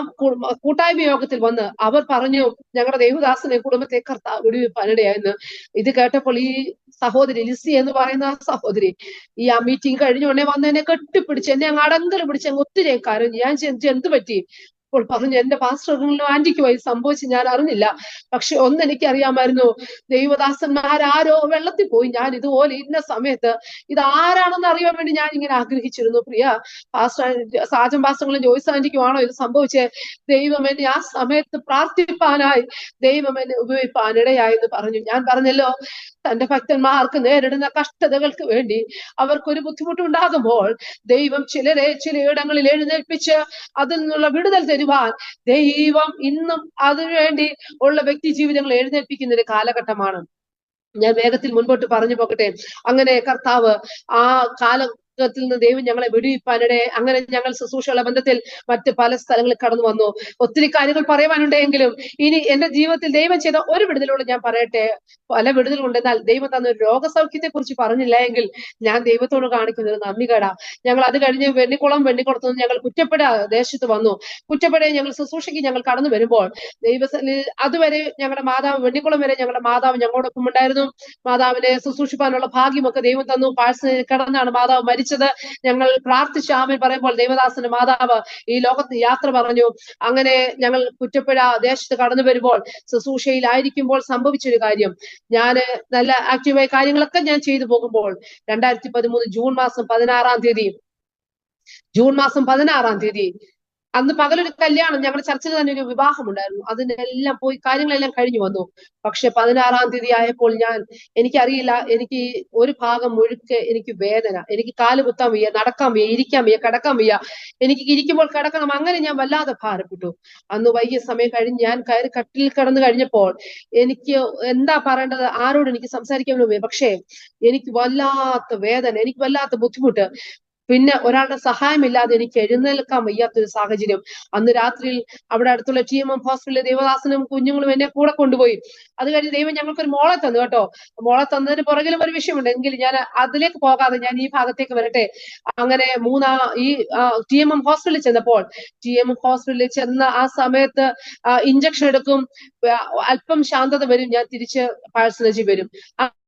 കൂട്ടായ്മ യോഗത്തിൽ വന്ന് അവർ പറഞ്ഞു, ഞങ്ങളുടെ ദൈവദാസനെ കുടുംബത്തെ കർത്താവ് വിടുവിപ്പാനിടയായെന്ന്. ഇത് കേട്ടപ്പോൾ ഈ സഹോദരി ലിസി എന്ന് പറയുന്ന ആ സഹോദരി ഈ ആ മീറ്റിംഗ് കഴിഞ്ഞ ഉടനെ വന്ന് എന്നെ കെട്ടിപ്പിടിച്ച് എന്നെ അങ്ങ് അടങ്കൽ പിടിച്ച് അങ്ങ് ഒത്തിരി കരഞ്ഞു. ഞാൻ എന്ത് പറ്റി? അപ്പോൾ പറഞ്ഞു, എന്റെ പാസ്റ്ററിനും ആന്റിക്കും ആയി സംഭവിച്ച് ഞാൻ അറിഞ്ഞില്ല. പക്ഷെ എനിക്കറിയാമായിരുന്നു, ദൈവദാസന്മാരാരോ വെള്ളത്തിൽ പോയി. ഞാൻ ഇതുപോലെ ഇന്ന സമയത്ത് ഇത് ആരാണെന്ന് അറിയാൻ വേണ്ടി ഞാൻ ഇങ്ങനെ ആഗ്രഹിച്ചിരുന്നു. പ്രിയ സാജൻ പാസ്റ്ററും ജോയ്സ് ആന്റിക്കുമാണോ ഇത് സംഭവിച്ചേ? ദൈവം എന്നെ ആ സമയത്ത് പ്രാർത്ഥിപ്പാനായി ദൈവം എന്നെ ഉപയോഗിപ്പാനിടയായി എന്ന് പറഞ്ഞു. ഞാൻ പറഞ്ഞല്ലോ, തന്റെ ഭക്തന്മാർക്ക് നേരിടുന്ന കഷ്ടതകൾക്ക് വേണ്ടി അവർക്കൊരു ബുദ്ധിമുട്ടുണ്ടാകുമ്പോൾ ദൈവം ചിലരെ ചിലയിടങ്ങളിൽ എഴുന്നേൽപ്പിച്ച് അതിൽ നിന്നുള്ള വിടുതൽ തരുവാൻ ദൈവം ഇന്നും അതിനുവേണ്ടി ഉള്ള വ്യക്തി ജീവിതങ്ങൾ എഴുന്നേൽപ്പിക്കുന്ന ഒരു കാലഘട്ടമാണ്. ഞാൻ വേഗത്തിൽ മുൻപോട്ട് പറഞ്ഞു പോകട്ടെ. അങ്ങനെ കർത്താവ് ആ ത്തിൽ നിന്ന് ദൈവം ഞങ്ങളെ വിടുവിപ്പാനിടെ അങ്ങനെ ഞങ്ങൾ ശുശ്രൂഷയുള്ള ബന്ധത്തിൽ മറ്റ് പല സ്ഥലങ്ങളിൽ കടന്നു വന്നു. ഒത്തിരി കാര്യങ്ങൾ പറയുവാനുണ്ടെങ്കിലും ഇനി എന്റെ ജീവിതത്തിൽ ദൈവം ചെയ്ത ഒരു വിടുതലോട് ഞാൻ പറയട്ടെ. പല വിടുതലുണ്ട്, എന്നാൽ ദൈവം തന്ന ഒരു രോഗസൗഖ്യത്തെ കുറിച്ച് പറഞ്ഞില്ല എങ്കിൽ ഞാൻ ദൈവത്തോട് കാണിക്കുന്നത് നന്ദികേടാ. ഞങ്ങൾ അത് കഴിഞ്ഞ് വെണ്ണിക്കുളത്ത് നിന്ന് ഞങ്ങൾ കുറ്റപ്പുഴ ദേശത്ത് വന്നു. കുറ്റപ്പുഴയെ ഞങ്ങൾ ശുശ്രൂഷയ്ക്ക് ഞങ്ങൾ കടന്നു വരുമ്പോൾ അതുവരെ ഞങ്ങളുടെ മാതാവ്, വെണ്ണിക്കുളം വരെ ഞങ്ങളുടെ മാതാവ് ഞങ്ങളോടൊപ്പം ഉണ്ടായിരുന്നു. മാതാവിനെ ശുശ്രൂഷിപ്പാനുള്ള ഭാഗ്യമൊക്കെ ദൈവം തന്നു. പാഴ്സലിൽ കിടന്നാണ് മാതാവ് മരിച്ചത്. ഞങ്ങൾ പ്രാർത്ഥിച്ച് ആമേൻ പറയുമ്പോൾ ദൈവദാസന്റെ മാതാവ് ഈ ലോകത്ത് യാത്ര പറഞ്ഞു. അങ്ങനെ ഞങ്ങൾ കുറ്റപ്പുഴ ദേശത്ത് കടന്നു വരുമ്പോൾ ശുശ്രൂഷയിലായിരിക്കുമ്പോൾ സംഭവിച്ചൊരു കാര്യം, ഞാൻ നല്ല ആക്റ്റീവായ കാര്യങ്ങളൊക്കെ ഞാൻ ചെയ്തു പോകുമ്പോൾ 2013 ജൂൺ മാസം 16-ാം തീയതി അന്ന് പകലൊരു കല്യാണം, ഞങ്ങളുടെ ചർച്ചിൽ തന്നെ ഒരു വിവാഹം ഉണ്ടായിരുന്നു. അതിനെല്ലാം പോയി കാര്യങ്ങളെല്ലാം കഴിഞ്ഞു വന്നു. പക്ഷെ 16-ാം തീയതി ആയപ്പോൾ എനിക്കറിയില്ല, എനിക്ക് ഒരു ഭാഗം മുഴുക്കെ എനിക്ക് വേദന, എനിക്ക് കാല് കുത്താൻ വയ്യ, നടക്കാൻ വയ്യ, ഇരിക്കാൻ വയ്യ, കിടക്കാൻ വയ്യ, എനിക്ക് ഇരിക്കുമ്പോൾ കിടക്കണം, അങ്ങനെ ഞാൻ വല്ലാതെ ഭാരപ്പെട്ടു. അന്ന് വൈകിയ സമയം കഴിഞ്ഞ് ഞാൻ കയറി കട്ടിൽ കിടന്നു കഴിഞ്ഞപ്പോൾ എനിക്ക് എന്താ പറയേണ്ടത്, ആരോട് എനിക്ക് സംസാരിക്കാൻ വയ്യ. പക്ഷേ എനിക്ക് വല്ലാത്ത വേദന, എനിക്ക് വല്ലാത്ത ബുദ്ധിമുട്ട്. പിന്നെ ഒരാളുടെ സഹായമില്ലാതെ എനിക്ക് എഴുന്നേൽക്കാൻ വയ്യാത്തൊരു സാഹചര്യം. അന്ന് രാത്രിയിൽ അവിടെ അടുത്തുള്ള TMM ഹോസ്പിറ്റലിലെ ദേവദാസനും കുഞ്ഞുങ്ങളും എന്നെ കൂടെ കൊണ്ടുപോയി. അത് കഴിഞ്ഞ് ദൈവം ഞങ്ങൾക്കൊരു മോളെ തന്നു കേട്ടോ. മോളെ തന്നതിന് പുറകിലും ഒരു വിഷയമുണ്ട്, എങ്കിൽ ഞാൻ അതിലേക്ക് പോകാതെ ഞാൻ ഈ ഭാഗത്തേക്ക് വരട്ടെ. അങ്ങനെ ഈ TMM ഹോസ്പിറ്റലിൽ ചെന്നപ്പോൾ, TMM ഹോസ്പിറ്റലിൽ ചെന്ന ആ സമയത്ത് ഇഞ്ചക്ഷൻ എടുക്കും, അല്പം ശാന്തത വരും, ഞാൻ തിരിച്ച് പാഴ്സലേജ് വരും.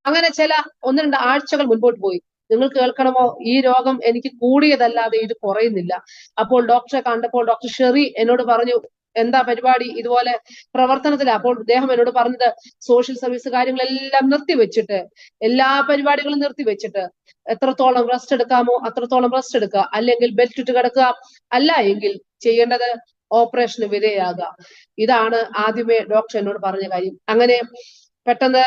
അങ്ങനെ ചില 1-2 ആഴ്ചകൾ മുൻപോട്ട് പോയി. നിങ്ങൾ കേൾക്കണമോ, ഈ രോഗം എനിക്ക് കൂടിയതല്ലാതെ ഇത് കുറയുന്നില്ല. അപ്പോൾ ഡോക്ടറെ കണ്ടപ്പോൾ ഡോക്ടർ ഷെറി എന്നോട് പറഞ്ഞു, എന്താ പരിപാടി, ഇതുപോലെ പ്രവർത്തനത്തില. അപ്പോൾ അദ്ദേഹം എന്നോട് പറഞ്ഞത്, സോഷ്യൽ സർവീസ് കാര്യങ്ങളെല്ലാം നിർത്തിവെച്ചിട്ട്, എല്ലാ പരിപാടികളും നിർത്തിവെച്ചിട്ട് എത്രത്തോളം റെസ്റ്റ് എടുക്കാമോ അത്രത്തോളം റെസ്റ്റ് എടുക്കുക, അല്ലെങ്കിൽ ബെൽറ്റ് ഇട്ട് കിടക്കുക, അല്ല എങ്കിൽ ചെയ്യേണ്ടത് ഓപ്പറേഷന് വിധേയാകുക. ഇതാണ് ആദ്യമേ ഡോക്ടർ എന്നോട് പറഞ്ഞ കാര്യം. അങ്ങനെ പെട്ടെന്ന്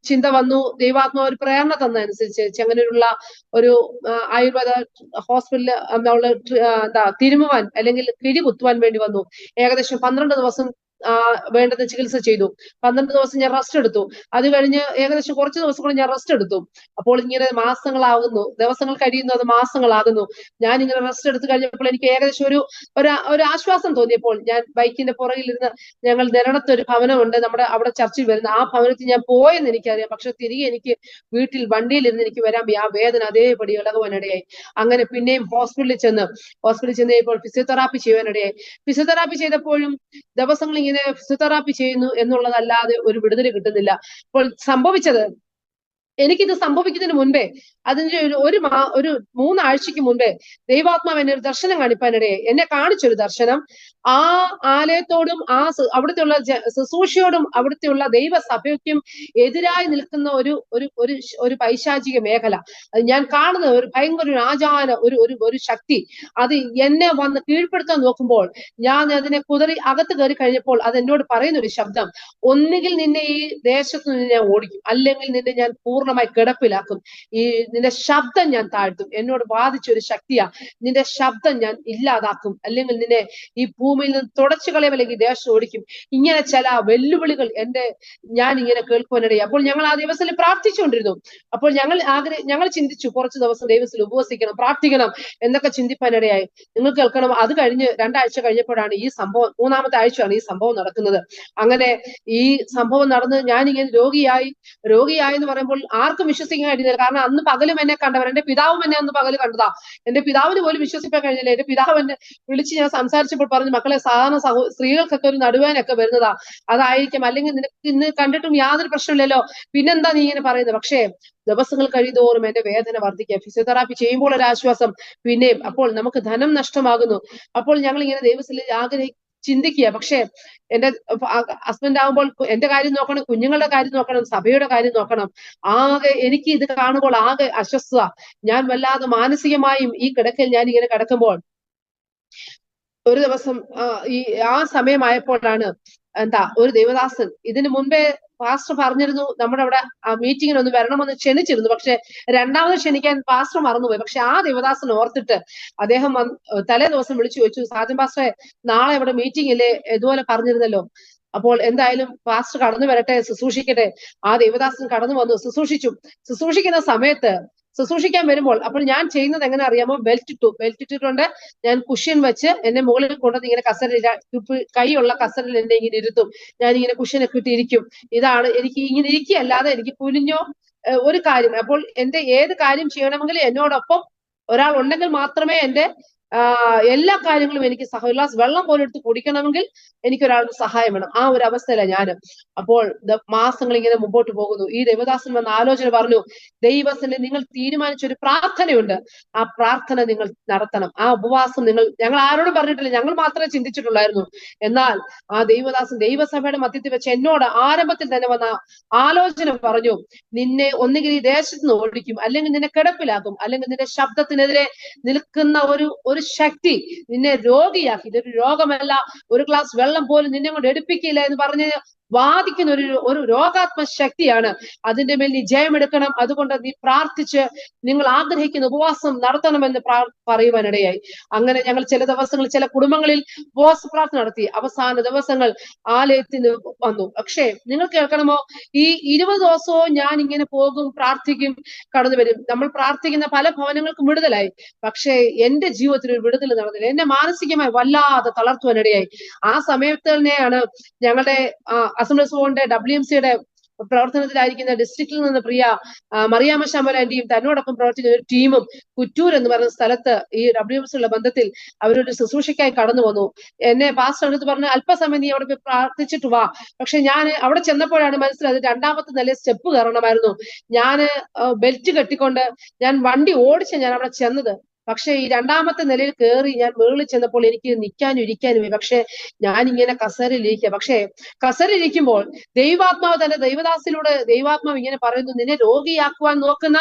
ചിന്ത വന്നു. ദൈവാത്മാവ് ഒരു പ്രേരണ തന്നതനുസരിച്ച് ചെങ്ങന്നൂരുള്ള ഒരു ആയുർവേദ ഹോസ്പിറ്റലിൽ നമ്മള് തിരുമുവാൻ അല്ലെങ്കിൽ കിഴി കുത്തുവാൻ വേണ്ടി വന്നു. ഏകദേശം 12 ദിവസം വേണ്ടത് ചികിത്സ ചെയ്തു. 12 ദിവസം ഞാൻ റെസ്റ്റ് എടുത്തു. അത് കഴിഞ്ഞ് ഏകദേശം കുറച്ച് ദിവസം കൂടി ഞാൻ റെസ്റ്റ് എടുത്തു. അപ്പോൾ ഇങ്ങനെ മാസങ്ങളാകുന്നു, ദിവസങ്ങൾ കഴിയുന്നു, അത് മാസങ്ങളാകുന്നു. ഞാൻ ഇങ്ങനെ റെസ്റ്റ് എടുത്തു കഴിഞ്ഞപ്പോൾ എനിക്ക് ഏകദേശം ഒരു ആശ്വാസം തോന്നിയപ്പോൾ ഞാൻ ബൈക്കിന്റെ പുറകിലിരുന്ന്, ഞങ്ങൾ നിരണത്തൊരു ഭവനമുണ്ട് നമ്മുടെ അവിടെ ചർച്ചിൽ വരുന്ന, ആ ഭവനത്തിൽ ഞാൻ പോയെന്ന് എനിക്കറിയാം. പക്ഷെ തിരികെ എനിക്ക് വീട്ടിൽ വണ്ടിയിലിരുന്ന് എനിക്ക് വരാൻ ആ വേദന അതേപടി ഇളകുവാനിടയായി. അങ്ങനെ പിന്നെയും ഹോസ്പിറ്റലിൽ ചെന്ന് കഴിഞ്ഞപ്പോൾ ഫിസിയോതെറാപ്പി ചെയ്യുവാനിടയായി. ഫിസിയോതെറാപ്പി ചെയ്തപ്പോഴും ദിവസങ്ങൾ ഇങ്ങനെ ഫിസിയോതെറാപ്പി ചെയ്യുന്നു എന്നുള്ളതല്ലാതെ ഒരു വിടുതൽ കിട്ടുന്നില്ല. അപ്പോൾ സംഭവിച്ചത്, എനിക്കിത് സംഭവിക്കുന്നതിന് മുൻപേ, അതിന്റെ ഒരു 3 ആഴ്ചക്ക് മുൻപേ ദൈവാത്മാവ് എന്നെ ഒരു ദർശനം കാണിപ്പാനിടയെ എന്നെ കാണിച്ചൊരു ദർശനം, ആ ആലയത്തോടും അവിടുത്തെയുള്ള ശുശ്രൂഷയോടും അവിടുത്തെയുള്ള ദൈവസഭയ്ക്കും എതിരായി നിൽക്കുന്ന ഒരു പൈശാചിക മേഖല. അത് ഞാൻ കാണുന്ന ഒരു ഭയങ്കര ഒരു ശക്തി, അത് എന്നെ വന്ന് കീഴ്പ്പെടുത്താൻ നോക്കുമ്പോൾ ഞാൻ അതിനെ കുതറി അകത്ത് കയറി കഴിഞ്ഞപ്പോൾ അത് എന്നോട് പറയുന്ന ഒരു ശബ്ദം, ഒന്നുകിൽ നിന്നെ ഈ ദേശത്ത് നിന്ന് ഞാൻ ഓടിക്കും, അല്ലെങ്കിൽ നിന്നെ ഞാൻ പൂർണ്ണമായി കിടപ്പിലാക്കും, നിന്റെ ശബ്ദം ഞാൻ താഴ്ത്തും. എന്നോട് വാദിച്ചൊരു ശക്തിയാ, നിന്റെ ശബ്ദം ഞാൻ ഇല്ലാതാക്കും, അല്ലെങ്കിൽ നിന്നെ ഈ ഭൂമിയിൽ നിന്ന് തുടച്ചു കളയും, അല്ലെങ്കിൽ ദേശം ഓടിക്കും. ഇങ്ങനെ ചില വെല്ലുവിളികൾ ഞാൻ ഇങ്ങനെ കേൾക്കുവാനിടയായി. അപ്പോൾ ഞങ്ങൾ ആ ദിവസത്തിൽ പ്രാർത്ഥിച്ചുകൊണ്ടിരുന്നു. അപ്പോൾ ഞങ്ങൾ ചിന്തിച്ചു, കുറച്ച് ദിവസം ദൈവത്തിൽ ഉപവസിക്കണം, പ്രാർത്ഥിക്കണം എന്നൊക്കെ ചിന്തിപ്പാനിടയായി. നിങ്ങൾ കേൾക്കണം, അത് കഴിഞ്ഞ് 2 ആഴ്ച കഴിഞ്ഞപ്പോഴാണ് ഈ സംഭവം, 3-ാമത്തെ ആഴ്ചയാണ് ഈ സംഭവം നടക്കുന്നത്. അങ്ങനെ ഈ സംഭവം നടന്ന് ഞാനിങ്ങനെ രോഗിയായി എന്ന് പറയുമ്പോൾ ആർക്കും വിശ്വസിക്കാൻ കഴിയുന്നില്ല. കാരണം അന്ന് പകലും എന്നെ കണ്ടവർ, എന്റെ പിതാവും എന്നെ അന്ന് പകല് കണ്ടതാ. എന്റെ പിതാവിന് പോലും വിശ്വസിക്കാൻ കഴിഞ്ഞില്ല. എന്റെ പിതാവ് എന്നെ വിളിച്ച് ഞാൻ സംസാരിച്ചപ്പോൾ പറഞ്ഞു, മക്കളെ, സാധാരണ സ്ത്രീകൾക്കൊക്കെ ഒരു നടുവേനൊക്കെ വരുന്നതാ, അതായിരിക്കും, അല്ലെങ്കിൽ നിനക്ക് ഇന്ന് കണ്ടിട്ടും യാതൊരു പ്രശ്നമില്ലല്ലോ, പിന്നെന്താ നീ ഇങ്ങനെ പറയുന്നത്? പക്ഷേ ദിവസങ്ങൾ കഴിയുന്തോറും എന്റെ വേദന വർദ്ധിക്കുക. ഫിസിയോതെറാപ്പി ചെയ്യുമ്പോൾ ഒരു ആശ്വാസം, പിന്നെയും. അപ്പോൾ നമുക്ക് ധനം നഷ്ടമാകുന്നു. അപ്പോൾ ഞങ്ങൾ ഇങ്ങനെ ദൈവത്തിൽ ചിന്തിക്കുക. പക്ഷേ എന്റെ ഹസ്ബൻഡ് ആകുമ്പോൾ എന്റെ കാര്യം നോക്കണം, കുഞ്ഞുങ്ങളുടെ കാര്യം നോക്കണം, സഭയുടെ കാര്യം നോക്കണം. എനിക്ക് ഇത് കാണുമ്പോൾ ആകെ അസ്വസ്ഥത. ഞാൻ വല്ലാതെ മാനസികമായും ഈ കിടക്കയിൽ ഞാൻ ഇങ്ങനെ കിടക്കുമ്പോൾ ഒരു ദിവസം ആ സമയമായപ്പോഴാണ് ഒരു ദേവദാസൻ, ഇതിനു മുൻപേ പാസ്റ്റർ പറഞ്ഞിരുന്നു നമ്മുടെ അവിടെ മീറ്റിങ്ങിന് ഒന്ന് വരണമെന്ന് ക്ഷണിച്ചിരുന്നു. പക്ഷെ 2ാമത് ക്ഷണിക്കാൻ പാസ്റ്റർ മറന്നുപോയി. പക്ഷെ ആ ദേവദാസൻ ഓർത്തിട്ട് അദ്ദേഹം തലേ ദിവസം വിളിച്ചു ചോദിച്ചു, സാജൻ പാസ്റ്ററെ, നാളെ ഇവിടെ മീറ്റിംഗ് ഇല്ലേ, ഇതുപോലെ പറഞ്ഞിരുന്നല്ലോ. അപ്പോൾ എന്തായാലും പാസ്റ്റർ കടന്നു വരട്ടെ, ശുശ്രൂഷിക്കട്ടെ. ആ ദേവദാസൻ കടന്നു വന്നു, ശുശ്രൂഷിക്കുന്ന സമയത്ത് ശുശ്രൂഷിക്കാൻ വരുമ്പോൾ അപ്പോൾ ഞാൻ ചെയ്യുന്നത് എങ്ങനെ അറിയാമോ, ബെൽറ്റ് ഇട്ടിട്ടുണ്ട്. ഞാൻ കുഷ്യൻ വെച്ച് എന്നെ മുകളിൽ കൊണ്ടുവന്ന് ഇങ്ങനെ കൈയുള്ള കസറിൽ എന്നെ ഇങ്ങനെ ഇരുത്തും. ഞാൻ ഇങ്ങനെ കുഷ്യനൊക്കെ ഇട്ടിരിക്കും. ഇതാണ് എനിക്ക്, ഇങ്ങനെ ഇരിക്കുകയല്ലാതെ എനിക്ക് കുനിഞ്ഞോ ഒരു കാര്യം. അപ്പോൾ എന്റെ ഏത് കാര്യം ചെയ്യണമെങ്കിൽ എന്നോടൊപ്പം ഒരാൾ ഉണ്ടെങ്കിൽ മാത്രമേ എന്റെ എല്ലാ കാര്യങ്ങളും എനിക്ക് ഗ്ലാസ് വെള്ളം പോലും എടുത്ത് കുടിക്കണമെങ്കിൽ എനിക്കൊരാളുടെ സഹായം വേണം. ആ ഒരു അവസ്ഥയിലാണ് ഞാൻ. അപ്പോൾ മാസങ്ങൾ ഇങ്ങനെ മുമ്പോട്ട് പോകുന്നു. ഈ ദേവദാസൻ വന്ന ആലോചന പറഞ്ഞു, ദൈവത്തിന് നിങ്ങൾ തീരുമാനിച്ചൊരു പ്രാർത്ഥനയുണ്ട്, ആ പ്രാർത്ഥന നിങ്ങൾ നടത്തണം. ആ ഉപവാസം ഞങ്ങൾ ആരോടും പറഞ്ഞിട്ടില്ല, ഞങ്ങൾ മാത്രമേ ചിന്തിച്ചിട്ടുള്ളായിരുന്നു. എന്നാൽ ആ ദേവദാസൻ ദൈവസഭയുടെ മധ്യത്തിൽ വെച്ച് എന്നോട് ആരംഭത്തിൽ തന്നെ വന്ന ആലോചന പറഞ്ഞു, നിന്നെ ഒന്നുകിൽ ഈ ദേശത്ത് നിന്ന് ഓടിക്കും, അല്ലെങ്കിൽ നിന്നെ കിടപ്പിലാക്കും, അല്ലെങ്കിൽ നിന്റെ ശബ്ദത്തിനെതിരെ നിൽക്കുന്ന ഒരു ഒരു ശക്തി നിന്നെ രോഗിയാക്കി. ഇതൊരു രോഗമല്ല, ഒരു ഗ്ലാസ് വെള്ളം പോലും നിന്നെ കൊണ്ട് എടുപ്പിക്കില്ല എന്ന് പറഞ്ഞ് വാദിക്കുന്ന ഒരു രോഗാത്മ ശക്തിയാണ്. അതിന്റെ മേൽ നീ ജയമെടുക്കണം. അതുകൊണ്ട് നീ പ്രാർത്ഥിച്ച് നിങ്ങൾ ആഗ്രഹിക്കുന്ന ഉപവാസം നടത്തണമെന്ന് പറയുവാനിടയായി. അങ്ങനെ ഞങ്ങൾ ചില ദിവസങ്ങളിൽ ചില കുടുംബങ്ങളിൽ ഉപവാസ പ്രാർത്ഥന നടത്തി. അവസാന ദിവസങ്ങൾ ആലയത്തിന് വന്നു. പക്ഷേ നിങ്ങൾ കേൾക്കണമോ, ഈ 20 ദിവസവും ഞാൻ ഇങ്ങനെ പോകും, പ്രാർത്ഥിക്കും, കടന്നു വരും. നമ്മൾ പ്രാർത്ഥിക്കുന്ന പല ഭവനങ്ങൾക്കും വിടുതലായി. പക്ഷേ എന്റെ ജീവിതത്തിൽ ഒരു വിടുതൽ നടന്നില്ല. എന്നെ മാനസികമായി വല്ലാതെ തളർത്തുവാനിടയായി. ആ സമയത്ത് തന്നെയാണ് ഞങ്ങളുടെ അസംബ്ലീസ് ബോർഡിന്റെ WMCയുടെ പ്രവർത്തനത്തിലായിരിക്കുന്ന ഡിസ്ട്രിക്റ്റിൽ നിന്ന് പ്രിയ മറിയാമ്മ ശമല ആന്റിയും തന്നോടൊപ്പം പ്രവർത്തിക്കുന്ന ഒരു ടീമും കുറ്റൂർ എന്ന് പറയുന്ന സ്ഥലത്ത് ഈ WMCയുള്ള ബന്ധത്തിൽ അവരൊരു ശുശ്രൂഷയ്ക്കായി കടന്നു വന്നു. എന്നെ പാസ്റ്റർ അടുത്ത് പറഞ്ഞു, അല്പസമയം നീ അവിടെ പോയി പ്രാർത്ഥിച്ചിട്ട് വാ. പക്ഷെ ഞാൻ അവിടെ ചെന്നപ്പോഴാണ് മനസ്സിലായത് രണ്ടാമത്തെ നിലയിൽ സ്റ്റെപ്പ് കയറണമായിരുന്നു. ഞാൻ ബെൽറ്റ് കെട്ടിക്കൊണ്ട് ഞാൻ വണ്ടി ഓടിച്ച് ഞാൻ അവിടെ ചെന്നത്. പക്ഷെ ഈ രണ്ടാമത്തെ നിലയിൽ കയറി ഞാൻ മുകളിൽ ചെന്നപ്പോൾ എനിക്ക് നിൽക്കാനും ഇരിക്കാനും. പക്ഷെ ഞാൻ ഇങ്ങനെ കസേരയിലിരിക്കുക. പക്ഷെ കസേരയിലിരിക്കുമ്പോൾ ദൈവാത്മാവ് തന്റെ ദൈവദാസിലൂടെ ദൈവാത്മാവ് ഇങ്ങനെ പറയുന്നു, നിന്നെ രോഗിയാക്കുവാൻ നോക്കുന്ന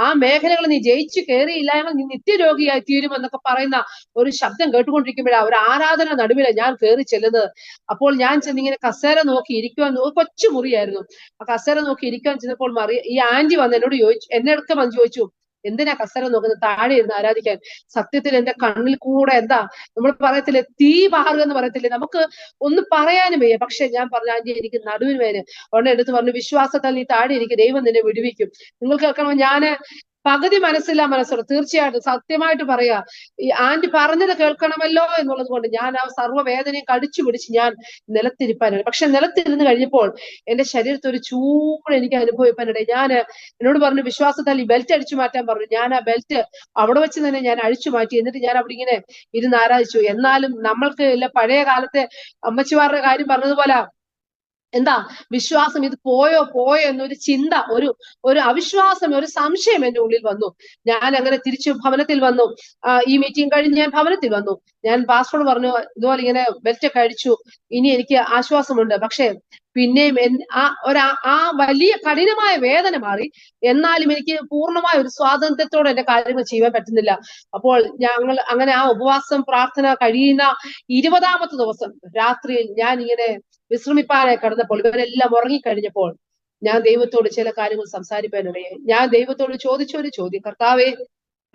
ആ മേഖലകൾ നീ ജയിച്ചു കയറിയില്ല എങ്കിൽ നീ നിത്യരോഗിയായി തീരുമെന്നൊക്കെ പറയുന്ന ഒരു ശബ്ദം കേട്ടുകൊണ്ടിരിക്കുമ്പോഴാണ് ഒരു ആരാധന നടുവിലാണ് ഞാൻ കയറി ചെല്ലുന്നത്. അപ്പോൾ ഞാൻ ചെന്നിങ്ങനെ കസേര നോക്കി ഇരിക്കുവാൻ, കൊച്ചു മുറിയായിരുന്നു, ആ കസേര നോക്കി ഇരിക്കാൻ ചെന്നപ്പോൾ ഈ ആന്റി വന്ന് എന്നോട് ചോദിച്ചു, എന്നെ അടുത്ത് വന്ന് ചോദിച്ചു, എന്തിനാ കസേര നോക്കുന്നത്, താഴെ ഇരുന്ന് ആരാധിക്കാൻ. സത്യത്തിൽ എന്റെ കണ്ണിൽ കൂടെ എന്താ നമ്മൾ പറയത്തില്ലേ, തീ പാറുക എന്ന് പറയത്തില്ലേ, നമുക്ക് ഒന്ന് പറയാനും വയ്യ. പക്ഷെ ഞാൻ പറഞ്ഞു, ആന്റി എനിക്ക് നടുവിന് വേദന. ഉടനെ എടുത്ത് പറഞ്ഞു, വിശ്വാസത്താൽ നീ താഴെ ഇരിക്കും, ദൈവം നിന്നെ വിടുവിക്കും. നിങ്ങൾ കേൾക്കണോ, ഞാന് പകുതി മനസ്സില്ല മനസ്സോട് തീർച്ചയായിട്ടും സത്യമായിട്ട് പറയാ, ഈ ആന്റി പറഞ്ഞത് കേൾക്കണമല്ലോ എന്നുള്ളത് കൊണ്ട് ഞാൻ ആ സർവ്വവേദനയും കടിച്ചു പിടിച്ച് ഞാൻ നിലത്തിരിപ്പാനാണ്. പക്ഷെ നിലത്തിരുന്ന് കഴിഞ്ഞപ്പോൾ എന്റെ ശരീരത്തിൽ ഒരു ചൂട് എനിക്ക് അനുഭവിപ്പാനിടെ. എന്നോട് പറഞ്ഞു, വിശ്വാസത്താൽ ഈ ബെൽറ്റ് അടിച്ചു മാറ്റാൻ പറഞ്ഞു. ഞാൻ ആ ബെൽറ്റ് അവിടെ വെച്ച് തന്നെ ഞാൻ അഴിച്ചു മാറ്റി. എന്നിട്ട് ഞാൻ അവിടെ ഇങ്ങനെ ഇരുന്ന് ആരാധിച്ചു. എന്നാലും നമ്മൾക്ക് ഇല്ല, പഴയ കാലത്തെ അമ്മച്ചിമാരുടെ കാര്യം പറഞ്ഞതുപോലെ എന്താ വിശ്വാസം, ഇത് പോയോ എന്നൊരു ചിന്ത, ഒരു അവിശ്വാസം, ഒരു സംശയം എന്റെ ഉള്ളിൽ വന്നു. ഞാൻ അങ്ങനെ തിരിച്ചു ഭവനത്തിൽ വന്നു. ഈ മീറ്റിംഗ് കഴിഞ്ഞ് ഞാൻ ഭവനത്തിൽ വന്നു. ഞാൻ പാസ്റ്ററോട് പറഞ്ഞു, ഇതുപോലെ ഇങ്ങനെ ബെൽറ്റ് ഒക്കെ അടിച്ചു, ഇനി എനിക്ക് ആശ്വാസമുണ്ട്. പക്ഷെ പിന്നെയും ആ വലിയ കഠിനമായ വേദന മാറി. എന്നാലും എനിക്ക് പൂർണ്ണമായ ഒരു സ്വാതന്ത്ര്യത്തോടെ എന്റെ കാര്യങ്ങൾ ചെയ്യാൻ പറ്റുന്നില്ല. അപ്പോൾ ഞങ്ങൾ അങ്ങനെ ആ ഉപവാസം പ്രാർത്ഥന കഴിയുന്ന 20ാമത്തെ ദിവസം രാത്രിയിൽ ഞാൻ ഇങ്ങനെ വിശ്രമിപ്പാനായി കടന്നപ്പോൾ ഇവരെല്ലാം ഉറങ്ങിക്കഴിഞ്ഞപ്പോൾ ഞാൻ ദൈവത്തോട് ചില കാര്യങ്ങൾ സംസാരിക്കാനിടയായി. ഞാൻ ദൈവത്തോട് ചോദിച്ച ഒരു ചോദ്യം, കർത്താവേ,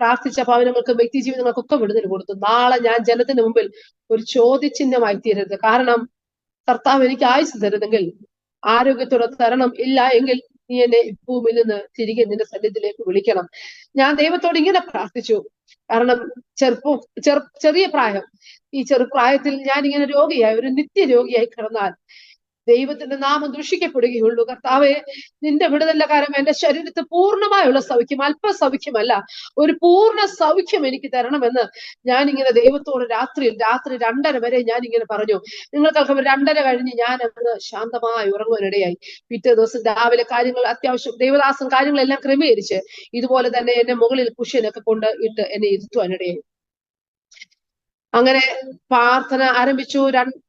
പ്രാർത്ഥിച്ച ഭവനങ്ങൾക്കും വ്യക്തി ജീവിതങ്ങൾക്കൊക്കെ വിടുതൽ കൊടുത്തു. നാളെ ഞാൻ ജനത്തിന് മുമ്പിൽ ഒരു ചോദ്യചിഹ്നമായി തീരരുത്. കാരണം കർത്താവ് എനിക്ക് ആയുസ് തരുന്നെങ്കിൽ ആരോഗ്യത്തോടെ തരണം, ഇല്ല എങ്കിൽ നീ എന്നെ ഭൂമിയിൽ നിന്ന് തിരികെ നിന്റെ സന്നിധിയിലേക്ക് വിളിക്കണം. ഞാൻ ദൈവത്തോട് ഇങ്ങനെ പ്രാർത്ഥിച്ചു. കാരണം ചെറിയ പ്രായം, ഈ ചെറുപ്രായത്തിൽ ഞാൻ ഇങ്ങനെ രോഗിയായി, ഒരു നിത്യരോഗിയായി കിടന്നാൽ ദൈവത്തിന്റെ നാമം ദുഷിക്കപ്പെടുകയുള്ളൂ. കർത്താവെ, നിന്റെ വിടുതലിന്റെ കാര്യം എന്റെ ശരീരത്തിൽ പൂർണ്ണമായുള്ള സൗഖ്യം, അല്പസൗഖ്യമല്ല, ഒരു പൂർണ്ണ സൗഖ്യം എനിക്ക് തരണമെന്ന് ഞാൻ ഇങ്ങനെ ദൈവത്തോട് രാത്രി 2:30 വരെ ഞാൻ ഇങ്ങനെ പറഞ്ഞു. നിങ്ങൾക്കൊക്കെ 2:30 കഴിഞ്ഞ് ഞാൻ അന്ന് ശാന്തമായി ഉറങ്ങുവാനിടയായി. പിറ്റേ ദിവസം രാവിലെ കാര്യങ്ങൾ അത്യാവശ്യം ദൈവദാസൻ കാര്യങ്ങളെല്ലാം ക്രമീകരിച്ച് ഇതുപോലെ തന്നെ എന്നെ മുകളിൽ കുഷ്യനൊക്കെ കൊണ്ട് ഇട്ട് എന്നെ ഇരുത്തുവാനിടയായി. അങ്ങനെ പ്രാർത്ഥന ആരംഭിച്ചു.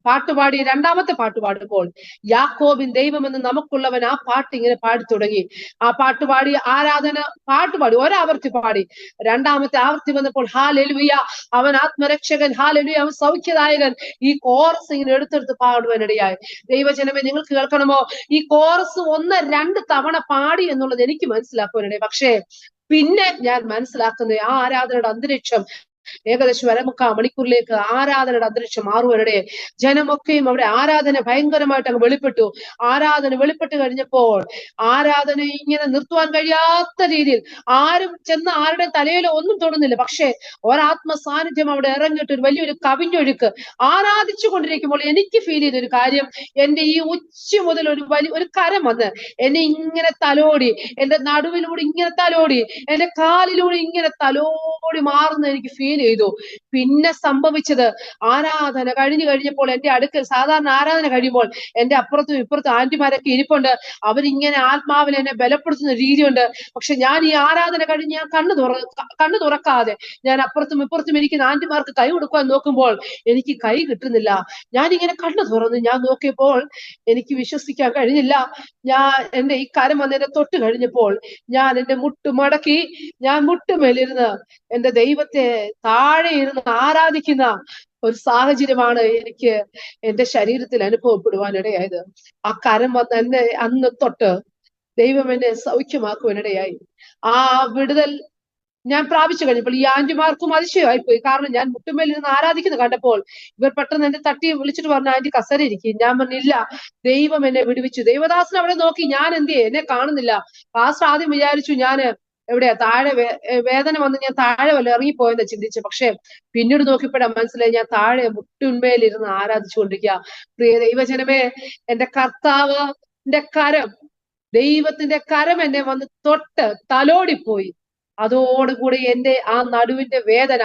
പാട്ടുപാടി, രണ്ടാമത്തെ പാട്ട് പാടുമ്പോൾ യാക്കോബിൻ ദൈവമെന്ന് നമുക്കുള്ളവൻ, ആ പാട്ട് ഇങ്ങനെ പാടി തുടങ്ങി. ആ പാട്ടുപാടി ആരാധന പാട്ടുപാടി ഒരാവർത്തി പാടി. രണ്ടാമത്തെ ആവർത്തി വന്നപ്പോൾ ഹാലെലുയ, അവൻ ആത്മരക്ഷകൻ, ഹാലെലുയ, അവൻ സൗഖ്യദായകൻ. ഈ കോറസ് ഇങ്ങനെ എടുത്തെടുത്ത് പാടുവാനിടയായി. ദൈവജനമേ, നിങ്ങൾക്ക് കേൾക്കണമോ, ഈ കോറസ് 1-2 തവണ പാടി എന്നുള്ളത് എനിക്ക് മനസ്സിലാക്കുവാനിടയായി. പക്ഷേ പിന്നെ ഞാൻ മനസ്സിലാക്കുന്ന ആ ആരാധനയുടെ അന്തരീക്ഷം ഏകദേശം 1/4 മണിക്കൂറിലേക്ക് ആരാധനയുടെ അന്തരീക്ഷം മാറുവരുടെ ജനമൊക്കെയും അവിടെ ആരാധന ഭയങ്കരമായിട്ട് അങ്ങ് വെളിപ്പെട്ടു. ആരാധന വെളിപ്പെട്ട് കഴിഞ്ഞപ്പോൾ ആരാധന ഇങ്ങനെ നിർത്തുവാൻ കഴിയാത്ത രീതിയിൽ ആരും ചെന്ന് ആരുടെ തലയിലോ ഒന്നും തൊടുന്നില്ല. പക്ഷെ ഒരാത്മ സാന്നിധ്യം അവിടെ ഇറങ്ങിയിട്ട് ഒരു വലിയൊരു കവിഞ്ഞൊഴുക്ക് ആരാധിച്ചു കൊണ്ടിരിക്കുമ്പോൾ എനിക്ക് ഫീൽ ചെയ്തൊരു കാര്യം, എന്റെ ഈ ഉച്ച മുതൽ ഒരു കരം വന്ന് എന്നെ ഇങ്ങനെ തലോടി, എന്റെ നടുവിലൂടെ ഇങ്ങനെ തലോടി, എന്റെ കാലിലൂടെ ഇങ്ങനെ തലോടി മാറുന്ന എനിക്ക് ഫീൽ ചെയ്തു. പിന്നെ സംഭവിച്ചത്, ആരാധന കഴിഞ്ഞപ്പോൾ എന്റെ അടുക്കൽ സാധാരണ ആരാധന കഴിയുമ്പോൾ എന്റെ അപ്പുറത്തും ഇപ്പുറത്തും ആന്റിമാരൊക്കെ ഇരിപ്പുണ്ട്. അവരിങ്ങനെ ആത്മാവിൽ എന്നെ ബലപ്പെടുത്തുന്ന രീതിയുണ്ട്. പക്ഷെ ഞാൻ ഈ ആരാധന കഴിഞ്ഞ് ഞാൻ കണ്ണു തുറക്കാതെ ഞാൻ അപ്പുറത്തും ഇപ്പുറത്തും ഇരിക്കുന്ന ആന്റിമാർക്ക് കൈ കൊടുക്കാൻ നോക്കുമ്പോൾ എനിക്ക് കൈ കിട്ടുന്നില്ല. ഞാനിങ്ങനെ കണ്ണു തുറന്ന് ഞാൻ നോക്കിയപ്പോൾ എനിക്ക് വിശ്വസിക്കാൻ കഴിഞ്ഞില്ല. എന്റെ ഈ കരം വന്ന് എന്നെ തൊട്ട് കഴിഞ്ഞപ്പോൾ ഞാൻ എന്റെ മുട്ട് മടക്കി ഞാൻ മുട്ടുമേലിരുന്ന് എന്റെ ദൈവത്തെ താഴെ ഇരുന്ന് ആരാധിക്കുന്ന ഒരു സാഹചര്യമാണ് എനിക്ക് എന്റെ ശരീരത്തിൽ അനുഭവപ്പെടുവാനിടയായത്. ആ കരം വന്ന് എന്നെ അന്ന് തൊട്ട് ദൈവം എന്നെ സൗഖ്യമാക്കുവാനിടയായി. ആ വിടുതൽ ഞാൻ പ്രാപിച്ചു കഴിഞ്ഞപ്പോൾ ഈ ആന്റിമാർക്കും അതിശയമായി പോയി. കാരണം ഞാൻ മുട്ടുമേൽ ഇരുന്ന് ആരാധിക്കുന്ന കണ്ടപ്പോൾ ഇവർ പെട്ടെന്ന് എന്നെ തട്ടി വിളിച്ചിട്ട് പറഞ്ഞു, ആന്റി കസേര ഇരിക്കും. ഞാൻ പറഞ്ഞില്ല, ദൈവം എന്നെ വിടുവിച്ചു. ദൈവദാസൻ അവിടെ നോക്കി, ഞാൻ എന്തിയെ, എന്നെ കാണുന്നില്ല. പാസ്റ്റർ ആദ്യം വിചാരിച്ചു ഞാൻ എവിടെയാ താഴെ വേദന വന്ന് ഞാൻ താഴെ വല്ല ഇറങ്ങിപ്പോയെന്ന് ചിന്തിച്ചു. പക്ഷെ പിന്നീട് നോക്കിയപ്പോഴാ മനസ്സിലായി ഞാൻ താഴെ മുട്ടുമേലിരുന്ന് ആരാധിച്ചുകൊണ്ടിരിക്കുക. പ്രിയ ദൈവജനമേ, എന്റെ കർത്താവിന്റെ കരം, ദൈവത്തിന്റെ കരം എന്നെ വന്ന് തൊട്ട് തലോടിപ്പോയി. അതോടുകൂടി എന്റെ ആ നടുവിന്റെ വേദന,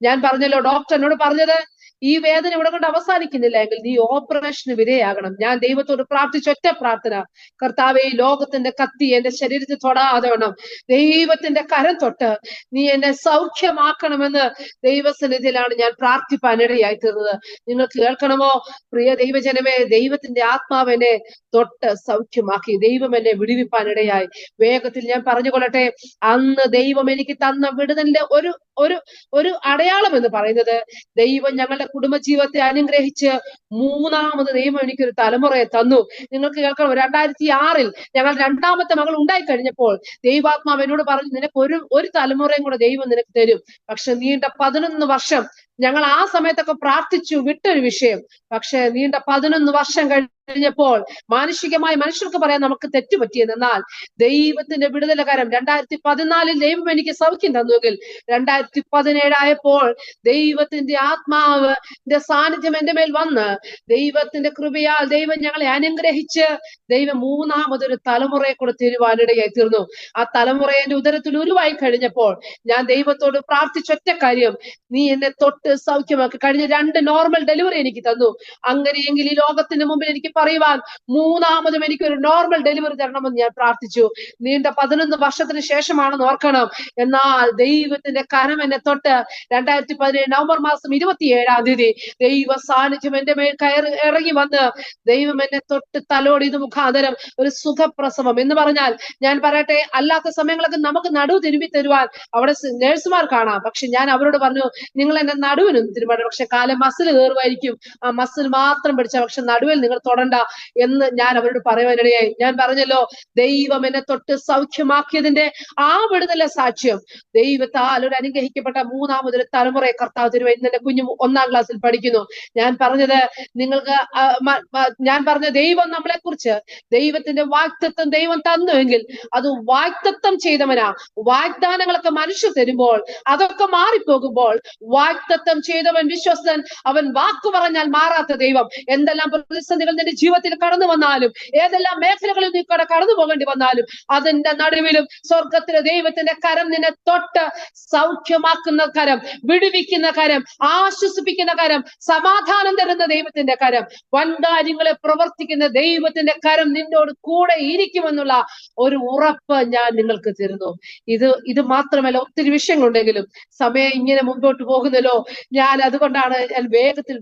ഞാൻ പറഞ്ഞല്ലോ, ഡോക്ടർ എന്നോട് പറഞ്ഞത് ഈ വേദന ഇവിടെ കൊണ്ട് അവസാനിക്കുന്നില്ല എങ്കിൽ നീ ഓപ്പറേഷന് വിധേയാകണം. ഞാൻ ദൈവത്തോട് പ്രാർത്ഥിച്ച ഒറ്റ പ്രാർത്ഥന, കർത്താവെ, ഈ ലോകത്തിന്റെ കത്തി എന്റെ ശരീരത്തിൽ തൊടാതെ വേണം, ദൈവത്തിന്റെ കരം തൊട്ട് നീ എന്നെ സൗഖ്യമാക്കണമെന്ന് ദൈവസന്നിധിയിലാണ് ഞാൻ പ്രാർത്ഥിപ്പാനിടയായി തീർന്നത്. നിങ്ങൾക്ക് കേൾക്കണമോ പ്രിയ ദൈവജനമേ? ദൈവത്തിന്റെ ആത്മാവ് എന്നെ തൊട്ട് സൗഖ്യമാക്കി, ദൈവം എന്നെ വിടുവിപ്പാനിടയായി. വേഗത്തിൽ ഞാൻ പറഞ്ഞുകൊള്ളട്ടെ, അന്ന് ദൈവം എനിക്ക് തന്ന വിടുതലിന്റെ ഒരു ഒരു ഒരു അടയാളം എന്ന് പറയുന്നത്, ദൈവം ഞങ്ങളുടെ കുടുംബജീവിതത്തെ അനുഗ്രഹിച്ച് മൂന്നാമത് ദൈവം എനിക്കൊരു തലമുറയെ തന്നു. നിങ്ങൾക്ക് കേൾക്കണം, 2006 ഞങ്ങൾ രണ്ടാമത്തെ മകൾ ഉണ്ടായി കഴിഞ്ഞപ്പോൾ ദൈവാത്മാവ് എന്നോട് പറഞ്ഞു, നിനക്ക് ഒരു തലമുറയും കൂടെ ദൈവം നിനക്ക് തരും. പക്ഷെ നീണ്ട 11 വർഷം ഞങ്ങൾ ആ സമയത്തൊക്കെ പ്രാർത്ഥിച്ചു വിട്ടൊരു വിഷയം. പക്ഷെ നീണ്ട 11 വർഷം കഴിഞ്ഞപ്പോൾ മാനുഷികമായി മനുഷ്യർക്ക് പറയാൻ നമുക്ക് തെറ്റുപറ്റിയെന്ന്. എന്നാൽ ദൈവത്തിന്റെ വിടുതലകരം 2014 ദൈവം എനിക്ക് സൗഖ്യം തന്നുവെങ്കിൽ 2017 ആയപ്പോൾ ദൈവത്തിന്റെ ആത്മാവിന്റെ സാന്നിധ്യം എന്റെ മേൽ വന്ന് ദൈവത്തിന്റെ കൃപയാൽ ദൈവം ഞങ്ങളെ അനുഗ്രഹിച്ച് ദൈവം മൂന്നാമതൊരു തലമുറയെ കൂടെ തരുവാനിടയായി തീർന്നു. ആ തലമുറ എന്റെ ഉദരത്തിൽ ഉരുവായി കഴിഞ്ഞപ്പോൾ ഞാൻ ദൈവത്തോട് പ്രാർത്ഥിച്ചൊറ്റ കാര്യം, നീ എന്നെ തൊട്ട് സൗഖ്യമാക്കി. കഴിഞ്ഞ 2 നോർമൽ ഡെലിവറി എനിക്ക് തന്നു. അങ്ങനെയെങ്കിൽ ഈ ലോകത്തിന് മുമ്പിൽ എനിക്ക് പറയുവാൻ മൂന്നാമതും എനിക്കൊരു നോർമൽ ഡെലിവറി തരണമെന്ന് ഞാൻ പ്രാർത്ഥിച്ചു. നീണ്ട 11 വർഷത്തിന് ശേഷമാണെന്ന് ഓർക്കണം. എന്നാൽ ദൈവത്തിന്റെ കരം എന്നെ തൊട്ട് 2017 നവംബർ മാസം 27-ാം തീയതി ദൈവ സാന്നിധ്യം എന്റെ മേൽ ഇറങ്ങി വന്ന് ദൈവം എന്നെ തൊട്ട് തലോടിയത് മുഖാന്തരം ഒരു സുഖപ്രസവം എന്ന് പറഞ്ഞാൽ, ഞാൻ പറയട്ടെ, അല്ലാത്ത സമയങ്ങളൊക്കെ നമുക്ക് നടുവ് തിരുമ്പി തരുവാൻ അവിടെ നേഴ്സുമാർ കാണാം. പക്ഷെ ഞാൻ അവരോട് പറഞ്ഞു, നിങ്ങൾ എന്റെ നടുവിനൊന്നും തിരുമ്പണ്ട, പക്ഷെ കാലം മസിൽ കയറുമായിരിക്കും, ആ മസിൽ മാത്രം പിടിച്ച, പക്ഷെ നടുവിൽ നിങ്ങൾ തൊടണ്ട എന്ന് ഞാൻ അവരോട് പറയുവാനിടയായി. ഞാൻ പറഞ്ഞല്ലോ, ദൈവം എന്നെ തൊട്ട് സൗഖ്യമാക്കിയതിന്റെ ആ വിടുതലെ സാക്ഷ്യം, ദൈവത്താൽ ഒരു അനുഗ്രഹിക്കപ്പെട്ട മൂന്നാമതൊരു തലമുറയെ കർത്താവ് തരുവാൻ. ഇന്ന് എന്റെ കുഞ്ഞു 1-ാം ക്ലാസ്സിൽ പഠിക്കുന്നു. ഞാൻ പറഞ്ഞത് നിങ്ങൾക്ക് ഞാൻ പറഞ്ഞ ദൈവം നമ്മളെ കുറിച്ച് ദൈവത്തിന്റെ വാഗ്ദത്തം ദൈവം തന്നുവെങ്കിൽ അത് വാഗ്ദത്തം ചെയ്തവനാ. വാഗ്ദാനങ്ങളൊക്കെ മനുഷ്യർ തരുമ്പോൾ അതൊക്കെ മാറിപ്പോകുമ്പോൾ വാഗ്ദത്തം ചെയ്തവൻ വിശ്വസ്തൻ, അവൻ വാക്കു പറഞ്ഞാൽ മാറാത്ത ദൈവം. എന്തെല്ലാം പ്രതിസന്ധികൾ നിന്റെ ജീവിതത്തിൽ കടന്നു വന്നാലും, ഏതെല്ലാം മേഖലകളിൽ നീ കടന്നു പോകേണ്ടി വന്നാലും, അതിന്റെ നടുവിലും സ്വർഗത്തിലെ ദൈവത്തിന്റെ കരം നിന്നെ തൊട്ട് സൗഖ്യമാക്കുന്ന കരം, വിടുവിക്കുന്ന കരം, ആശ്വസിപ്പിക്കുന്ന കരം, സമാധാനം തരുന്ന ദൈവത്തിന്റെ കരം, വൻകാര്യങ്ങളെ പ്രവർത്തിക്കുന്ന ദൈവത്തിന്റെ കരം നിന്നോട് കൂടെ ഇരിക്കുമെന്നുള്ള ഒരു ഉറപ്പ് ഞാൻ നിങ്ങൾക്ക് തരുന്നു. ഇത് മാത്രമല്ല, ഒത്തിരി വിഷയങ്ങളുണ്ടെങ്കിലും സമയം ഇങ്ങനെ മുമ്പോട്ട് പോകുന്നല്ലോ. ഞാൻ അതുകൊണ്ടാണ് ഞാൻ വേഗത്തിൽ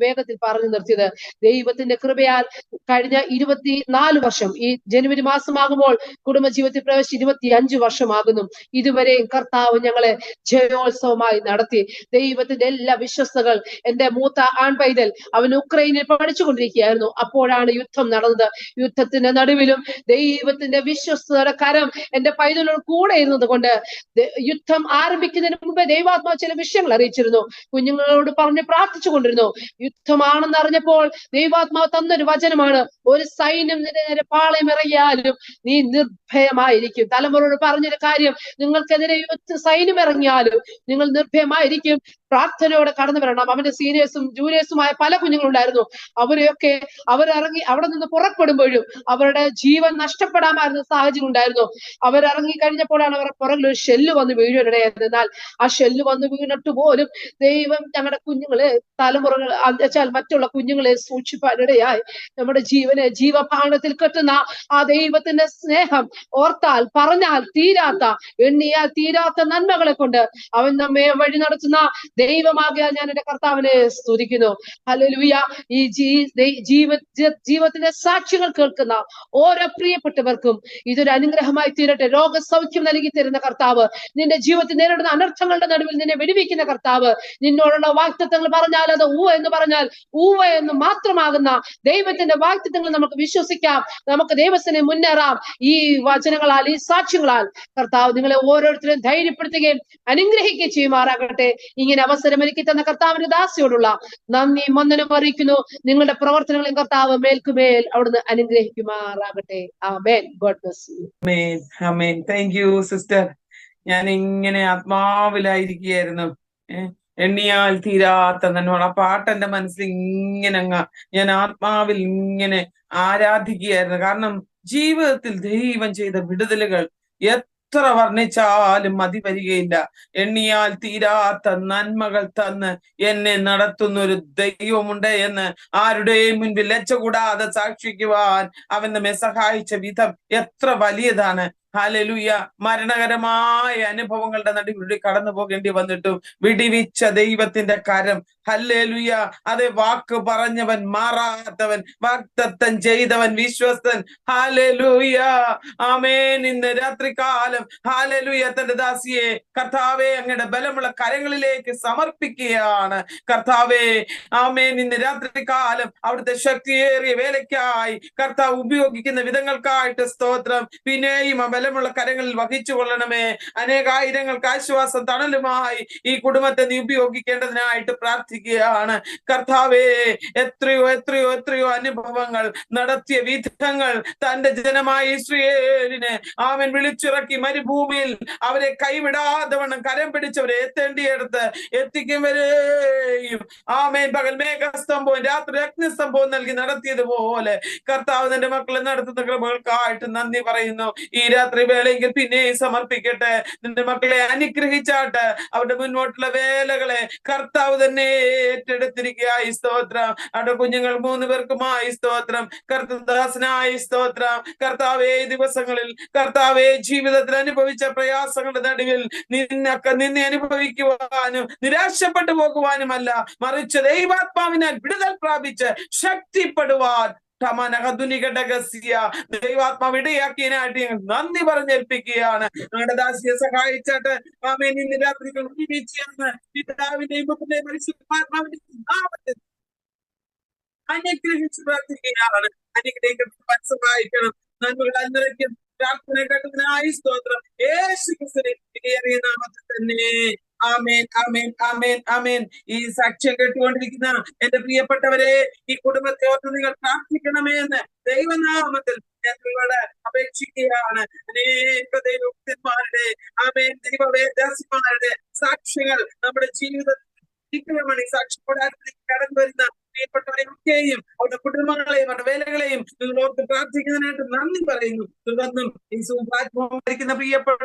പറഞ്ഞു നിർത്തിയത്. ദൈവത്തിന്റെ കൃപയാൽ കഴിഞ്ഞ 24 വർഷം, ഈ ജനുവരി മാസമാകുമ്പോൾ കുടുംബജീവിതത്തിൽ പ്രവേശിച്ച് 25 വർഷമാകുന്നു. ഇതുവരെയും കർത്താവ് ഞങ്ങളെ ജയോത്സവമായി നടത്തി. ദൈവത്തിന്റെ എല്ലാ വിശ്വസ്തകൾ, എന്റെ മൂത്ത ആൺപൈതൽ അവൻ ഉക്രൈനിൽ പഠിച്ചുകൊണ്ടിരിക്കുകയായിരുന്നു. അപ്പോഴാണ് യുദ്ധം നടന്നത്. യുദ്ധത്തിന്റെ നടുവിലും ദൈവത്തിന്റെ വിശ്വസ്തയുടെ കരം എന്റെ പൈതലോട് കൂടെ ഇരുന്നത് കൊണ്ട് യുദ്ധം ആരംഭിക്കുന്നതിന് മുമ്പേ ദൈവാത്മാവ് ചില വിഷയങ്ങൾ അറിയിച്ചിരുന്നു. കുഞ്ഞുങ്ങളോട് പറഞ്ഞ് പ്രാർത്ഥിച്ചു കൊണ്ടിരുന്നു. യുദ്ധമാണെന്ന് അറിഞ്ഞപ്പോൾ ദൈവാത്മാവ് തന്നൊരു വചനമാണ്, ഒരു സൈന്യം നിന്റെ നേരെ പാളയം ഇറങ്ങിയാലും നീ നിർഭയമായിരിക്കും. തലമുറയോട് പറഞ്ഞൊരു കാര്യം, നിങ്ങൾക്കെതിരെ സൈന്യം ഇറങ്ങിയാലും നിങ്ങൾ നിർഭയമായിരിക്കും. പ്രാർത്ഥനയോടെ കടന്നു വരണം. അവന്റെ സീനിയേഴ്സും ജൂനിയേഴ്സുമായ പല കുഞ്ഞുങ്ങളുണ്ടായിരുന്നു. അവരെയൊക്കെ അവരിറങ്ങി അവിടെ നിന്ന് പുറപ്പെടുമ്പോഴും അവരുടെ ജീവൻ നഷ്ടപ്പെടാമായിരുന്ന സാഹചര്യം ഉണ്ടായിരുന്നു. അവരിറങ്ങി കഴിഞ്ഞപ്പോഴാണ് അവരുടെ പുറകിൽ ഒരു ഷെല്ല് വന്ന് വീഴുവാനിടയായത്. എന്നാൽ ആ ഷെല്ല് വന്ന് വീണിട്ട് പോലും ദൈവം ഞങ്ങളുടെ കുഞ്ഞുങ്ങളെ, തലമുറകൾ വെച്ചാൽ മറ്റുള്ള കുഞ്ഞുങ്ങളെ സൂക്ഷിപ്പാനിടയായി. നമ്മുടെ ജീവനെ ജീവപാണത്തിൽ കെട്ടുന്ന ആ ദൈവത്തിന്റെ സ്നേഹം ഓർത്താൽ പറഞ്ഞാൽ തീരാത്ത, എണ്ണിയാൽ തീരാത്ത നന്മകളെ കൊണ്ട് അവൻ നമ്മെ വഴി നടത്തുന്ന ദൈവമാകിയാൽ ഞാൻ എന്റെ കർത്താവിനെ സ്തുതിക്കുന്നു. ഹല്ലേലൂയ. ഈ ജീവിതത്തിന്റെ സാക്ഷികൾ കേൾക്കുന്ന ഓരോ പ്രിയപ്പെട്ടവർക്കും ഇതൊരു അനുഗ്രഹമായി തീരട്ടെ. രോഗസൗഖ്യം നൽകി തരുന്ന കർത്താവ്, നിന്റെ ജീവിതത്തിൽ നേരിടുന്ന അനർത്ഥങ്ങളുടെ നടുവിൽ നിന്നെ വെടിവെക്കുന്ന കർത്താവ്, നിന്നോടുള്ള വാഗ്ദത്തങ്ങൾ പറഞ്ഞാൽ അത് ഊവ എന്ന് പറഞ്ഞാൽ ഊവ എന്ന് മാത്രമാകുന്ന ദൈവത്തിന്റെ വാഗ്ദത്തങ്ങൾ നമുക്ക് വിശ്വസിക്കാം. നമുക്ക് ദൈവത്തിനെ മുന്നേറാം. ഈ വചനങ്ങളാൽ, ഈ സാക്ഷ്യങ്ങളാൽ കർത്താവ് നിങ്ങളെ ഓരോരുത്തരെയും ധൈര്യപ്പെടുത്തുകയും അനുഗ്രഹിക്കുകയും ചെയ്യുമാറാകട്ടെ. ഇങ്ങനെ അവസരം ഒരുക്കി തന്ന കർത്താവിന്റെ ദാസിയോടുള്ള നന്ദി വന്ദനം അറിയിക്കുന്നു. നിങ്ങളുടെ പ്രവർത്തനങ്ങളെയും കർത്താവ് മേൽക്കുമേൽ അവിടുന്ന് അനുഗ്രഹിക്കുമാറാകട്ടെ. ആമേൻ. God bless you. ആമേൻ. ആമേൻ. Thank you sister. ഞാൻ ഇങ്ങനെ ആത്മാവിലായിരിക്കുകയായിരുന്നു. എണ്ണിയാൽ തീരാത്ത നന്മകൾ. ആ പാട്ട് എന്റെ മനസ്സിൽ ഇങ്ങനെ ഞാൻ ആത്മാവിൽ ഇങ്ങനെ ആരാധിക്കുകയായിരുന്നു. കാരണം ജീവിതത്തിൽ ദൈവം ചെയ്ത വിടുതലുകൾ എത്ര വർണ്ണിച്ചാലും മതി വരികയില്ല. എണ്ണിയാൽ തീരാത്ത നന്മകൾ തന്ന് എന്നെ നടത്തുന്ന ഒരു ദൈവമുണ്ട് എന്ന് ആരുടെയും മുൻപിൽ ലജ്ജ കൂടാതെ സാക്ഷിക്കുവാൻ അവൻ നമ്മെ സഹായിച്ച വിധം എത്ര വലിയതാണ്. ഹല്ലേലൂയ. മരണകരമായ അനുഭവങ്ങളുടെ നടുവിലൂടെ കടന്നു പോകേണ്ടി വന്നിട്ടും വിടിവിച്ച ദൈവത്തിന്റെ കരം. ഹല്ലേലൂയ. അത് വാക്ക് പറഞ്ഞവൻ, മാറാത്തവൻ, വാഗ്ദത്തം ചെയ്തവൻ, വിശ്വസ്തൻ. ഹല്ലേലൂയ. ആമേൻ. ഇന്ന് രാത്രികാലം ഹല്ലേലൂയ തന്റെ ദാസിയെ കർത്താവെ അങ്ങയുടെ ബലമുള്ള കരങ്ങളിലേക്ക് സമർപ്പിക്കുകയാണ്. കർത്താവെ ആമേൻ. ഇന്ന് രാത്രികാലം അവിടുത്തെ ശക്തിയേറിയ വേലയ്ക്കായി കർത്താവ് ഉപയോഗിക്കുന്ന വിധങ്ങൾക്കായിട്ട് സ്തോത്രം. പിന്നെയും ബലമുള്ള കരങ്ങളിൽ വഹിച്ചു കൊള്ളണമേ. അനേകായിരങ്ങൾക്ക് ആശ്വാസം തണലുമായി ഈ കുടുംബത്തെ നീ ഉപയോഗിക്കേണ്ടതിനായിട്ട് പ്രാർത്ഥിക്കുകയാണ്. കർത്താവേ, എത്രയോ എത്രയോ എത്രയോ അനുഭവങ്ങൾ നടത്തിയ വിധങ്ങൾ തന്റെ ജനമായ ഇസ്രായേലിനെ അവൻ വിളിച്ചിറക്കി മരുഭൂമിയിൽ അവരെ കൈവിടാതെ വണ്ണം കരം പിടിച്ചവരെ എത്തേണ്ടിയെടുത്ത് എത്തിക്കും വരെയും ആമേൻ പകൽ മേഘസ്തംഭവും രാത്രി അഗ്നിസ്തംഭവും നൽകി നടത്തിയതുപോലെ കർത്താവ് തന്റെ മക്കളെ നടത്തുന്ന കൃപകൾക്കായിട്ട് നന്ദി പറയുന്നു. ഈ രാത്രി വേളയെങ്കിൽ പിന്നെയും സമർപ്പിക്കട്ടെ. നിന്റെ മക്കളെ അനുഗ്രഹിച്ചാട്ട് അവരുടെ മുന്നോട്ടുള്ള വേലകളെ കർത്താവ് തന്നെ ഏറ്റെടുത്തിരിക്കുകയായി സ്തോത്രം. അവരുടെ കുഞ്ഞുങ്ങൾ 3 പേർക്കുമായി സ്തോത്രം. കർത്തദാസനായി സ്തോത്രം. കർത്താവേ, ദിവസങ്ങളിൽ കർത്താവേ ജീവിതത്തിൽ അനുഭവിച്ച പ്രയാസങ്ങളുടെ നടുവിൽ നിന്നെ അനുഭവിക്കുവാനും നിരാശപ്പെട്ടു പോകുവാനുമല്ല, മറിച്ച് ദൈവാത്മാവിനാൽ വിടുതൽ പ്രാപിച്ച് ശക്തിപ്പെടുവാൻ ദൈവാത്മാവ് ഇടയാക്കിയതിനായിട്ട് ഞങ്ങൾ നന്ദി പറഞ്ഞേൽപ്പിക്കുകയാണ്. ഞങ്ങളുടെ ദാസിയെ സഹായിച്ചാട്ട് ആമേൻ. ഇന്ന് രാത്രികൾ പിതാവിന്റെയും പുത്രന്റെയും പരിശുദ്ധാത്മാവിന്റെയും നാമത്തിൽ അനുഗ്രഹിച്ച് പ്രാർത്ഥിക്കുകയാണ്. അനുഗ്രഹിക്കപ്പെട്ട സഹായിക്കണം. നന്മകൾ അനുഗ്രഹിക്കും. പ്രാർത്ഥന കേട്ടതിനായി സ്തോത്രം. യേശു ക്രിസ്തുവിന്റെ നാമത്തിൽ തന്നെ. ആമേൻ. ആമേൻ. ആമേൻ. ആമേൻ. ഈ സാക്ഷ്യം കേട്ടുകൊണ്ടിരിക്കുന്ന എന്റെ പ്രിയപ്പെട്ടവരെ, ഈ കുടുംബത്തെ ഓർത്ത് നിങ്ങൾ പ്രാർത്ഥിക്കണമേ എന്ന് ദൈവനാമത്തിൽ ഞാൻ നിങ്ങളോട് അപേക്ഷിക്കുകയാണ്. അനേക ദൈവഭക്തന്മാരുടെ ആമേൻ ദൈവവേദാസിമാരുടെ സാക്ഷ്യങ്ങൾ നമ്മുടെ ജീവിതത്തിൽ സാക്ഷിയോടെ കടന്നു വരുന്ന പ്രിയപ്പെട്ടവരെയൊക്കെയും അവരുടെ കുടുംബങ്ങളെയും അവരുടെ വേലകളെയും നിങ്ങളോർത്ത് പ്രാർത്ഥിക്കുന്നതിനായിട്ട് നന്ദി പറയുന്നു. തുടർന്നും ഈ പ്ലാറ്റ്ഫോമിലിരിക്കുന്ന പ്രിയപ്പെട്ട,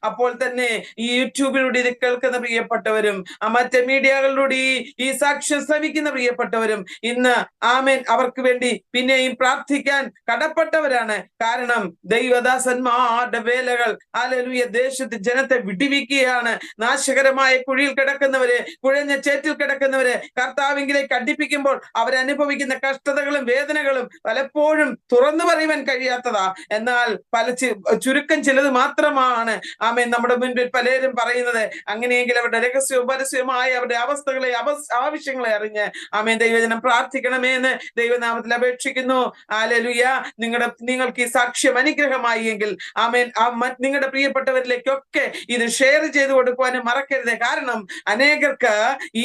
അപ്പോൾ തന്നെ ഈ യൂട്യൂബിലൂടെ ഇത് കേൾക്കുന്ന പ്രിയപ്പെട്ടവരും മറ്റ് മീഡിയകളിലൂടെ ഈ സാക്ഷ്യം ശ്രവിക്കുന്ന പ്രിയപ്പെട്ടവരും ഇന്ന് ആമേൻ അവർക്ക് വേണ്ടി പിന്നെയും പ്രാർത്ഥിക്കാൻ കടപ്പെട്ടവരാണ്. കാരണം ദൈവദാസന്മാരുടെ വേലകൾ ഹല്ലേലൂയ ദേശത്ത് ജനത്തെ വിടിവിക്കുകയാണ്. നാശകരമായ കുഴിയിൽ കിടക്കുന്നവരെ, കുഴഞ്ഞ ചേറ്റിൽ കിടക്കുന്നവരെ കർത്താവിലേക്ക് അടുപ്പിക്കുമ്പോൾ അവരനുഭവിക്കുന്ന കഷ്ടതകളും വേദനകളും പലപ്പോഴും തുറന്നു പറയുവാൻ കഴിയാത്തതാ. എന്നാൽ ചുരുക്കം ചിലത് മാത്രമാണ് ആമേൻ നമ്മുടെ മുൻപിൽ പലരും പറയുന്നത്. അങ്ങനെയെങ്കിൽ അവരുടെ രഹസ്യവും പരസ്യവുമായ അവരുടെ അവസ്ഥകളെ ആവശ്യങ്ങളെ അറിഞ്ഞ് ആമേൻ ദൈവജനം പ്രാർത്ഥിക്കണമേ എന്ന് ദൈവനാമത്തിൽ അപേക്ഷിക്കുന്നു. ഹല്ലേലൂയ. നിങ്ങൾക്ക് ഈ സാക്ഷ്യം അനുഗ്രഹമായി എങ്കിൽ ആമേൻ നിങ്ങളുടെ പ്രിയപ്പെട്ടവരിലേക്കൊക്കെ ഇത് ഷെയർ ചെയ്ത് കൊടുക്കുവാനും മറക്കരുത്. കാരണം അനേകർക്ക്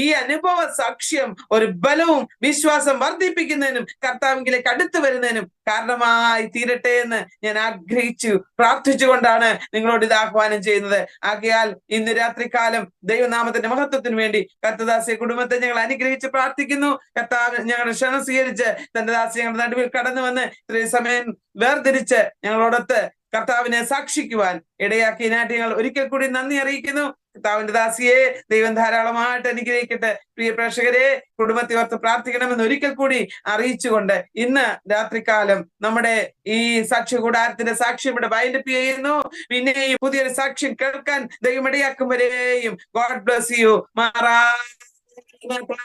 ഈ അനുഭവ സാക്ഷ്യം ഒരു ബലവും വിശ്വാസം വർദ്ധിപ്പിക്കുന്നതിനും കർത്താവിലേക്ക് അടുത്തു വരുന്നതിനും കാരണമായി തീരട്ടെ എന്ന് ഞാൻ ആഗ്രഹിച്ചു പ്രാർത്ഥിച്ചുകൊണ്ടാണ് നിങ്ങളോട് ഇത് ആഹ്വാനം ചെയ്യുന്നത്. ആകയാൽ ഇന്ന് രാത്രികാലം ദൈവനാമത്തിന്റെ മഹത്വത്തിന് വേണ്ടി കർത്തദാസിയെ കുടുംബത്തെ ഞങ്ങൾ അനുഗ്രഹിച്ച് പ്രാർത്ഥിക്കുന്നു. കർത്താവ് ഞങ്ങളുടെ ക്ഷണം സ്വീകരിച്ച് തന്റെ ദാസി ഞങ്ങളുടെ നടുവിൽ കടന്നു വന്ന് ഇത്രയും സമയം വേർതിരിച്ച് ഞങ്ങളോടൊത്ത് കർത്താവിനെ സാക്ഷിക്കുവാൻ ഇടയാക്കിയതിനായിട്ട് ഞങ്ങൾ ഒരിക്കൽ കൂടി നന്ദി അറിയിക്കുന്നു. കർത്താവിന്റെ ദാസിയെ ദൈവം ധാരാളമായിട്ട് അനുഗ്രഹിക്കട്ടെ. പ്രിയ പ്രേക്ഷകരെ, കുടുംബത്തെ ഓർത്ത് പ്രാർത്ഥിക്കണമെന്ന് ഒരിക്കൽ കൂടി അറിയിച്ചുകൊണ്ട് ഇന്ന് രാത്രികാലം നമ്മുടെ ഈ സാക്ഷ്യ കൂടാരത്തിന്റെ സാക്ഷ്യം ഇവിടെ വൈൻഡപ്പ് ചെയ്യുന്നു. പിന്നെയും പുതിയൊരു സാക്ഷ്യം കേൾക്കാൻ ദൈവം ഇടയാക്കും വരെയും ഗോഡ് ബ്ലസ് യു. മാറാ ഇതിനകത്ത്